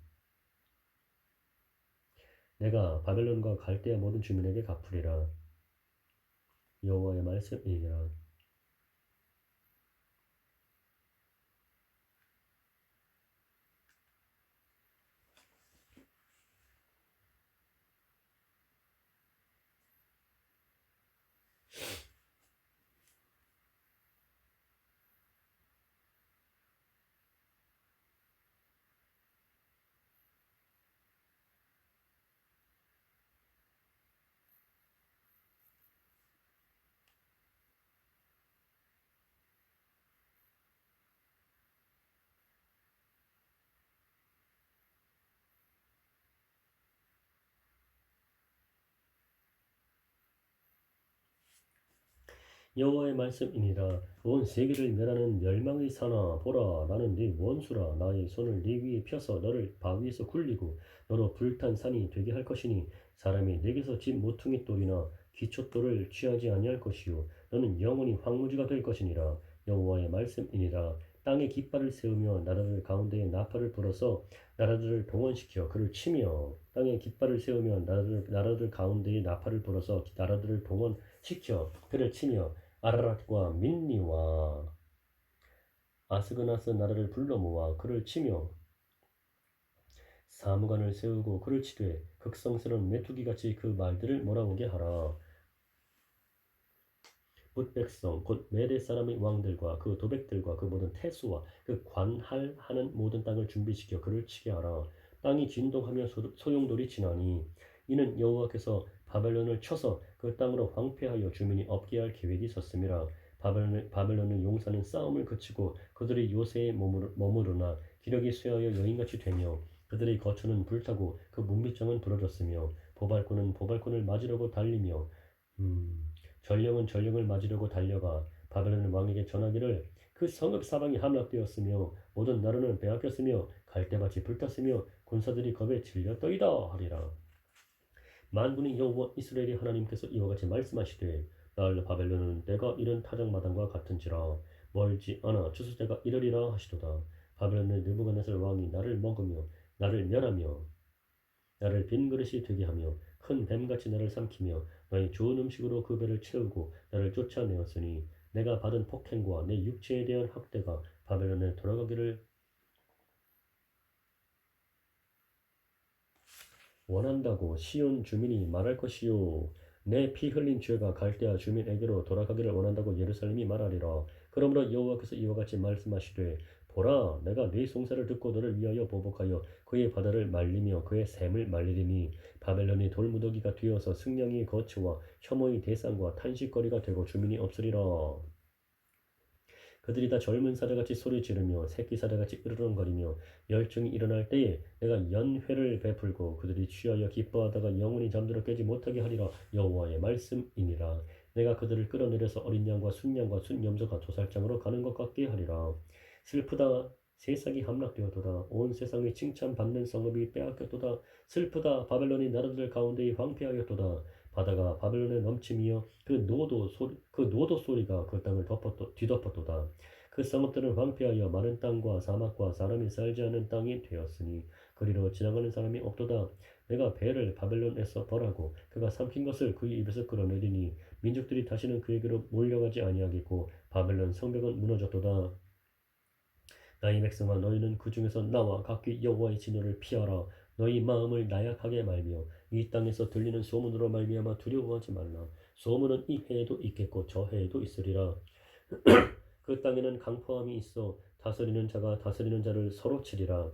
내가 바벨론과 갈대아 모든 주민에게 갚으리라. 여호와의 말씀이니라. 여호와의 말씀이니라. 온 세계를 멸하는 멸망의 사나 보라 나는 네 원수라. 나의 손을 네 위에 펴서 너를 바위에서 굴리고 너로 불탄 산이 되게 할 것이니 사람이 내게서 집 모퉁이 돌이나 기초돌을 취하지 아니할 것이요 너는 영원히 황무지가 될 것이니라. 여호와의 말씀이니라. 땅에 깃발을 세우며 나라들 가운데에 나팔을 불어서 나라들을 동원시켜 그를 치며 땅에 깃발을 세우며 나라들 가운데에 나팔을 불어서 나라들을 동원시켜 그를 치며 아라랏과 민니와 아스그나스 나라를 불러 모아 그를 치며 사무관을 세우고 그를 치되 극성스러운 메뚜기같이 그 말들을 몰아오게 하라. 뭇 백성 곧 메대 사람의 왕들과 그 도백들과 그 모든 태수와 그 관할하는 모든 땅을 준비시켜 그를 치게 하라. 땅이 진동하며 소용돌이 지나니 이는 여호와께서 바벨론을 쳐서 그 땅으로 황폐하여 주민이 없게 할 계획이 있었음이라. 바벨론의 용사는 싸움을 그치고 그들의 요새에 머무르나 기력이 쇠하여 여인같이 되며 그들의 거처는 불타고 그 문빗장은 부러졌으며 보발꾼은 보발꾼을 맞으려고 달리며 전령은 전령을 맞으려고 달려가 바벨론 왕에게 전하기를 그 성읍 사방이 함락되었으며 모든 나라는 빼앗겼으며 갈대밭이 불탔으며 군사들이 겁에 질렸더이다 하리라. 만군의 여호와 이스라엘의 하나님께서 이와 같이 말씀하시되 날 바벨론은 내가 이른 타작마당과 같은지라 멀지 않아 추수때가 이르리라 하시도다. 바벨론의 느부갓네살 왕이 나를 먹으며 나를 멸하며 나를 빈 그릇이 되게 하며 큰 뱀같이 나를 삼키며 너희 좋은 음식으로 그 배를 채우고 나를 쫓아내었으니 내가 받은 폭행과 내 육체에 대한 학대가 바벨론에 돌아가기를 원한다고 시온 주민이 말할 것이요 내 피 흘린 죄가 갈대아 주민에게로 돌아가기를 원한다고 예루살렘이 말하리라. 그러므로 여호와께서 이와 같이 말씀하시되 보라 내가 네 송사를 듣고 너를 위하여 보복하여 그의 바다를 말리며 그의 샘을 말리리니 바벨론이 돌무더기가 되어서 승냥이의 거처와 혐오의 대상과 탄식거리가 되고 주민이 없으리라. 그들이 다 젊은 사자같이 소리 지르며 새끼 사자같이 으르렁거리며 열증이 일어날 때에 내가 연회를 베풀고 그들이 취하여 기뻐하다가 영원히 잠들어 깨지 못하게 하리라. 여호와의 말씀이니라. 내가 그들을 끌어내려서 어린 양과 순양과 순염소가 도살장으로 가는 것 같게 하리라. 슬프다 세상이 함락되었도다. 온 세상의 칭찬받는 성읍이 빼앗겼도다. 슬프다 바벨론이 나라들 가운데 황폐하였도다. 바다가 바벨론에 넘침이여 그 노도 소리가 그 땅을 뒤덮었도다. 그 성읍들은 황폐하여 마른 땅과 사막과 사람이 살지 않은 땅이 되었으니 그리로 지나가는 사람이 없도다. 내가 배를 바벨론에서 벌하고 그가 삼킨 것을 그의 입에서 끌어내리니 민족들이 다시는 그에게로 몰려가지 아니하겠고 바벨론 성벽은 무너졌도다. 나의 백성아 너희는 그 중에서 나와 각기 여호와의 진노를 피하라. 너희 마음을 나약하게 말며 이 땅에서 들리는 소문으로 말미암아 두려워하지 말라. 소문은 이 해에도 있겠고 저 해에도 있으리라. 그 땅에는 강포함이 있어 다스리는 자가 다스리는 자를 서로 치리라.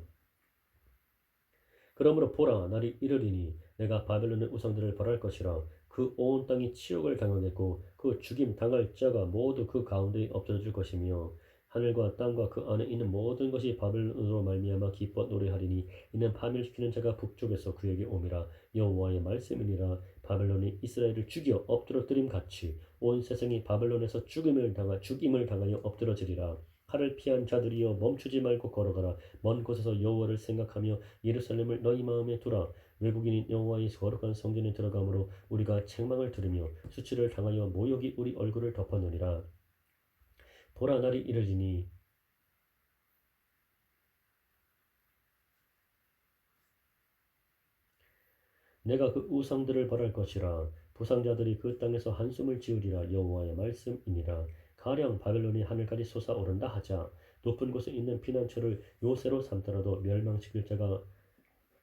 그러므로 보라 날이 이르리니 내가 바벨론의 우상들을 벌할 것이라. 그 온 땅이 치욕을 당하겠고 그 죽임 당할 자가 모두 그 가운데에 엎드러질 것이며 하늘과 땅과 그 안에 있는 모든 것이 바벨론으로 말미암아 기뻐 노래하리니 이는 파멸시키는 자가 북쪽에서 그에게 옴이라. 여호와의 말씀이니라. 바벨론이 이스라엘을 죽여 엎드러뜨림 같이 온 세상이 바벨론에서 죽임을 당하여 엎드러지리라. 칼을 피한 자들이여 멈추지 말고 걸어가라. 먼 곳에서 여호와를 생각하며 예루살렘을 너희 마음에 두라. 외국인이 여호와의 거룩한 성전에 들어가므로 우리가 책망을 들으며 수치를 당하여 모욕이 우리 얼굴을 덮어놓으리라. 보라 날이 이르리니 내가 그 우상들을 벌할 것이라. 부상자들이 그 땅에서 한숨을 지으리라. 여호와의 말씀이니라. 가령 바벨론이 하늘까지 솟아오른다 하자 높은 곳에 있는 피난처를 요새로 삼더라도 멸망시킬 자가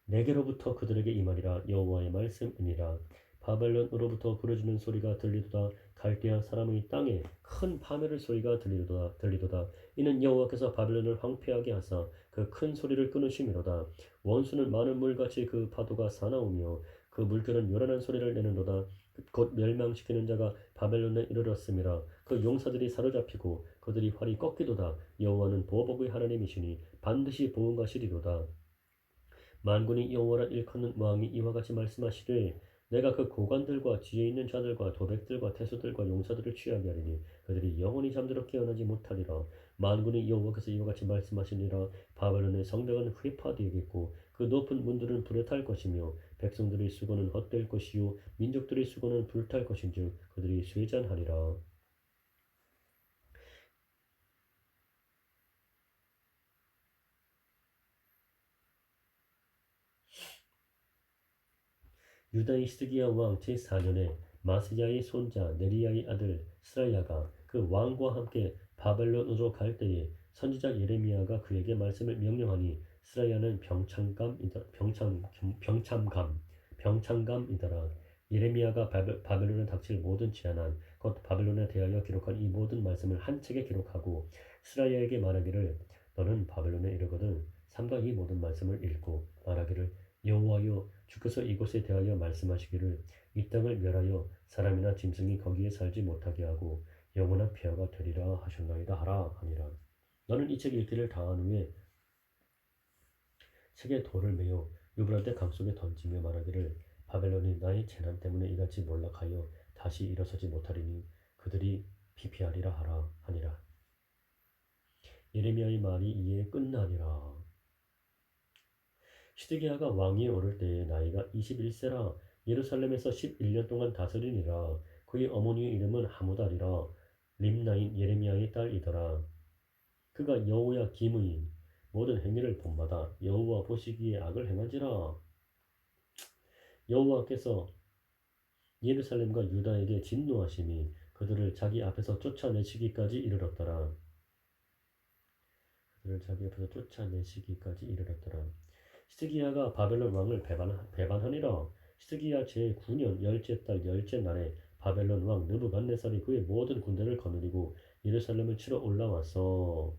내게로부터 그들에게 임하리라. 여호와의 말씀이니라. 바벨론으로부터 부르짖는 소리가 들리도다. 갈대아 사람의 땅에 큰 파멸의 소리가 들리도다. 이는 여호와께서 바벨론을 황폐하게 하사 그 큰 소리를 끊으심이로다. 원수는 많은 물같이 그 파도가 사나우며 그 물결은 요란한 소리를 내는도다. 곧 멸망시키는 자가 바벨론에 이르렀음이라. 그 용사들이 사로잡히고 그들이 활이 꺾이도다. 여호와는 보복의 하나님이시니 반드시 보응하시리로다. 만군의 여호와라 일컫는 왕이 이와 같이 말씀하시되 내가 그 고관들과 지혜 있는 자들과 도백들과 태수들과 용사들을 취하게 하리니 그들이 영원히 잠들어 깨어나지 못하리라. 만군의 여호와께서 이와 같이 말씀하시니라. 바벨론의 성벽은 회파되겠고 그 높은 문들은 불에 탈 것이며 백성들의 수고는 헛될 것이요 민족들의 수고는 불탈 것인즉 그들이 쇠잔하리라. 유다의 시드기야 왕 제4년에 마스야의 손자 네리야의 아들 스라야가 그 왕과 함께 바벨론으로 갈 때에 선지자 예레미야가 그에게 말씀을 명령하니 스라야는 병참감이더라. 예레미야가 바벨론에 닥칠 모든 재난한 곧 바벨론에 대하여 기록한 이 모든 말씀을 한 책에 기록하고 스라야에게 말하기를 너는 바벨론에 이르거든 삼가 이 모든 말씀을 읽고 말하기를 여호와여 주께서 이곳에 대하여 말씀하시기를 이 땅을 멸하여 사람이나 짐승이 거기에 살지 못하게 하고 영원한 폐허가 되리라 하셨나이다 하라 하니라. 너는 이 책 읽기를 다한 후에 책에 돌을 메어 유브라데 강 속에 던지며 말하기를 바벨론이 나의 재난 때문에 이같이 몰락하여 다시 일어서지 못하리니 그들이 피피하리라 하라 하니라. 예레미야의 말이 이에 끝나니라. 시드기야가 왕위에 오를 때에 나이가 21세라 예루살렘에서 11년 동안 다스리니라. 그의 어머니의 이름은 하무달이라 림나인 예레미야의 딸이더라. 그가 여호야 김의 모든 행위를 본받아 여호와 보시기에 악을 행한지라. 여호와께서 예루살렘과 유다에게 진노하심이 그들을 자기 앞에서 쫓아내시기까지 이르렀더라. 그들을 자기 앞에서 쫓아내시기까지 이르렀더라. 시드기야가 바벨론 왕을 배반하니라. 시드기야 제9년 열째 달 열째 날에 바벨론 왕 느부갓네살이 그의 모든 군대를 거느리고 예루살렘을 치러 올라와서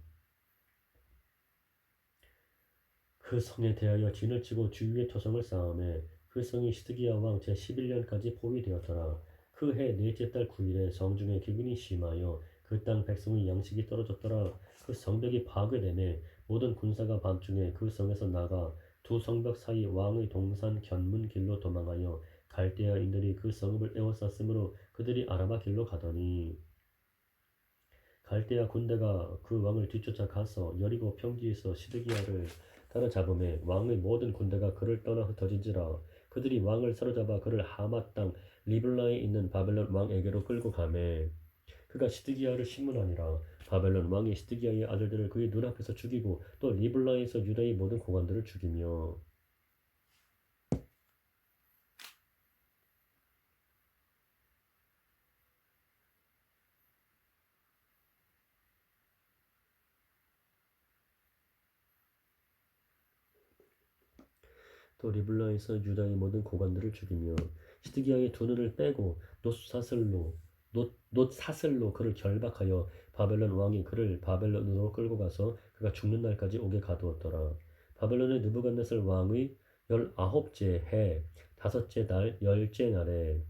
그 성에 대하여 진을 치고 주위에 토성을 쌓음에 그 성이 시드기야 왕 제11년까지 포위되었더라. 그 해 넷째 달 9일에 성중에 기근이 심하여 그 땅 백성의 양식이 떨어졌더라. 그 성벽이 파괴되매 모든 군사가 밤중에 그 성에서 나가 두 성벽 사이 왕의 동산 견문 길로 도망하여 갈대아인들이 그 성읍을 에워쌌으므로 그들이 아라바 길로 가더니 갈대아 군대가 그 왕을 뒤쫓아 가서 여리고 평지에서 시드기야를 따라잡음에 왕의 모든 군대가 그를 떠나 흩어진지라. 그들이 왕을 사로잡아 그를 하맛 땅 리블라에 있는 바벨론 왕에게로 끌고 가매 그가 시드기야를 신문하니라. 바벨론 왕이 시드기야의 아들들을 그의 눈앞에서 죽이고 또 리블라에서 유다의 모든 고관들을 죽이며 또 리블라에서 유다의 모든 고관들을 죽이며 시드기야의 두 눈을 빼고 놋사슬로 그를 결박하여 바벨론 왕이 그를 바벨론으로 끌고 가서 그가 죽는 날까지 오게 가두었더라. 바벨론의 느부갓네살 왕의 19째 해 5째 달 10째 날에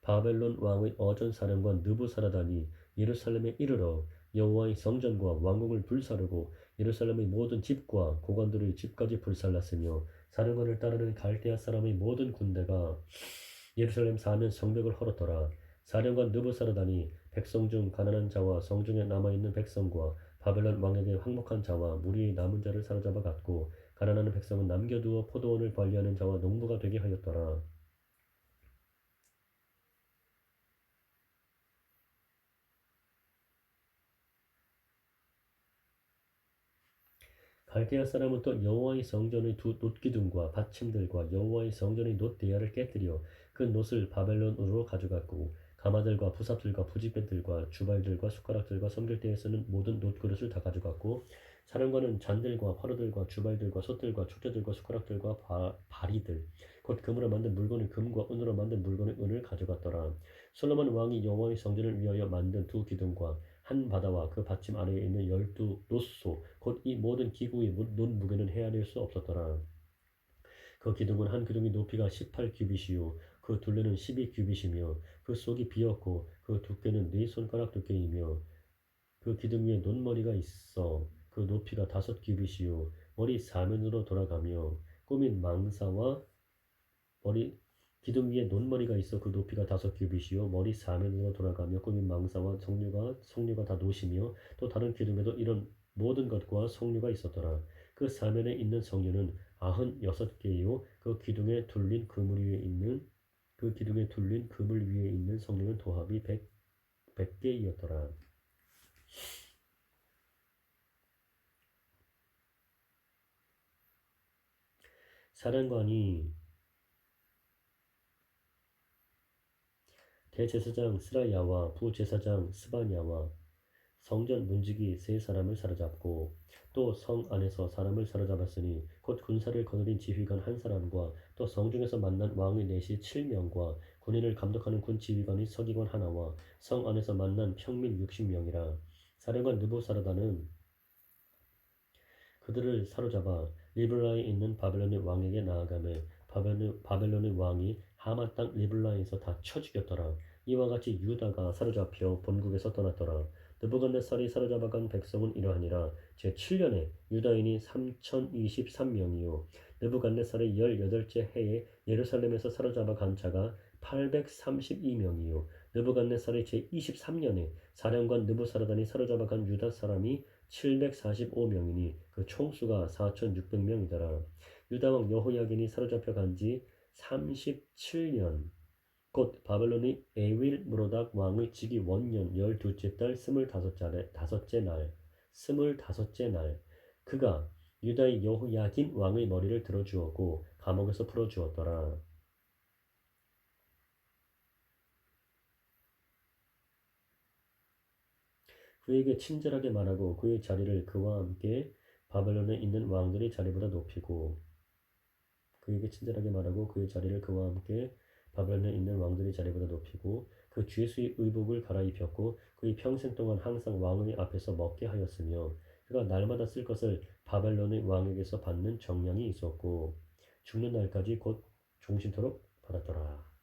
바벨론 왕의 어전 사령관 느부사라단이 예루살렘에 이르러 여호와의 성전과 왕궁을 불사르고 예루살렘의 모든 집과 고관들의 집까지 불살랐으며 사령관을 따르는 갈대아 사람의 모든 군대가 예루살렘 사면 성벽을 헐었더라. 사령관 느부사라단이 백성 중 가난한 자와 성중에 남아있는 백성과 바벨론 왕에게 항복한 자와 무리의 남은 자를 사로잡아 갔고 가난한 백성은 남겨두어 포도원을 관리하는 자와 농부가 되게 하였더라. 갈대아 사람은 또 여호와의 성전의 두 놋기둥과 받침들과 여호와의 성전의 놋 대야를 깨뜨려 그 놋을 바벨론으로 가져갔고 가마들과 부삽들과 부지배들과 주발들과 숟가락들과 섬길 때에 쓰는 모든 놋그릇을 다 가져갔고 사령관은 잔들과 화로들과 주발들과 솥들과 축제들과 숟가락들과 바리들 곧 금으로 만든 물건의 금과 은으로 만든 물건의 은을 가져갔더라. 솔로몬 왕이 여호와의 성전을 위하여 만든 두 기둥과 한 바다와 그 받침 아래에 있는 12놋소 곧 이 모든 기구의 논 무게는 헤아릴 수 없었더라. 그 기둥은 한 기둥의 높이가 18규빗이요 그 둘레는 12규빗이며 그 속이 비었고 그 두께는 네 손가락 두께이며 그 기둥 위에 논머리가 있어 그 높이가 5규빗이요 머리 사면으로 돌아가며 꾸민 망사와 머리 기둥 위에 논머리가 있어 그 높이가 5규빗이요 머리 사면으로 돌아가며 꾸민 망사와 석류가 다 노시며 또 다른 기둥에도 이런 모든 것과 석류가 있었더라. 그 사면에 있는 석류는 96개요 그 기둥에 둘린 그물 위에 있는 석류는 도합이 100개이었더라. 사령관이 대제사장 스라야와 부제사장 스바냐와 성전 문지기 세 사람을 사로잡고 또 성 안에서 사람을 사로잡았으니 곧 군사를 거느린 지휘관 한 사람과 또 성중에서 만난 왕의 내시 7명과 군인을 감독하는 군 지휘관의 서기관 하나와 성 안에서 만난 평민 60명이라. 사령관 느부사라다는 그들을 사로잡아 리블라에 있는 바벨론의 왕에게 나아가매 바벨론의 왕이 하마 땅 리블라에서 다 쳐 죽였더라. 이와 같이 유다가 사로잡혀 본국에서 떠났더라. 느부갓네살이 사로잡아간 백성은 이러하니라. 제7년에 유다인이 3023명이요 느부갓네살의 18째 해에 예루살렘에서 사로잡아간 자가 832명이요 느부갓네살의 제23년에 사령관 느부사라단이 사로잡아간 유다 사람이 745명이니 그 총수가 4600명이더라. 유다왕 여호야긴이 사로잡혀간 지 37년 곧 바벨론의 에윌 무로닥 왕의 즉위 원년 12째 달 25째 날 그가 유다의 여호야긴 왕의 머리를 들어 주었고 감옥에서 풀어 주었더라. 그에게 친절하게 말하고 그의 자리를 그와 함께 바벨론에 있는 왕들의 자리보다 높이고 그에게 친절하게 말하고 그의 자리를 그와 함께 바벨론에 있는 왕들의 자리보다 높이고 그 죄수의 의복을 갈아입혔고 그의 평생 동안 항상 왕의 앞에서 먹게 하였으며 그가 날마다 쓸 것을 바벨론의 왕에게서 받는 정량이 있었고 죽는 날까지 곧 종신토록 받았더라.